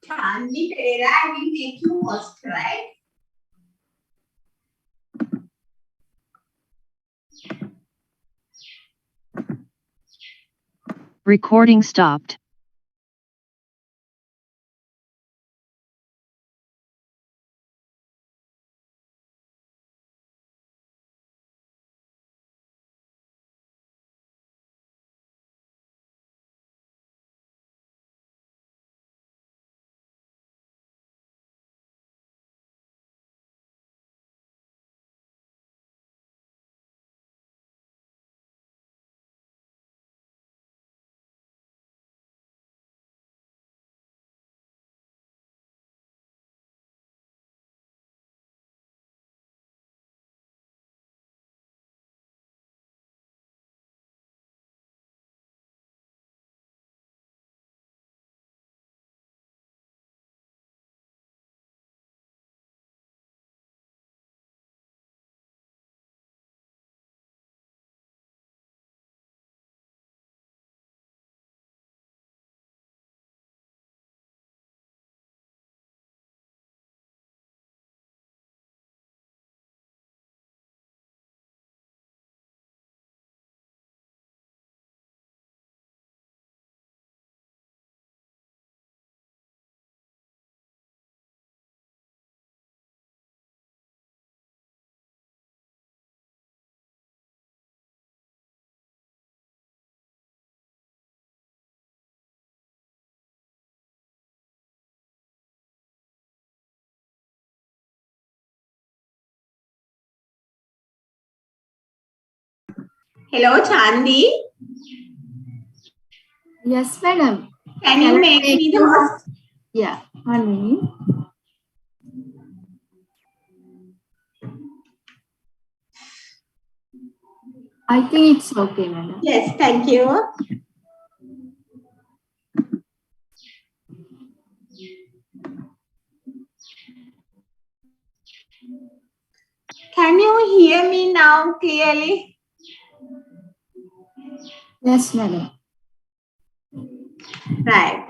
[SPEAKER 1] Chandni Pereira, I will make you host, right?
[SPEAKER 4] Recording stopped.
[SPEAKER 1] Hello, Chandi.
[SPEAKER 8] Yes, madam.
[SPEAKER 1] Can you make me the host?
[SPEAKER 8] Yeah, 1 minute. I think it's okay, madam.
[SPEAKER 1] Yes, thank you. Can you hear me now clearly?
[SPEAKER 8] Yes, madam.
[SPEAKER 1] Right.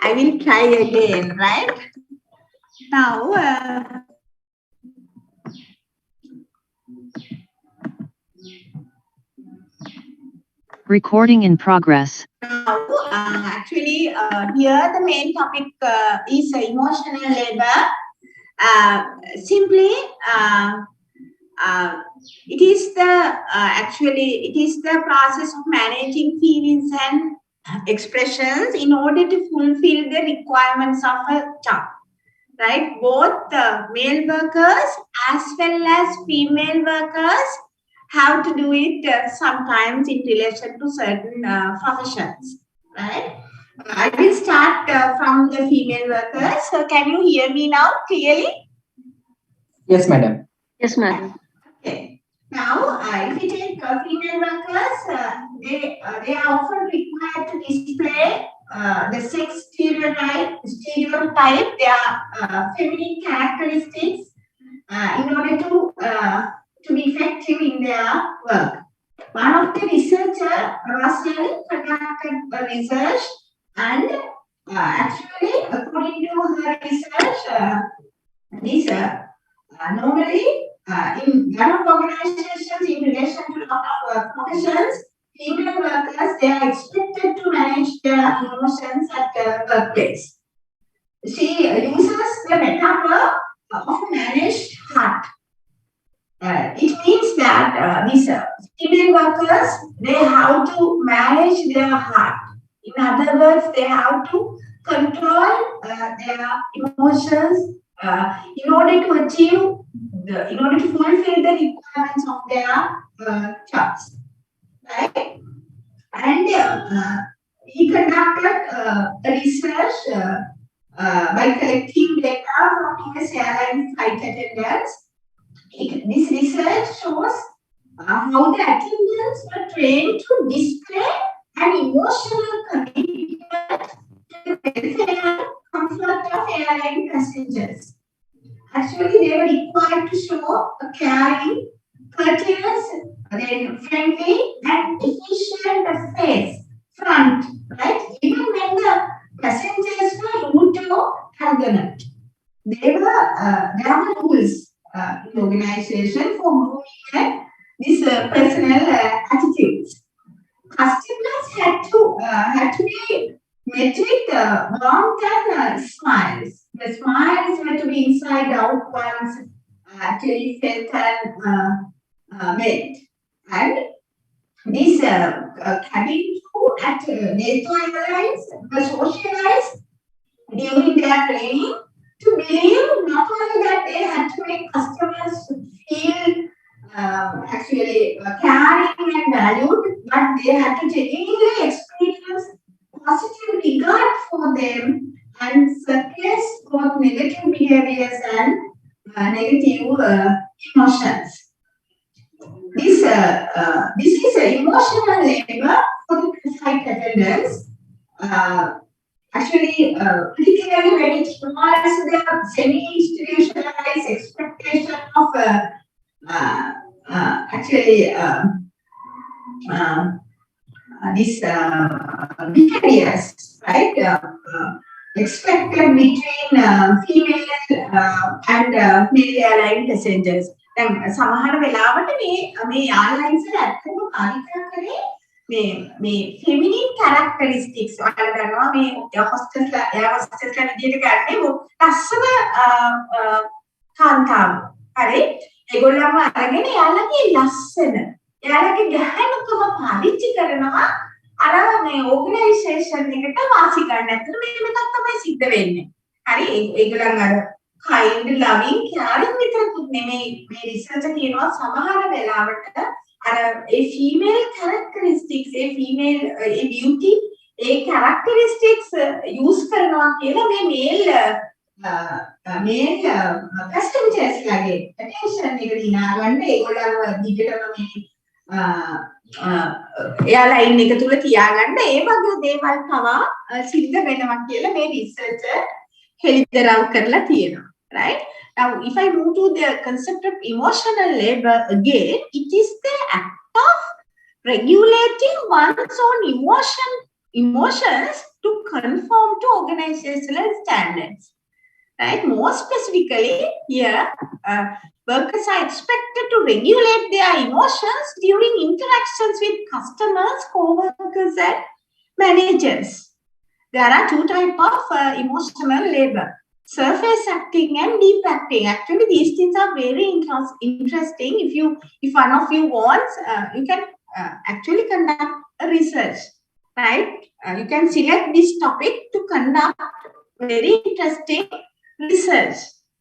[SPEAKER 1] I will try again, right? Now,
[SPEAKER 4] Recording in progress.
[SPEAKER 1] Actually, here the main topic is emotional labor. Simply, it is the process of managing feelings and expressions in order to fulfill the requirements of a job. Right? Both the male workers as well as female workers have to do it sometimes in relation to certain professions. Right? I will start from the female workers. So can you hear me now clearly?
[SPEAKER 3] Yes, madam.
[SPEAKER 4] Yes, madam.
[SPEAKER 1] Okay. Now, if you take female workers, they are often required to display the sex stereotype, their feminine characteristics in order to be effective in their work. One of the researcher, Russell, conducted a research, and actually, according to her research, this normally in lot of organizations in relation to lot of professions, female workers, they are expected to manage their emotions at the workplace. She uses the metaphor of managed heart. It means that these female workers, they have to manage their heart. In other words, they have to control their emotions in order to fulfill the requirements of their jobs, right? And he conducted a research by collecting data from US airline flight attendants. This research shows how the attendants were trained to display an emotional commitment to the welfare and comfort of airline passengers. Actually, they were required to show a caring, courteous, then friendly, and efficient face, front, right? Even when the passengers were rude or arrogant. There were rules in the organization for grooming these personal attitudes. Customers had to be met with warmth and smiles. The smiles were to be inside out once actually felt and met. And these cabin crew at Delta Airlines were socialized during their training to believe not only that they had to make customers feel actually caring and valued, but they had to genuinely experience positive regard for them and suppress both negative behaviors and negative emotions. This is emotional labor for the flight attendants. Actually, particularly when it involves the semi-institutionalized expectation of these behaviors, right? Expected between female and male airline passengers. දැන් සමහර වෙලාවට මේ airlines වල ඇත්තටම කාර්යයක් කරේ මේ feminine characteristics ඔයාලා දන්නවා මේ hostessලා air hostessලා විදියට ගන්නේ ලස්සන කාන්තාව. හරි? ඒගොල්ලන්ව අරගෙන එයාලගේ ලස්සන එයාලගේ ගැහැණුකම පාවිච්චි කරනවා අර මේ ඕගනයිසේෂන් එකට වාසි ගන්න. ඇත්තට මේක තමයි සිද්ධ වෙන්නේ. හරි? ඒගොල්ලන් අර kind loving caring විතරකුත් නෙමෙයි මේ රිසර්ච් කියනවා සමහර වෙලාවට a female characteristics, a female a beauty, a characteristics use කරනවා කියලා මේ male customers ලගේ attention එක දිනා ගන්න ඒගොල්ලන්ව දිගටම මේ එයාලා ඉන්න එක තුල තියාගන්න ඒ වගේ දේවල් පවා සිද්ධ වෙනවා කියලා මේ රිසර්චර් හෙළිදරව් කරලා තියෙනවා. Right? Now, if I move to the concept of emotional labor again, it is the act of regulating one's own emotions to conform to organizational standards. Right? More specifically, here, workers are expected to regulate their emotions during interactions with customers, co-workers, and managers. There are two types of emotional labor. Surface acting and deep acting. Actually, these things are very interesting. If one of you wants, you can actually conduct a research, right? You can select this topic to conduct very interesting research,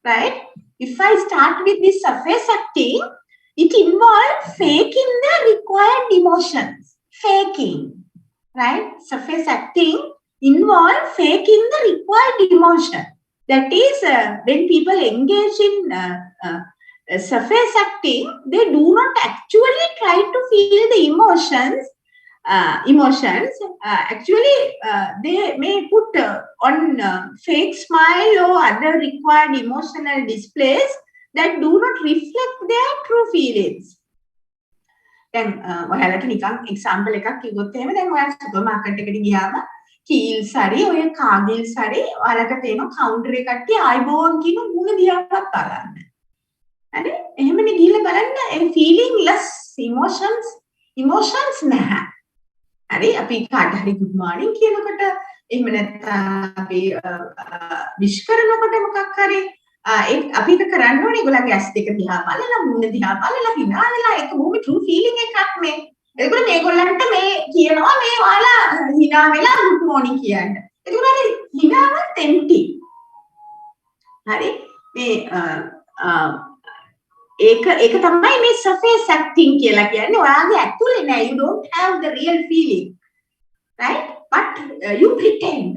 [SPEAKER 1] right? If I start with this surface acting, it involves faking the required emotions. Faking, right? Surface acting involves faking the required emotion. That is, when people engage in surface acting, they do not actually try to feel the emotions. Actually, they may put on fake smile or other required emotional displays that do not reflect their true feelings. Then, ඔයාලට නිකන් example එකක් කිව්වොත් එහෙම දැන් ඔයාලා super market එකට ගියාම කීල්ස් හරි ඔය කාගිල්ස් හරි ඔයාලට තේනවා කවුන්ටර් එක කට්ටිය ආයිබෝන් කියන මුණ දිහාවත් බලන්න. හරි? එහෙමනේ ගිහලා බලන්න ඒ feelingless emotions නැහැ. හරි අපි කාට හරි good morning කියනකොට එහෙම නැත්නම් අපි wish කරනකොට මොකක් හරි අපි ඒක කරන්න ඕනේ ඒගොල්ලන්ගේ ඇස් දෙක දිහා බලලා මුණ දිහා බලලා hina වෙලා ඒක බොහොම true feeling එකක් මේ. ඒකෝට මේගොල්ලන්ට මේ කියනවා මේ ඔයාලා hina වෙලා good morning කියන්න. ඒකෝට hinaවත් empty. හරි? මේ ඒක තමයි මේ surface acting කියලා කියන්නේ. ඔයාගේ ඇතුලේ නෑ, you don't have the real feeling, right? But you pretend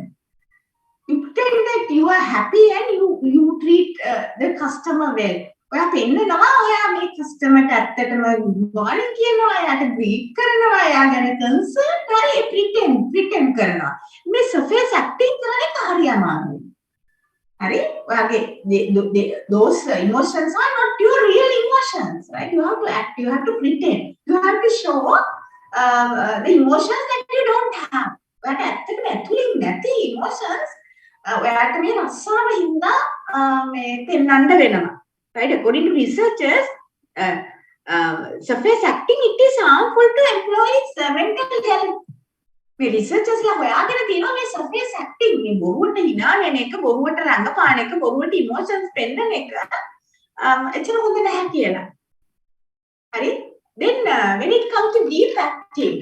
[SPEAKER 1] that you are happy and you treat the customer well. ඔයා පෙන්නනවා ඔයා මේ කස්ටමර්ට ඇත්තටම good morning කියනවා, එයාට greet කරනවා, එයා ගැන concern හරි pretend කරනවා. මේ surface acting කරන එක හරි අමාරුයි. හරි? ඔයාගේ those emotions are not your real emotions, right? You have to act, you have to pretend, you have to show the emotions that you don't have. ඔයාට ඇත්තටම ඇතුලින් නැති emotions ඔයාට මේ රස්සාව හින්දා මේ පෙන්වන්න වෙනවා. Right? According to researchers, surface acting, it is harmful to employees' mental health. මේ researchers ලා හොයාගෙන තියෙනවා මේ surface acting මේ බොරුවට hina වෙන එක, බොරුවට රඟපාන එක, බොරුවට emotions පෙන්නන එක එච්චර හොඳ නැහැ කියලා. හරි? Then when it comes to deep acting,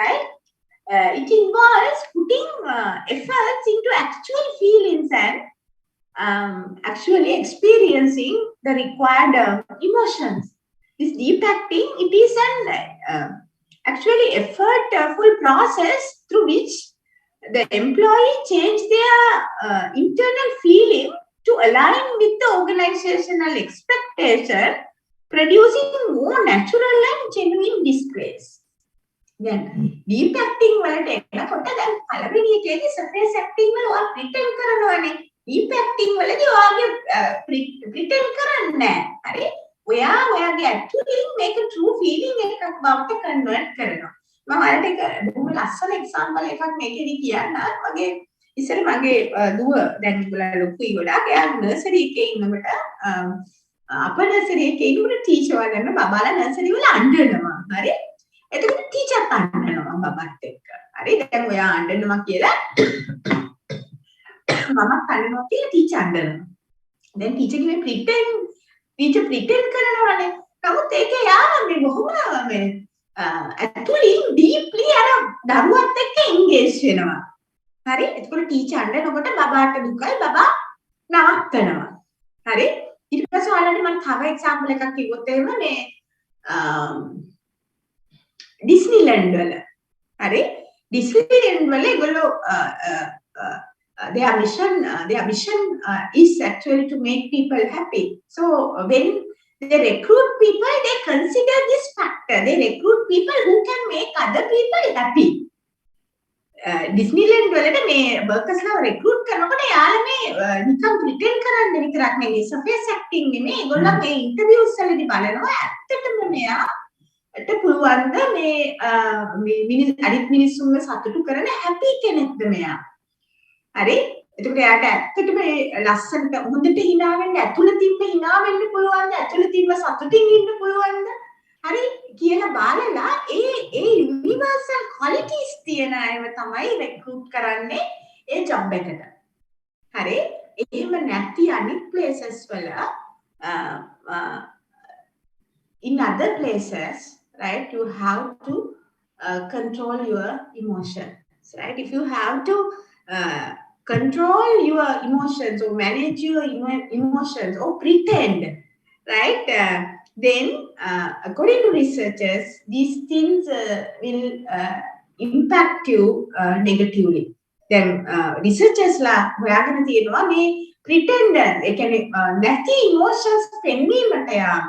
[SPEAKER 1] right? It involves putting efforts into actual feelings and actually experiencing the required emotions. This deep acting, it is an actually effortful process through which the employee change their internal feeling to align with the organizational expectation, producing more natural and genuine displays. Then deep acting වලට එනකොට දැන් පළවෙනි එකේදී surface acting වල ඔයා pretend කරනවානේ. deep acting වලදී ඔයාගේ pretend කරන්නේ නැහැ. හරි? ඔයාගේ ඇතුලින් මේක true feeling එකක් බවට convert කරනවා. මම අරට එක බොහොම ලස්සන example එකක් මේකෙදි කියන්න. මගේ ඉස්සර මගේ දුව දැන් ඉතලා ලොකුයි ගොඩක්. එයා nursery එකේ ඉන්නකොට අප nursery එකේ ඉන්නකොට teacher වගන්න බබාලා nursery වල අඬනවා. හරි? එතකොට teacher අඬනවා බබාත් එක්ක. හරි? දැන් ඔයා අඬනවා කියලා මමත් අඬනවා කියලා teacher අඬනවා. දැන් teacher කිව්වේ pretend කරනවානේ. නමුත් ඒකේ යාම මේ බොහොම මේ actually deeply අර දරුවත් එක්ක engage වෙනවා. හරි? එතකොට teacher අඬනකොට බබාට දුකයි බබා නවත්තනවා. හරි? ඊට පස්සේ ඔයාලට මම තව example එකක් කිව්වොත් එහෙම මේ Disneyland වල හරි Disneyland වල ඒගොල්ලෝ their mission is actually to make people happy. So when they recruit people, they consider this factor. They recruit people who can make other people happy. Disneyland වලට මේ workersලා recruit කරනකොට යාළ මේ නිකන් pretend කරන්න විතරක් නෙවෙයි surface acting නෙමෙයි ඒගොල්ලෝ මේ interviews වලදී බලනවා ඇත්තටම මෙයාට පුළුවන්ද මේ අනිත් මිනිස්සුන්ව සතුටු කරන happy කෙනෙක්ද මෙයා හරි එතකොට එයාට ඇත්තටම මේ ලස්සනට හොඳට hina වෙන්න ඇතුළතින්ම hina වෙන්න පුළුවන්ද ඇතුළතින්ම සතුටින් ඉන්න පුළුවන්ද හරි කියලා බලලා ඒ universal qualities තියන අයව තමයි recruit කරන්නේ ඒ job එකට. හරි එහෙම නැති අනිත් places වල in other places right you have to control your emotions right if you have to control your emotions or manage your emotions or pretend right then according to researchers these things will impact you negatively then researchers la හොයාගෙන තියෙනවා මේ pretenders ඒ කියන්නේ නැති emotions පෙන්වීමට යාම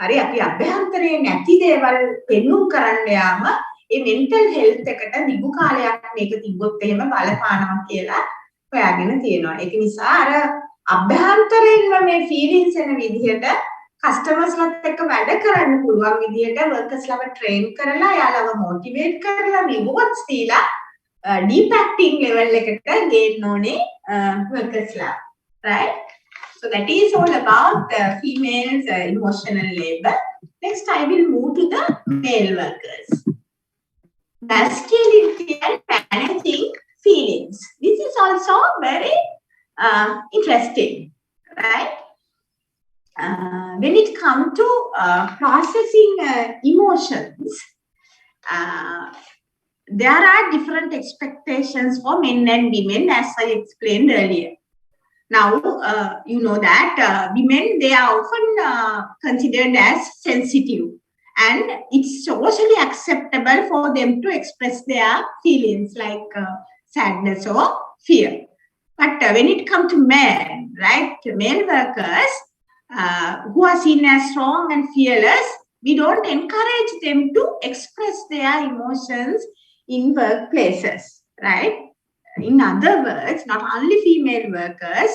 [SPEAKER 1] හරි අපි අභ්‍යන්තරයේ නැති දේවල් පෙන්වුම් කරන්න යාම ඒ mental health එකට නිගු කාලයක් මේක තිබ්බොත් එහෙම බලපානවා කියලා හොයාගෙන තියෙනවා ඒක නිසා අර අභ්‍යන්තරයෙන්ම මේ feelings එන විදිහට customers ලත් එක්ක වැඩ කරන්න පුළුවන් විදිහට workers ලව train කරලා යාලව motivate කරලා rewards දීලා deep acting level එකට ගේන්න ඕනේ workers ලා right so that is all about females emotional labor next I will move to the male workers masculinity and managing feelings this is also very interesting right when it comes to processing emotions, there are different expectations for men and women, as I explained earlier. Now, you know that women, they are often considered as sensitive, and it's socially acceptable for them to express their feelings like sadness or fear. But when it comes to men, right, male workers, who are seen as strong and fearless, we don't encourage them to express their emotions in workplaces, right? In other words, not only female workers,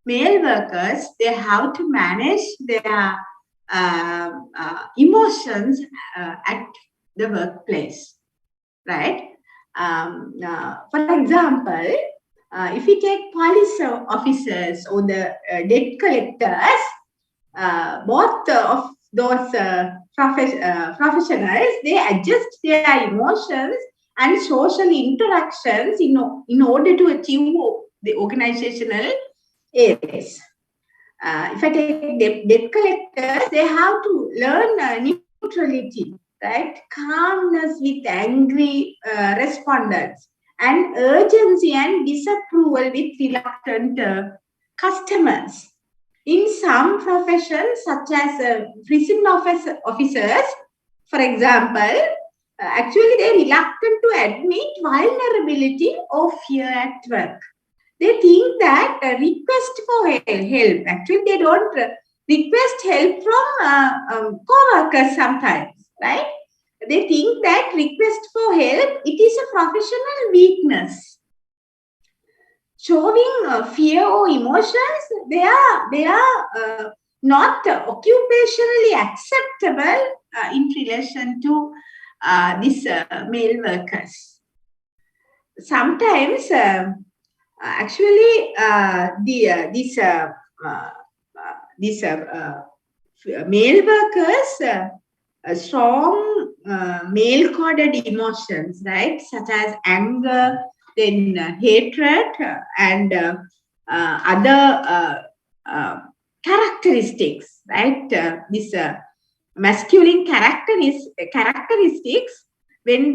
[SPEAKER 1] male workers, they have to manage their emotions at the workplace, right? For example, if we take police officers or the debt collectors, both of those professionals, they adjust their emotions and social interactions in order to achieve the organizational aims. If I take debt collectors, they have to learn neutrality, right? Calmness with angry respondents, and urgency and disapproval with reluctant customers. In some professions, such as prison officers, for example, actually they're reluctant to admit vulnerability or fear at work. They think that request for help, actually they don't request help from co-workers sometimes, right? They think that request for help, it is a professional weakness. Showing fear or emotions, they are not occupationally acceptable in relation to these male workers. Sometimes, actually, these male workers, strong male-coded emotions, right, such as anger, then hatred and other characteristics, right? This masculine characteristics, when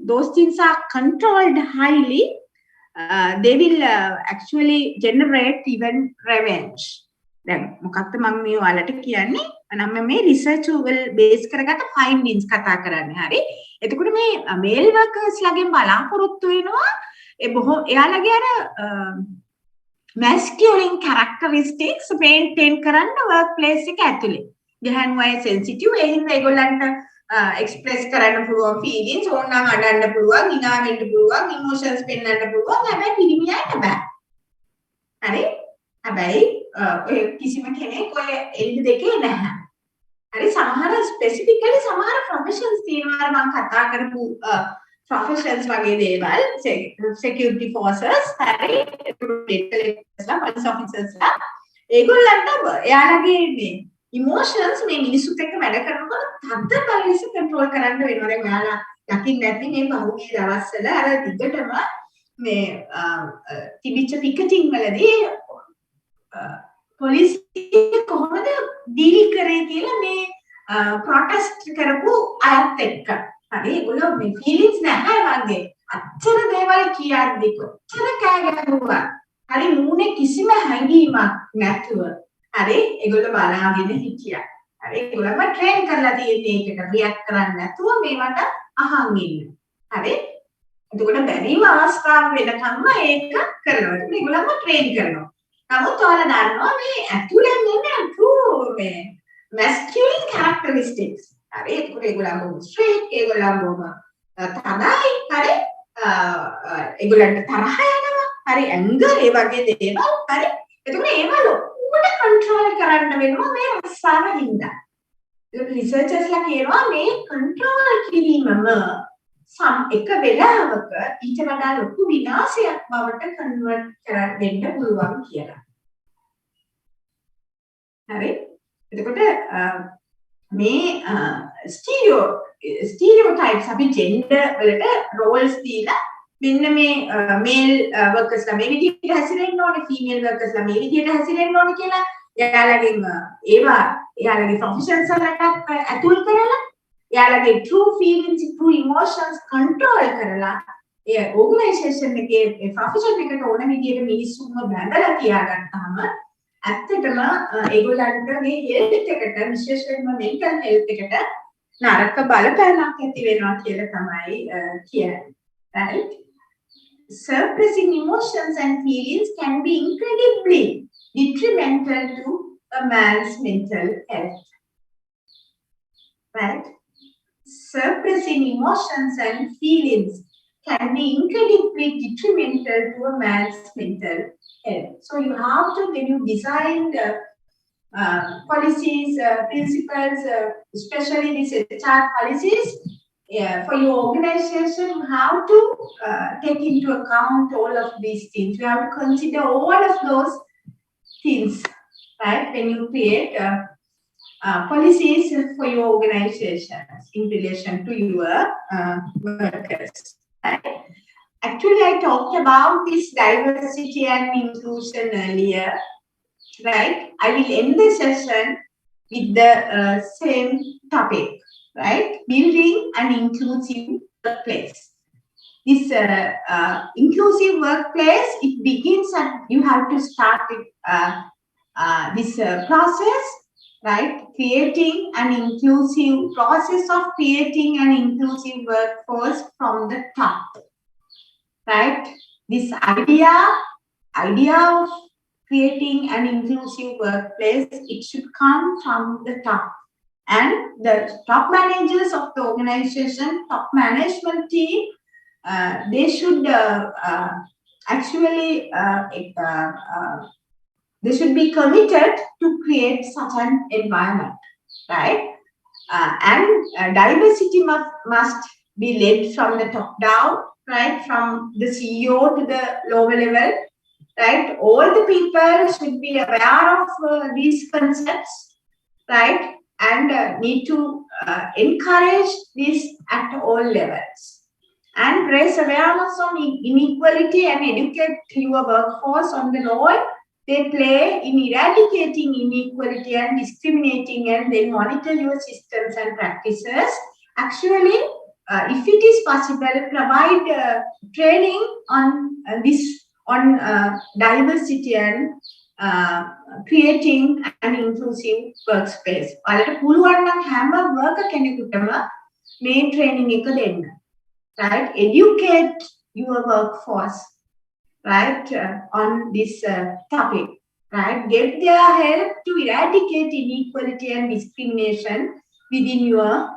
[SPEAKER 1] those things are controlled highly, they will actually generate even revenge. දැන් මොකක්ද මම මේ ඔයාලට කියන්නේ නම් මේ research වල base කරගත්ත ෆයින්ඩින්ග්ස් කතා කරන්නේ. හරි. එතකොට මේ මේල් වර්කර්ස් ලගෙන් බලාපොරොත්තු වෙනවා එයාලගේ අර masculine characteristics maintain කරන්න workplace එක ඇතුලේ. ගැහැණු අය sensitive ඒ හින්දා ඒගොල්ලන්ට express කරන්න පුළුවන් feelings ඕනනම් අඬන්න පුළුවන්, hina වෙන්න පුළුවන්, emotions පෙන්වන්න පුළුවන්. හැබැයි පිරිමියන්ට බෑ. හරි. හැබැයි ඔය කිසිම කෙනෙක් ඔය එල්ල දෙකේ නැහැ. හරි. සමහර ස්පෙસિෆිකලි සමහර ප්‍රොෆෙෂන්ස් තියෙනවා මම කතා කරපු professions වගේ දේවල් security forces හරි police officers ඒගොල්ලන්ට එයාලගේ මේ emotions මේ මිනිස්සුත් එක්ක වැඩ කරනකොට තද බල ලෙස control කරන්න වෙනවා. දැන් ඔයාලා යකින් නැති මේ පහුගිය දවස්වල අර දිගටම මේ තිබිච්ච ටිකටින් වලදී පොලිසිය කොහොමද ඩීල් කරේ කියලා මේ ප්‍රොටෙස්ට් කරපු අයත් එක්ක. හරි ඒගොල්ලෝ මේ ෆීලිංග්ස් නැහැ වගේ. අච්චර දේවල් කියද්දි කොච්චර කෑ ගැහුවා. හරි මූණේ කිසිම හැඟීමක් නැතුව. හරි ඒගොල්ලෝ බලාගෙන හිටියා. හරි ඒගොල්ලන්ව ට්‍රේන් කරලා තියෙන්නේ ඒකට රියැක්ට් කරන්නේ නැතුව මේවට අහන් ඉන්න. හරි එතකොට බැරිම අවස්ථාව වෙනකම්ම ඒක කරනවා. ඒක ඒගොල්ලන්ව ට්‍රේන් කරනවා. නමුත් ඔයාලා දන්නවා මේ ඇතුලෙන් එන්නේ true මේ masculine characteristics. හරි ඒකට ඒගොල්ලෝ ස්ට්‍රේට් ඒගොල්ලෝ තමයි හරි ඒගොල්ලන්ට තරහ යනවා හරි ඇන්ගර් ඒ වගේ දේවල් හරි එතකොට ඒවා ලොකුට කන්ට්‍රෝල් කරන්න වෙනවා මේ රස්සාව හින්දා. ඒක රිසර්චර්ස්ලා කියනවා මේ කන්ට්‍රෝල් කිරීමම එක වෙලාවක ඊට වඩා ලොකු විනාශයක් බවට කන්වර්ට් වෙන්න පුළුවන් කියලා. හරි එතකොට මේ stereotypes අපි gender වලට roles දීලා මෙන්න මේ male workersලා මේ විදිහට හැසිරෙන්න ඕනේ female workersලා මේ විදිහට හැසිරෙන්න ඕනේ කියලා එයාලගෙන් එයාලගේ professions වලට ඇතුල් කරලා එයාලගේ true feelings true emotions control කරලා ඒ organization එකේ profession එකට ඕන විදිහට මිනිස්සුන්ව බැඳලා තියාගත්තාම ඇත්තටම ඒගොල්ලන්ට මේ health එකට විශේෂයෙන්ම mental health එකට නරක බලපෑමක් ඇති වෙනවා කියලා තමයි කියන්නේ. Right? Suppressing emotions and feelings can be incredibly detrimental to a man's mental health. Right? Suppressing emotions and feelings can be incredibly detrimental to a man's mental health. So you have to, when you design the policies, principles, especially these HR policies, for your organization, you have to take into account all of these things. You have to consider all of those things, right, when you create policies for your organization in relation to your workers. Right? Actually, I talked about this diversity and inclusion earlier. Right? I will end the session with the same topic. Right? Building an inclusive workplace. This inclusive workplace, it begins at, you have to start it, this process, right? Creating an inclusive process of creating an inclusive workforce from the top. Right? This idea of creating an inclusive workplace, it should come from the top. And the top managers of the organization, top management team, they should actually they should be committed to create such an environment, right? And diversity must be led from the top down, right? From the CEO to the lower level, right? All the people should be aware of these concepts, right? And need to encourage this at all levels. And raise awareness on inequality and educate your workforce on the role they play in eradicating inequality and discriminating, and then monitor your systems and practices. Actually, if it is possible, provide training on this, on diversity and creating an inclusive workspace. ඔයාලට පුළුවන් නම් හැම worker කෙනෙකුටම මේ training එක දෙන්න. Right? Educate your workforce, right, on this topic. Right? Get their help to eradicate inequality and discrimination within your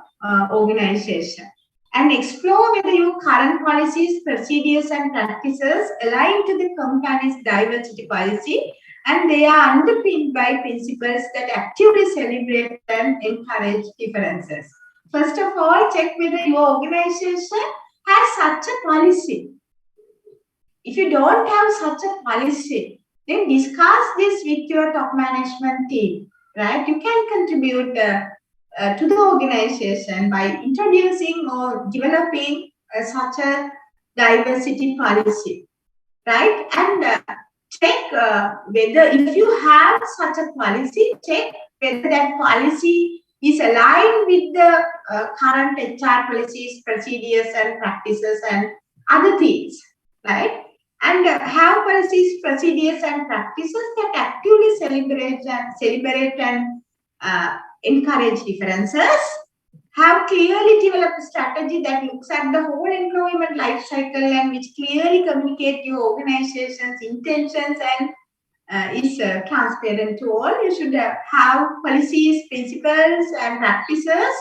[SPEAKER 1] organization. And explore whether your current policies, procedures, and practices align to the company's diversity policy, and they are underpinned by principles that actively celebrate and encourage differences. First of all, check whether your organization has such a policy. If you don't have such a policy, then discuss this with your top management team, right? You can contribute to the organization by introducing or developing such a diversity policy, right? And check whether, if you have such a policy, check whether that policy is aligned with the current HR policies, procedures, and practices, and other things, right? And have policies, procedures, and practices that actively celebrate and encourage differences. Have clearly developed a strategy that looks at the whole employment life cycle and which clearly communicate your organization's intentions and is transparent to all. You should have policies, principles, and practices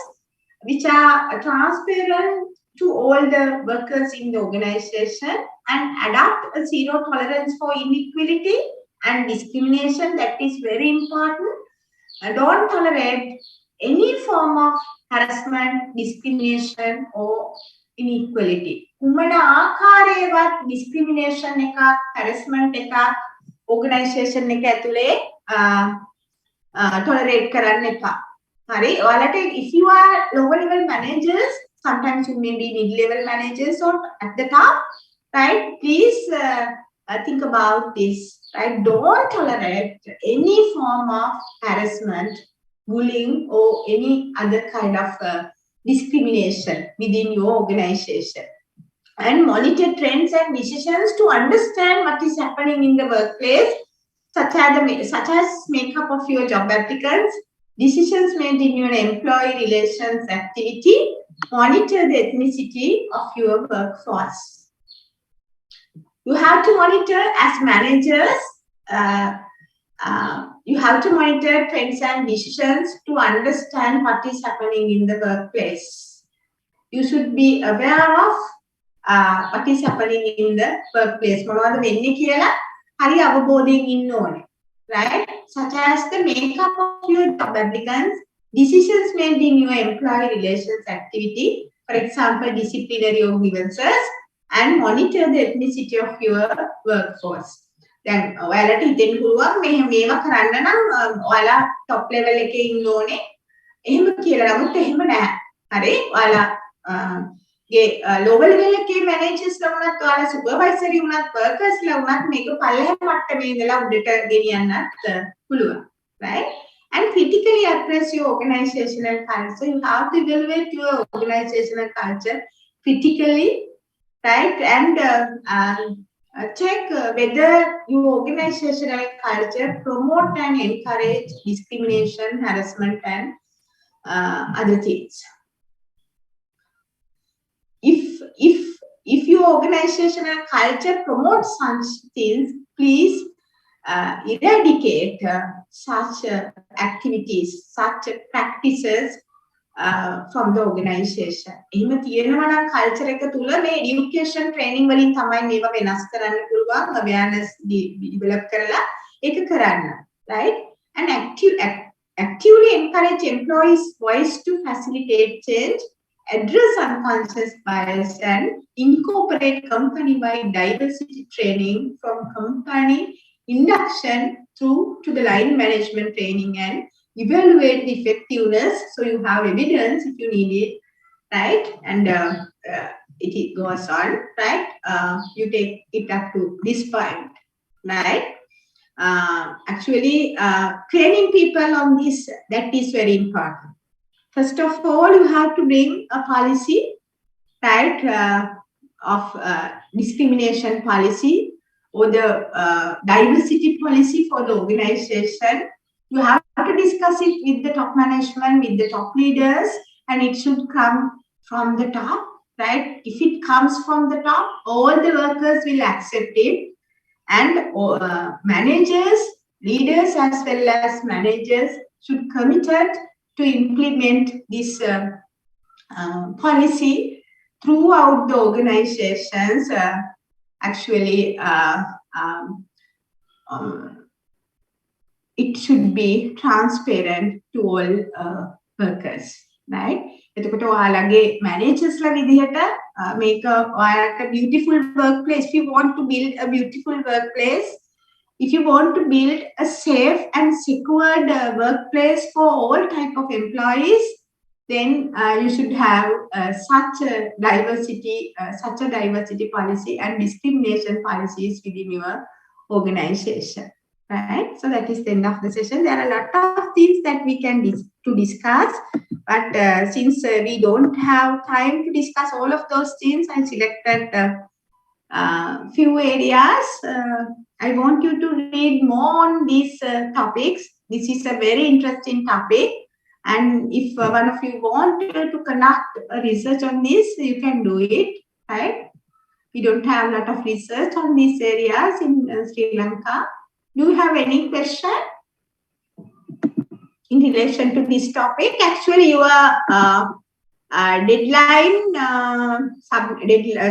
[SPEAKER 1] which are transparent to all the workers in the organization, and adopt a zero tolerance for inequality and discrimination. That is very important. Don't tolerate any form of harassment, discrimination, or inequality. Kumada ආකාරයේවත් discrimination එකක්, harassment එකක් organization එක ඇතුලේ tolerate කරන්න එපා. හරි? ඔයාලට, if you are lower level managers, sometimes you may be mid-level managers or at the top, right? Please think about this, right? Don't tolerate any form of harassment, bullying, or any other kind of discrimination within your organization. And monitor trends and decisions to understand what is happening in the workplace, such as makeup of your job applicants, decisions made in your employee relations activity. Monitor the ethnicity of your workforce. You have to monitor as managers. You have to monitor trends and decisions to understand what is happening in the workplace. You should be aware of what is happening in the workplace. මොනවද වෙන්නේ කියලා හරි අවබෝධයෙන් ඉන්න ඕනේ. Right? Such as the makeup of your job applicants, decisions made in your employee relations activity, for example, disciplinary or grievances, and monitor the ethnicity of your workforce. දැන් ඔයාලට හිතෙන්න පුළුවන් මේවා කරන්න නම් ඔයාලා top level එකේ ඉන්න ඕනේ. එහෙම කියලා නමුත් එහෙම නැහැ. හරි? ඔයාලා lower level එකේ managers ලා වුණත් ඔයාලා supervisory වුණත් workers ලා වුණත් මේක පල්ලෙහා මට්ටමේ ඉඳලා උඩට ගෙනියන්නත් පුළුවන්. Right? And critically address your organizational culture. You have to evaluate your organizational culture critically, right? And check whether your organizational culture promote and encourage discrimination, harassment, and other things. If your organizational culture promotes such things, please eradicate such activities, such practices from the organization. එහෙම තියෙනවා නම් culture එක තුල මේ education training වලින් තමයි මේවා වෙනස් කරන්න පුළුවන්, awareness develop කරලා ඒක කරන්න, right? And actively encourage employees' voice to facilitate change, address unconscious bias, and incorporate company-wide diversity training from company induction through to the line management training, and evaluate the effectiveness so you have evidence if you need it, right? And it goes on, right? You take it up to this point, right? Actually, training people on this, that is very important. First of all, you have to bring a policy, right, of discrimination policy or the diversity policy for the organization, you have to discuss it with the top management, with the top leaders, and it should come from the top, right? If it comes from the top, all the workers will accept it, and managers, leaders as well as managers should committed to implement this policy throughout the organizations. It should be transparent to all workers, right? එතකොට ඔයාලගේ managers ලා විදිහට මේක ඔයාලට beautiful workplace, if you want to build a beautiful workplace, if you want to build a safe and secured workplace for all type of employees, then you should have such a diversity policy and discrimination policies within your organization, right? So that is the end of the session. There are a lot of things that we can discuss, but since we don't have time to discuss all of those things, I selected few areas. I want you to read more on these topics. This is a very interesting topic. And if one of you want to conduct a research on this, you can do it, right? We don't have a lot of research on these areas in Sri Lanka. Do you have any question in relation to this topic? Actually, your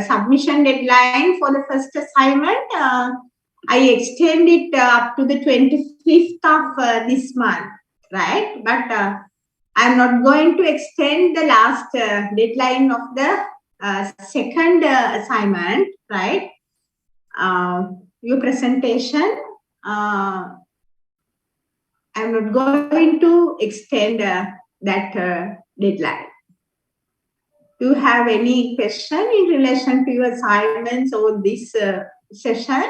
[SPEAKER 1] submission deadline for the first assignment, I extend it up to the 25th of this month, right? But I'm not going to extend the last deadline of the second assignment, right? Your presentation, I'm not going to extend that deadline. Do you have any question in relation to your assignments or this session?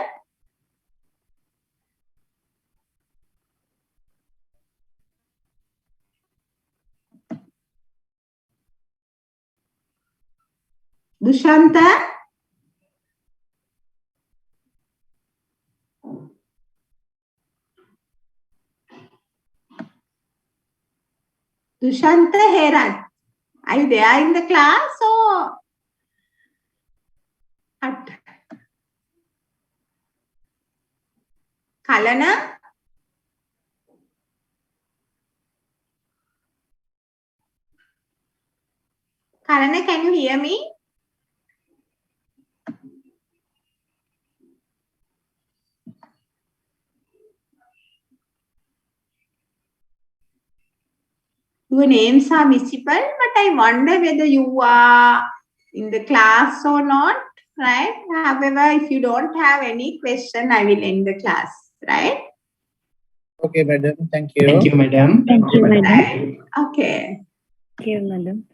[SPEAKER 1] Dushanta? Dushanta Herat, are you there in the class or what? Kalana? Kalana, can you hear me? Your names are visible, but I wonder whether you are in the class or not, right? However, if you don't have any question, I will end the class, right?
[SPEAKER 2] Okay, madam. Thank you.
[SPEAKER 3] Thank you, madam.
[SPEAKER 6] Thank you, madam.
[SPEAKER 1] Right? Okay.
[SPEAKER 6] Thank you, madam.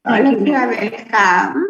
[SPEAKER 1] All of you are welcome.